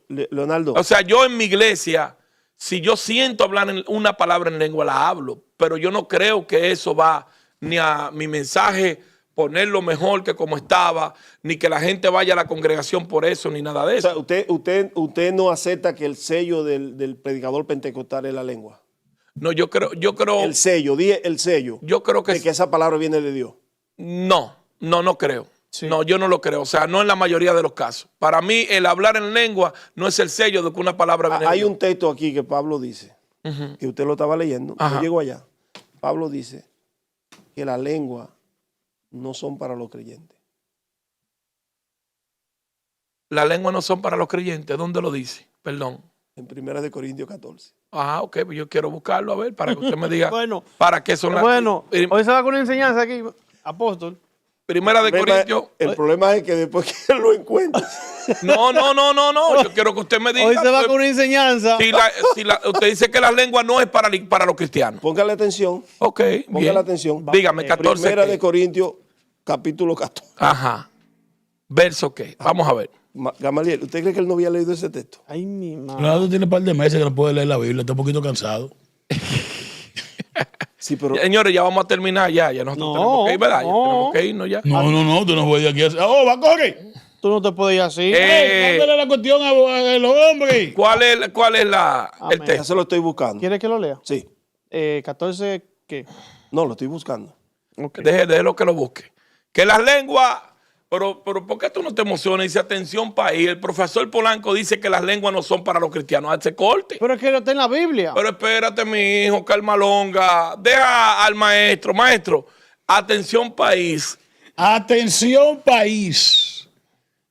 [SPEAKER 5] Leonardo.
[SPEAKER 1] O sea, yo en mi iglesia, si yo siento hablar una palabra en lengua, la hablo, pero yo no creo que eso va ni a mi mensaje ponerlo mejor que como estaba, ni que la gente vaya a la congregación por eso, ni nada de
[SPEAKER 5] O
[SPEAKER 1] eso.
[SPEAKER 5] sea, usted no acepta que el sello del predicador pentecostal es la lengua.
[SPEAKER 1] No, yo creo,
[SPEAKER 5] El sello, dije el sello.
[SPEAKER 1] yo creo que
[SPEAKER 5] De que esa palabra viene de Dios.
[SPEAKER 1] no creo.
[SPEAKER 6] Sí.
[SPEAKER 1] No, yo no lo creo. O sea, no en la mayoría de los casos. Para mí, el hablar en lengua no es el sello de que una palabra viene de
[SPEAKER 5] Hay
[SPEAKER 1] Dios.
[SPEAKER 5] un texto aquí que Pablo dice, que usted lo estaba leyendo,
[SPEAKER 1] Ajá.
[SPEAKER 5] no llegó allá. Pablo dice que la lengua no son para los creyentes.
[SPEAKER 1] Las lenguas no son para los creyentes. ¿Dónde lo dice? Perdón.
[SPEAKER 5] En 1 Corintios 14.
[SPEAKER 1] Ah, ok, pues yo quiero buscarlo a ver para que usted me diga
[SPEAKER 6] Bueno,
[SPEAKER 1] para qué son las...
[SPEAKER 6] Bueno,
[SPEAKER 1] Prim-
[SPEAKER 6] hoy se va con una enseñanza aquí, apóstol.
[SPEAKER 1] Primera de Corintios.
[SPEAKER 5] El problema es que después que lo encuentre.
[SPEAKER 1] No. Yo quiero que usted me diga.
[SPEAKER 6] Hoy se va
[SPEAKER 1] pues,
[SPEAKER 6] con una enseñanza.
[SPEAKER 1] usted dice que las lenguas no es para los cristianos.
[SPEAKER 5] Póngale atención.
[SPEAKER 1] Ok, bien.
[SPEAKER 5] Póngale atención.
[SPEAKER 1] Dígame, 14.
[SPEAKER 5] Primera
[SPEAKER 1] ¿qué?
[SPEAKER 5] de Corintios, capítulo 14.
[SPEAKER 1] Ajá. ¿Verso qué? Vamos a ver.
[SPEAKER 5] Gamaliel, ¿usted cree que él no había leído ese texto?
[SPEAKER 6] Ay, mi madre.
[SPEAKER 3] Leonardo tiene un par de meses que no puede leer la Biblia, está un poquito cansado.
[SPEAKER 5] Sí, pero
[SPEAKER 1] Señores, ya vamos a terminar ya. Ya nosotros
[SPEAKER 6] No,
[SPEAKER 1] tenemos que ir, ¿verdad? Ya
[SPEAKER 6] no.
[SPEAKER 1] tenemos que irnos ya.
[SPEAKER 3] No, tú no puedes ir aquí a hacer. ¡Oh, va a correr!
[SPEAKER 6] Tú no te puedes ir así.
[SPEAKER 3] Mándale la cuestión a los hombres.
[SPEAKER 1] ¿Cuál es el
[SPEAKER 6] Amén.
[SPEAKER 5] ya
[SPEAKER 1] texto?
[SPEAKER 5] se lo estoy buscando.
[SPEAKER 6] ¿Quieres que lo lea?
[SPEAKER 5] Sí.
[SPEAKER 6] 14, ¿qué?
[SPEAKER 5] No, lo estoy buscando.
[SPEAKER 1] Déjelo que lo busque. Que las lenguas... Pero ¿por qué tú no te emocionas? Dice, atención país, el profesor Polanco dice que las lenguas no son para los cristianos. Hazte corte.
[SPEAKER 6] Pero es que no está en la Biblia.
[SPEAKER 1] Pero espérate, mi hijo, calma longa. Deja al maestro. Maestro, atención país.
[SPEAKER 3] Atención, país.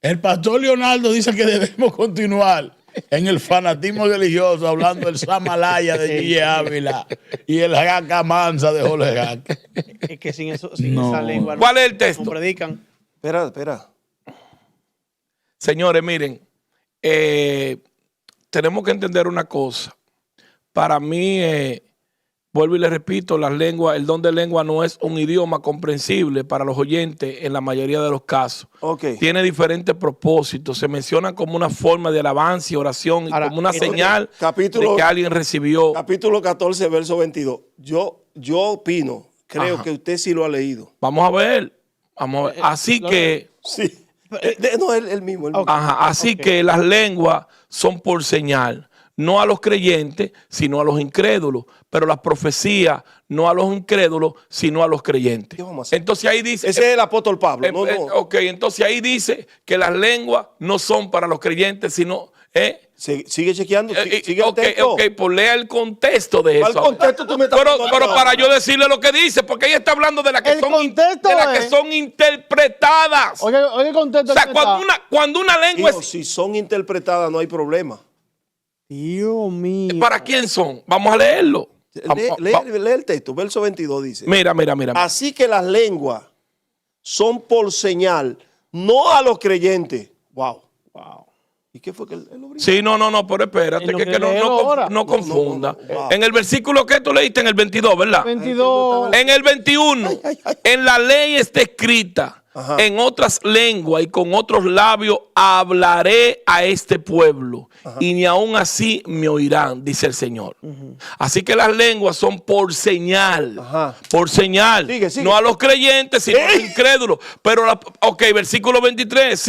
[SPEAKER 3] El pastor Leonardo dice que debemos continuar en el fanatismo religioso, hablando del Samalaya de Gille Ávila y el Jaca Mansa de Jorge Jaca.
[SPEAKER 6] Es que sin esa lengua no,
[SPEAKER 1] ¿Cuál es el
[SPEAKER 6] no
[SPEAKER 1] texto?
[SPEAKER 6] predican.
[SPEAKER 5] Espera.
[SPEAKER 1] Señores, miren, tenemos que entender una cosa. Para mí, Vuelvo y le repito, las lenguas, el don de lengua no es un idioma comprensible para los oyentes en la mayoría de los casos. Tiene diferentes propósitos. Se menciona como una forma de alabanza y oración y como una señal de que alguien recibió.
[SPEAKER 5] Capítulo 14, verso 22. Yo opino, creo que usted sí lo ha leído.
[SPEAKER 1] Vamos a ver. Así que...
[SPEAKER 5] Sí. No, el mismo.
[SPEAKER 1] Así que las lenguas son por señal. No a los creyentes, sino a los incrédulos. Pero las profecías, no a los incrédulos, sino a los creyentes. Entonces ahí dice...
[SPEAKER 5] Ese es el apóstol Pablo.
[SPEAKER 1] Ok, entonces ahí dice que las lenguas no son para los creyentes, sino...
[SPEAKER 5] Sigue chequeando. Sigue el texto.
[SPEAKER 1] Pues lea el contexto de eso.
[SPEAKER 5] ¿Cuál contexto tú me estás
[SPEAKER 1] pero para yo decirle lo que dice, porque ella está hablando de las que, son interpretadas.
[SPEAKER 6] Oye, el contexto.
[SPEAKER 1] O sea, cuando una lengua
[SPEAKER 5] si son interpretadas no hay problema.
[SPEAKER 6] Dios mío.
[SPEAKER 1] ¿Para quién son? Vamos a leerlo.
[SPEAKER 5] Lee el texto, verso 22 dice.
[SPEAKER 1] Mira.
[SPEAKER 5] Así que las lenguas son por señal, no a los creyentes. Wow. ¿Y qué fue que él lo brindó?
[SPEAKER 1] Sí, no, pero espérate, que no confunda. Wow. En el versículo que tú leíste, en el 22, ¿verdad?
[SPEAKER 6] 22.
[SPEAKER 1] En el 21, en la ley está escrita, en otras lenguas y con otros labios hablaré a este pueblo, y ni aún así me oirán, dice el Señor. Así que las lenguas son por señal,
[SPEAKER 5] Sigue.
[SPEAKER 1] no a los creyentes, sino a los incrédulos. Pero, versículo 23,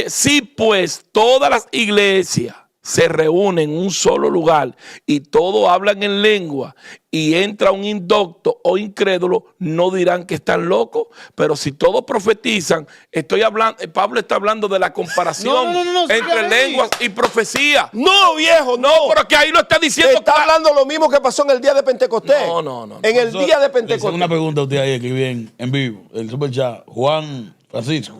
[SPEAKER 1] si pues todas las iglesias se reúnen en un solo lugar y todos hablan en lengua y entra un indocto o incrédulo, no dirán que están locos. Pero si todos profetizan, Pablo está hablando de la comparación entre lenguas y profecía.
[SPEAKER 5] No, viejo, no.
[SPEAKER 1] Pero que ahí lo está diciendo.
[SPEAKER 5] Está hablando lo mismo que pasó en el día de Pentecostés.
[SPEAKER 1] No.
[SPEAKER 5] En el día de Pentecostés.
[SPEAKER 4] Una pregunta a usted ahí, que viene en vivo, el super chat, Juan Francisco.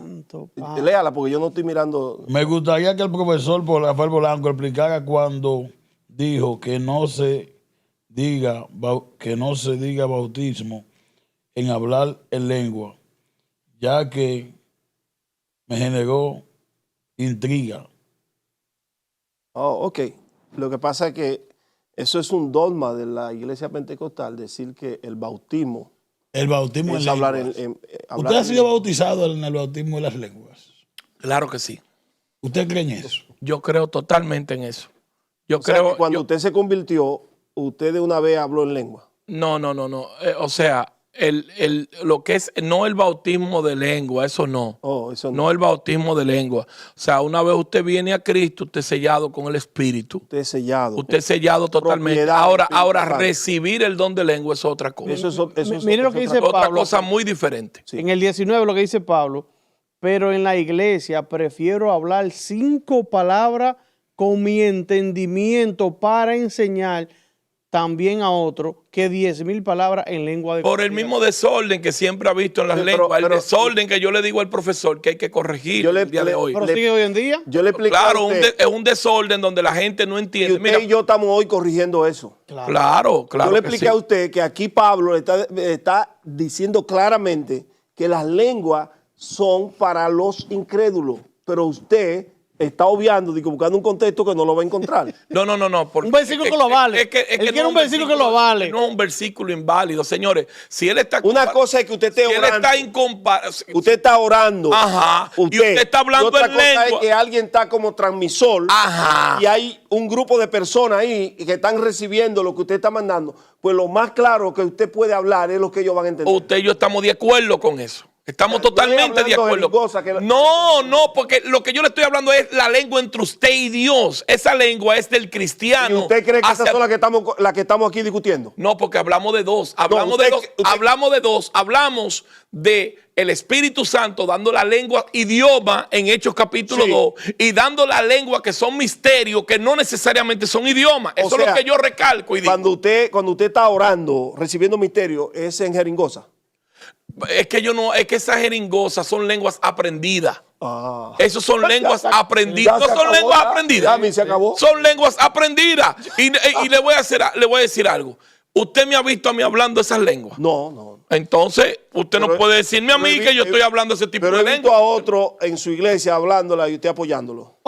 [SPEAKER 5] Léala porque yo no estoy mirando.
[SPEAKER 4] Me gustaría que el profesor Rafael Polanco explicara cuando dijo que no se diga bautismo en hablar en lengua, ya que me generó intriga.
[SPEAKER 5] Ok. Lo que pasa es que eso es un dogma de la iglesia pentecostal, decir que el bautismo
[SPEAKER 4] es en
[SPEAKER 5] hablar
[SPEAKER 4] lenguas.
[SPEAKER 5] en
[SPEAKER 4] ¿Usted ha sido bautizado en el bautismo de las lenguas?
[SPEAKER 1] Claro que sí.
[SPEAKER 4] ¿Usted cree en eso?
[SPEAKER 1] Yo creo totalmente en eso.
[SPEAKER 5] Que cuando usted se convirtió, usted de una vez habló en lengua.
[SPEAKER 1] No. O sea, lo que es, no el bautismo de lengua, eso no.
[SPEAKER 5] Eso
[SPEAKER 1] no el bautismo de lengua. O sea, una vez usted viene a Cristo, usted es sellado con el Espíritu.
[SPEAKER 5] Usted es sellado.
[SPEAKER 1] Usted es sellado totalmente. Ahora recibir el don de lengua es otra cosa.
[SPEAKER 6] Mire lo que dice Pablo.
[SPEAKER 1] Otra cosa muy diferente.
[SPEAKER 6] Sí. En el 19 lo que dice Pablo, pero en la iglesia prefiero hablar 5 palabras con mi entendimiento para enseñar también a otro que 10,000 palabras en lengua de
[SPEAKER 1] por el mismo desorden que siempre ha visto en las lenguas, el desorden que yo le digo al profesor que hay que corregir el día de hoy.
[SPEAKER 6] ¿Pero sigue hoy en día?
[SPEAKER 5] Yo le explico
[SPEAKER 1] claro, es un desorden donde la gente no entiende.
[SPEAKER 5] Y usted y yo estamos hoy corrigiendo eso.
[SPEAKER 1] Claro.
[SPEAKER 5] Yo le expliqué a usted que aquí Pablo está diciendo claramente que las lenguas son para los incrédulos, pero usted está obviando, buscando un contexto que no lo va a encontrar.
[SPEAKER 1] No.
[SPEAKER 6] Un versículo que lo vale. Él quiere un versículo que lo vale.
[SPEAKER 1] No es un versículo inválido, señores. Si él está...
[SPEAKER 5] Una cosa es que usted esté orando. Usted está orando.
[SPEAKER 1] Y usted está hablando en lengua.
[SPEAKER 5] Otra cosa es que alguien está como transmisor. Y hay un grupo de personas ahí que están recibiendo lo que usted está mandando. Pues lo más claro que usted puede hablar es lo que ellos van a entender.
[SPEAKER 1] Usted y yo estamos de acuerdo con eso. Estamos totalmente de acuerdo. No, porque lo que yo le estoy hablando es la lengua entre usted y Dios. Esa lengua es del cristiano.
[SPEAKER 5] ¿Y usted cree que esas son las que estamos aquí discutiendo?
[SPEAKER 1] No, porque hablamos de dos. Hablamos de dos. Hablamos de el Espíritu Santo dando la lengua idioma en Hechos capítulo 2 y dando la lengua que son misterios que no necesariamente son idiomas. Eso es lo que yo recalco y digo.
[SPEAKER 5] Cuando usted está orando, recibiendo misterio, es en jeringosa.
[SPEAKER 1] Es que esas jeringosas son lenguas aprendidas. Esos son lenguas aprendidas. No son lenguas aprendidas.
[SPEAKER 5] Se acabó.
[SPEAKER 1] Son lenguas aprendidas. Y le voy a decir algo. ¿Usted me ha visto a mí hablando esas lenguas?
[SPEAKER 5] No.
[SPEAKER 1] Entonces, usted no puede decirme a mí que yo estoy hablando ese tipo de lengua.
[SPEAKER 5] Pero he visto a otro en su iglesia hablándola y usted apoyándolo.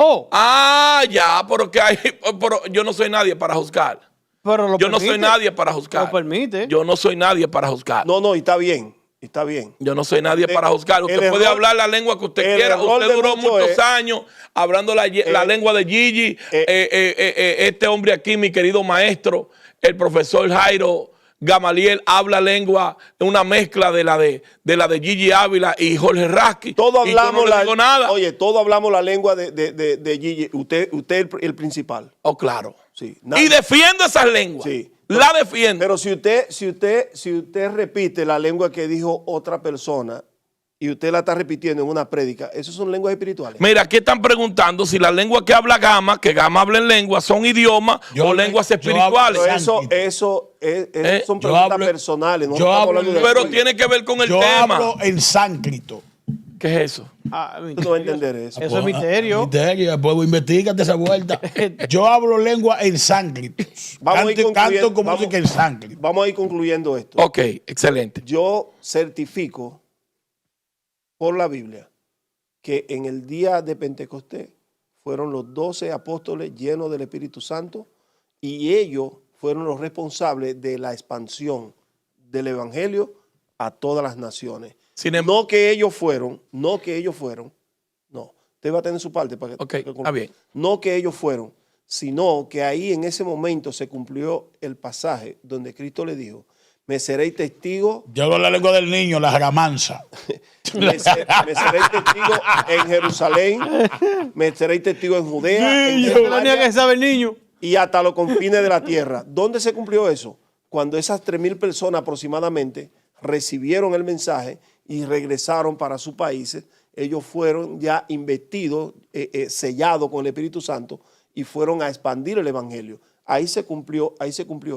[SPEAKER 1] Pero yo no soy nadie para juzgar.
[SPEAKER 6] Pero lo
[SPEAKER 1] Yo no soy
[SPEAKER 6] permite.
[SPEAKER 1] nadie para juzgar.
[SPEAKER 6] Lo permite.
[SPEAKER 1] Yo no soy nadie para juzgar.
[SPEAKER 5] No, y está bien. Está bien.
[SPEAKER 1] Yo no soy nadie para juzgar. Usted
[SPEAKER 5] el
[SPEAKER 1] puede
[SPEAKER 5] error-
[SPEAKER 1] hablar la lengua que usted
[SPEAKER 5] el
[SPEAKER 1] quiera.
[SPEAKER 5] error
[SPEAKER 1] Usted
[SPEAKER 5] de
[SPEAKER 1] duró
[SPEAKER 5] muchos
[SPEAKER 1] muchos
[SPEAKER 5] es-
[SPEAKER 1] años hablando la lengua de Gigi. Este hombre aquí, mi querido maestro, el profesor Jairo Gamaliel, habla lengua, una mezcla de la de Gigi Ávila y Jorge Rasky.
[SPEAKER 5] Todos
[SPEAKER 1] Y yo
[SPEAKER 5] hablamos
[SPEAKER 1] no le digo nada.
[SPEAKER 5] Oye, todos hablamos la lengua de Gigi. Usted es el principal.
[SPEAKER 1] Oh, claro.
[SPEAKER 5] Sí.
[SPEAKER 1] Y defiendo esas lenguas.
[SPEAKER 5] Sí.
[SPEAKER 1] La defiendo.
[SPEAKER 5] Pero si usted repite la lengua que dijo otra persona y usted la está repitiendo en una prédica, ¿esas son lenguas espirituales?
[SPEAKER 1] Mira, aquí están preguntando si las lenguas que habla Gama, que Gama habla en lengua, son idiomas o lenguas espirituales.
[SPEAKER 5] Pero eso son preguntas personales. No estamos hablando de
[SPEAKER 1] Pero
[SPEAKER 5] estudio.
[SPEAKER 1] tiene que ver con el
[SPEAKER 4] Yo
[SPEAKER 1] tema.
[SPEAKER 4] hablo en sánscrito.
[SPEAKER 1] ¿Qué es eso?
[SPEAKER 5] Tú no vas a entender eso.
[SPEAKER 6] Eso es misterio.
[SPEAKER 4] Misterio, después investigate esa vuelta. Yo hablo lengua en sánscrito.
[SPEAKER 5] Vamos a ir
[SPEAKER 4] Canto
[SPEAKER 5] concluyendo,
[SPEAKER 4] como
[SPEAKER 5] vamos-
[SPEAKER 4] música en sánscrito.
[SPEAKER 5] Vamos a ir concluyendo esto.
[SPEAKER 1] Ok, excelente.
[SPEAKER 5] Yo certifico por la Biblia que en el día de Pentecostés fueron los 12 apóstoles llenos del Espíritu Santo y ellos fueron los responsables de la expansión del Evangelio a todas las naciones. No que ellos fueron, no. Usted va a tener su parte para que...
[SPEAKER 1] Ok, está bien.
[SPEAKER 5] No que ellos fueron, sino que ahí en ese momento se cumplió el pasaje donde Cristo le dijo, me seréis testigo,
[SPEAKER 4] Yo hablo la lengua del niño, la jaramanza.
[SPEAKER 5] me seréis testigo en Jerusalén, me seréis testigo en Judea, en
[SPEAKER 6] Esa es la única
[SPEAKER 5] Samaria
[SPEAKER 6] que sabe el niño.
[SPEAKER 5] y hasta los confines de la tierra. ¿Dónde se cumplió eso? Cuando esas 3,000 personas aproximadamente recibieron el mensaje y regresaron para sus países, ellos fueron ya investidos, sellados con el Espíritu Santo y fueron a expandir el Evangelio. Ahí se cumplió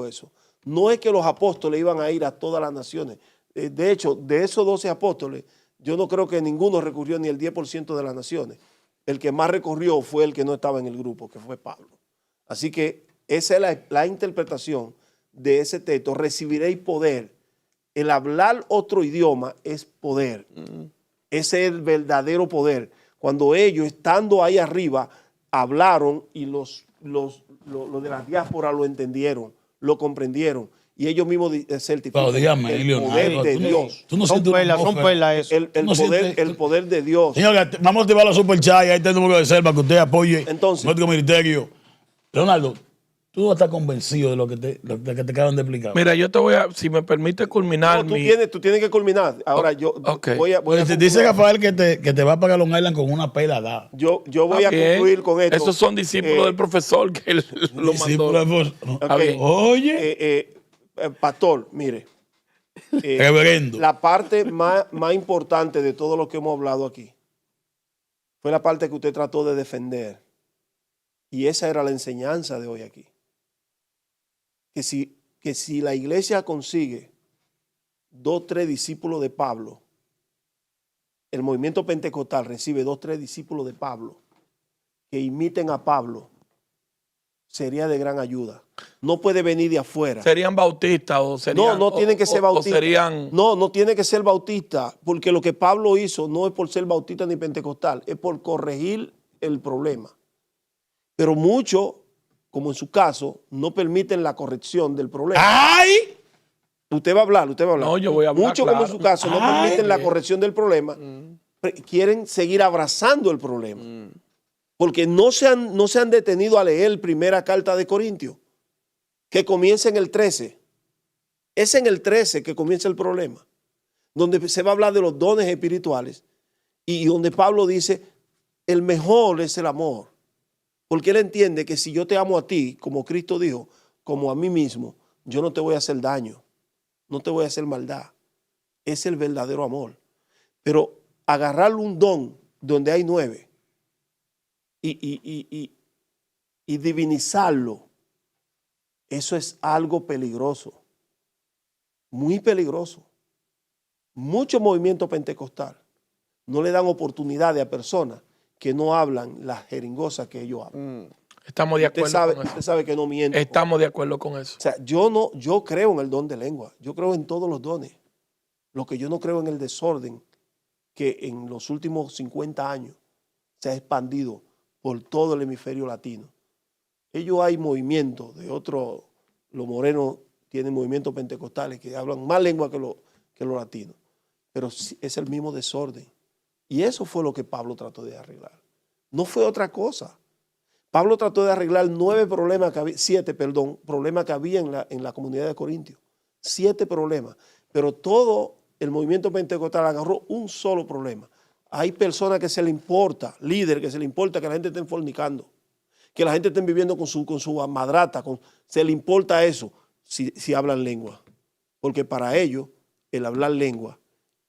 [SPEAKER 5] eso. No es que los apóstoles iban a ir a todas las naciones. De hecho, de esos 12 apóstoles, yo no creo que ninguno recurrió ni el 10% de las naciones. El que más recorrió fue el que no estaba en el grupo, que fue Pablo. Así que esa es la interpretación de ese texto. Recibiréis poder. El hablar otro idioma es poder. Ese es el verdadero poder. Cuando ellos, estando ahí arriba, hablaron y los de la diáspora lo entendieron, lo comprendieron. Y ellos mismos certifican
[SPEAKER 4] Pero dígame,
[SPEAKER 5] el
[SPEAKER 4] Leonardo,
[SPEAKER 5] poder de Dios.
[SPEAKER 4] Tú no
[SPEAKER 6] Son
[SPEAKER 4] sientes una
[SPEAKER 6] perlas, son
[SPEAKER 4] atmósfera.
[SPEAKER 6] perlas eso.
[SPEAKER 5] El poder de Dios.
[SPEAKER 4] Señor, vamos a activar la super chat y ahí está el número de reserva que usted apoye
[SPEAKER 5] Entonces,
[SPEAKER 4] nuestro ministerio. Leonardo, tú no estás convencido de lo que te acaban de explicar.
[SPEAKER 1] Mira, yo te voy a, si me permite culminar
[SPEAKER 5] no, tú tienes que culminar. Ahora yo voy a
[SPEAKER 4] Dice Rafael que te va a pagar Long Island con una pela dada.
[SPEAKER 5] yo voy a
[SPEAKER 1] Está bien.
[SPEAKER 5] concluir con esto.
[SPEAKER 1] Esos son discípulos del profesor que él lo mandó. Está bien.
[SPEAKER 4] Oye,
[SPEAKER 5] Pastor, mire.
[SPEAKER 4] reverendo.
[SPEAKER 5] La parte más importante de todo lo que hemos hablado aquí fue la parte que usted trató de defender. Y esa era la enseñanza de hoy aquí. Que si la iglesia consigue 2, 3 discípulos de Pablo, el movimiento pentecostal recibe 2, 3 discípulos de Pablo que imiten a Pablo, sería de gran ayuda. No puede venir de afuera.
[SPEAKER 1] ¿Serían bautistas o serían?
[SPEAKER 5] No tienen que ser bautistas.
[SPEAKER 1] O serían...
[SPEAKER 5] No tiene que ser bautista, porque lo que Pablo hizo no es por ser bautista ni pentecostal, es por corregir el problema. Pero muchos, como en su caso, no permiten la corrección del problema.
[SPEAKER 4] ¡Ay!
[SPEAKER 5] Usted va a hablar.
[SPEAKER 1] No, yo voy a hablar,
[SPEAKER 5] Muchos,
[SPEAKER 1] claro.
[SPEAKER 5] como en su caso, no permiten la corrección del problema. Quieren seguir abrazando el problema. Porque no se han detenido a leer primera carta de Corintios, que comienza en el 13. Es en el 13 que comienza el problema, donde se va a hablar de los dones espirituales y donde Pablo dice, el mejor es el amor. Porque él entiende que si yo te amo a ti, como Cristo dijo, como a mí mismo, yo no te voy a hacer daño, no te voy a hacer maldad. Es el verdadero amor. Pero agarrarle un don donde hay 9 y divinizarlo, eso es algo peligroso, muy peligroso. Muchos movimientos pentecostales no le dan oportunidad a personas que no hablan las jeringosa que ellos hablan.
[SPEAKER 1] Estamos de acuerdo con eso.
[SPEAKER 5] Usted sabe que no miente.
[SPEAKER 1] Estamos de acuerdo con eso.
[SPEAKER 5] O sea, yo creo en el don de lengua, yo creo en todos los dones. Lo que yo no creo en el desorden que en los últimos 50 años se ha expandido por todo el hemisferio latino. Ellos hay movimientos de otros los morenos tienen movimientos pentecostales que hablan más lengua que los latinos. Pero es el mismo desorden. Y eso fue lo que Pablo trató de arreglar. No fue otra cosa. Pablo trató de arreglar 7 problemas que había en la comunidad de Corintios. 7 problemas. Pero todo el movimiento pentecostal agarró un solo problema. Hay personas que se le importa, líderes que se le importa que la gente esté fornicando, que la gente esté viviendo con su madrata, se le importa eso si hablan lengua. Porque para ellos, el hablar lengua,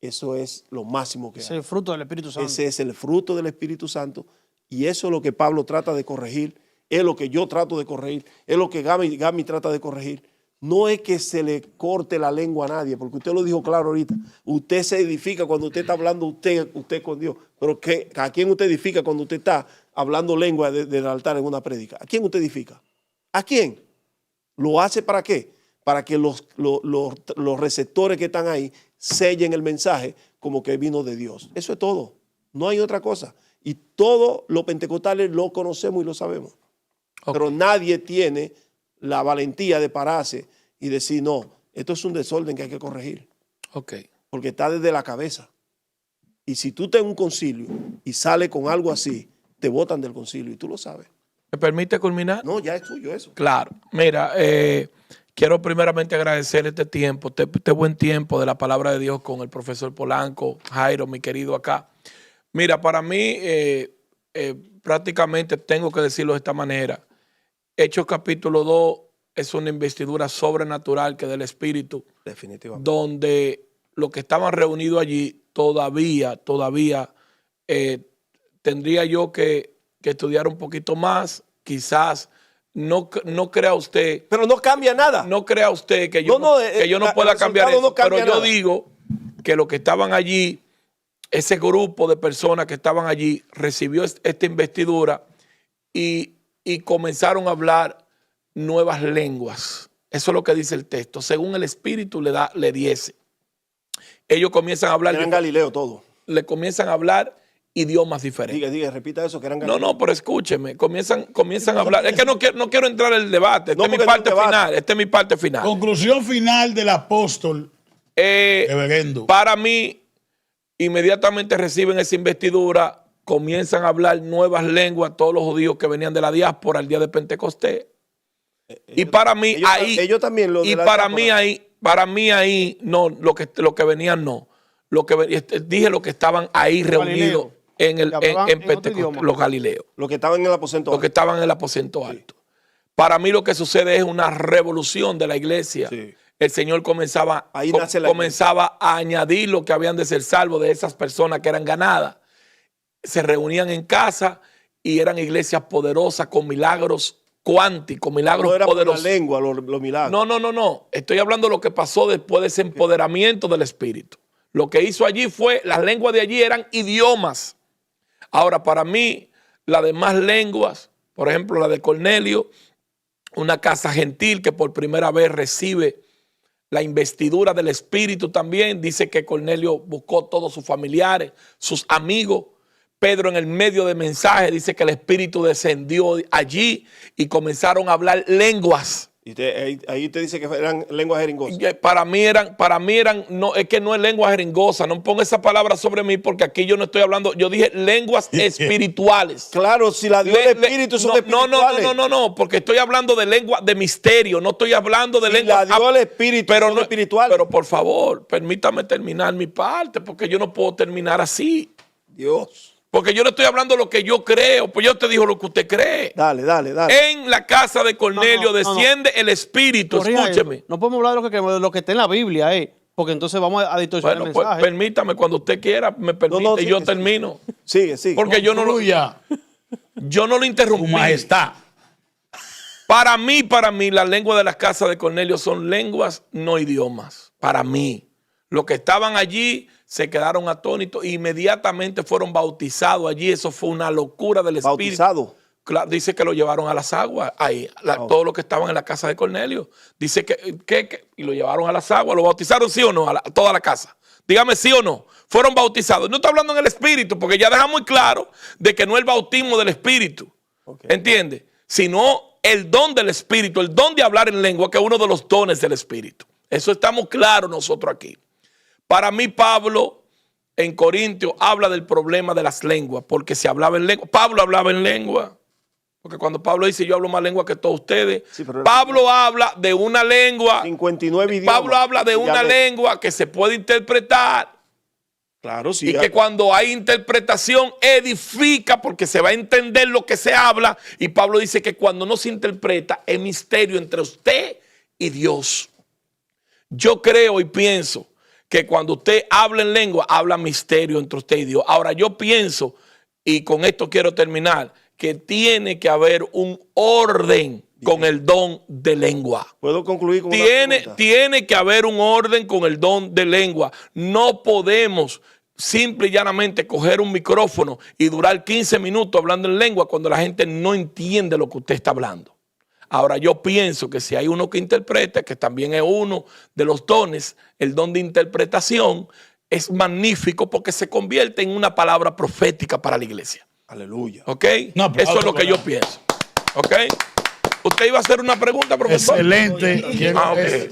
[SPEAKER 5] eso es lo máximo que hay.
[SPEAKER 6] Es el fruto del Espíritu Santo.
[SPEAKER 5] Ese es el fruto del Espíritu Santo. Y eso es lo que Pablo trata de corregir, es lo que yo trato de corregir, es lo que Gami trata de corregir. No es que se le corte la lengua a nadie, porque usted lo dijo claro ahorita. Usted se edifica cuando usted está hablando usted con Dios. Pero ¿a quién usted edifica cuando usted está hablando lengua del altar en una prédica? ¿A quién usted edifica? ¿A quién? ¿Lo hace para qué? Para que los receptores que están ahí sellen el mensaje como que vino de Dios. Eso es todo. No hay otra cosa. Y todos los pentecostales lo conocemos y lo sabemos. Okay. Pero nadie tiene la valentía de pararse y decir, no, esto es un desorden que hay que corregir.
[SPEAKER 1] Okay.
[SPEAKER 5] Porque está desde la cabeza. Y si tú estás en un concilio y sales con algo así, te botan del concilio y tú lo sabes.
[SPEAKER 1] ¿Me permite culminar?
[SPEAKER 5] No, ya es tuyo eso.
[SPEAKER 1] Claro. Mira, quiero primeramente agradecer este tiempo, este buen tiempo de la palabra de Dios con el profesor Polanco, Jairo, mi querido acá. Mira, para mí prácticamente tengo que decirlo de esta manera. Hechos capítulo 2 es una investidura sobrenatural que del Espíritu.
[SPEAKER 5] Definitivamente.
[SPEAKER 1] Donde los que estaban reunidos allí todavía tendría yo que estudiar un poquito más. Quizás no crea usted.
[SPEAKER 5] Pero no cambia nada.
[SPEAKER 1] No crea usted que yo no pueda cambiar eso. Pero yo digo que los que estaban allí, ese grupo de personas que estaban allí, recibió esta investidura y comenzaron a hablar nuevas lenguas. Eso es lo que dice el texto. Según el Espíritu le diese. Ellos comienzan a hablar.
[SPEAKER 5] Eran Galileo todo.
[SPEAKER 1] Le comienzan a hablar idiomas diferentes.
[SPEAKER 5] Diga, repita eso, que eran Galileo.
[SPEAKER 1] No, pero escúcheme. Comienzan a hablar. Es que no quiero entrar en el debate. Esta es mi parte final. Esta es mi parte final.
[SPEAKER 4] Conclusión final del apóstol.
[SPEAKER 1] Para mí, inmediatamente reciben esa investidura, comienzan a hablar nuevas lenguas todos los judíos que venían de la diáspora el día de Pentecostés. Y para mí
[SPEAKER 5] ellos también lo de
[SPEAKER 1] y
[SPEAKER 5] la
[SPEAKER 1] para mí ahí no, lo que venían no. Dije lo que estaban ahí reunidos en Pentecostés, los galileos.
[SPEAKER 5] Los que estaban en el aposento alto.
[SPEAKER 1] Los que estaban en el aposento alto. Para mí lo que sucede es una revolución de la iglesia.
[SPEAKER 5] Sí.
[SPEAKER 1] El Señor comenzaba a añadir lo que habían de ser salvos de esas personas que eran ganadas. Se reunían en casa y eran iglesias poderosas con milagros cuánticos, milagros poderosos.
[SPEAKER 5] No era por la lengua los milagros.
[SPEAKER 1] No. Estoy hablando de lo que pasó después de ese empoderamiento del Espíritu. Lo que hizo allí fue, las lenguas de allí eran idiomas. Ahora, para mí, las demás lenguas, por ejemplo, la de Cornelio, una casa gentil que por primera vez recibe la investidura del Espíritu también. Dice que Cornelio buscó todos sus familiares, sus amigos. Pedro en el medio del mensaje dice que el Espíritu descendió allí y comenzaron a hablar lenguas.
[SPEAKER 5] Y ahí te dice que eran lenguas jeringosas.
[SPEAKER 1] Para mí eran, no, es que no es lengua jeringosa. No ponga esa palabra sobre mí porque aquí yo no estoy hablando, yo dije lenguas espirituales.
[SPEAKER 5] Claro, si la dio el Espíritu son espirituales.
[SPEAKER 1] No, porque estoy hablando de lengua de misterio, no estoy hablando de lengua.
[SPEAKER 5] La dio el Espíritu,
[SPEAKER 1] pero
[SPEAKER 5] son espirituales.
[SPEAKER 1] Pero por favor, permítame terminar mi parte porque yo no puedo terminar así.
[SPEAKER 5] Dios.
[SPEAKER 1] Porque yo no estoy hablando lo que yo creo, pues yo te digo lo que usted cree.
[SPEAKER 5] Dale.
[SPEAKER 1] En la casa de Cornelio desciende el Espíritu, escúcheme.
[SPEAKER 6] No podemos hablar de lo que está en la Biblia, porque entonces vamos a distorsionar el mensaje.
[SPEAKER 1] Pues permítame, cuando usted quiera, me permite, yo termino.
[SPEAKER 5] Sigue.
[SPEAKER 1] Porque yo no lo interrumpí.
[SPEAKER 4] Tu majestad.
[SPEAKER 1] Para mí, las lenguas de las casas de Cornelio son lenguas, no idiomas. Para mí. Los que estaban allí se quedaron atónitos e inmediatamente fueron bautizados allí. Eso fue una locura del Espíritu.
[SPEAKER 5] ¿Bautizado?
[SPEAKER 1] Claro, dice que lo llevaron a las aguas, ahí, todos los que estaban en la casa de Cornelio. Dice que y lo llevaron a las aguas. ¿Lo bautizaron sí o no? Toda la casa. Dígame sí o no. Fueron bautizados. No está hablando en el Espíritu, porque ya deja muy claro de que no es el bautismo del Espíritu. Okay. ¿Entiende? Sino el don del Espíritu, el don de hablar en lengua, que es uno de los dones del Espíritu. Eso estamos claros nosotros aquí. Para mí, Pablo en Corintios habla del problema de las lenguas, porque se hablaba en lengua. Pablo hablaba en lengua, porque cuando Pablo dice yo hablo más lengua que todos ustedes, sí, Pablo habla de una lengua,
[SPEAKER 5] 59 idiomas.
[SPEAKER 1] Pablo habla de una lengua que se puede interpretar.
[SPEAKER 5] Claro, sí.
[SPEAKER 1] Y que cuando hay interpretación edifica porque se va a entender lo que se habla. Y Pablo dice que cuando no se interpreta es misterio entre usted y Dios. Yo creo y pienso que cuando usted habla en lengua, habla misterio entre usted y Dios. Ahora yo pienso, y con esto quiero terminar, que tiene que haber un orden con el don de lengua.
[SPEAKER 5] ¿Puedo concluir con una pregunta?
[SPEAKER 1] Tiene que haber un orden con el don de lengua. No podemos simple y llanamente coger un micrófono y durar 15 minutos hablando en lengua cuando la gente no entiende lo que usted está hablando. Ahora yo pienso que si hay uno que interprete, que también es uno de los dones, el don de interpretación es magnífico porque se convierte en una palabra profética para la iglesia.
[SPEAKER 5] Aleluya.
[SPEAKER 1] ¿Ok? No, eso es lo que yo pienso. ¿Ok? ¿Usted iba a hacer una pregunta, profesor?
[SPEAKER 3] Excelente.
[SPEAKER 1] Okay.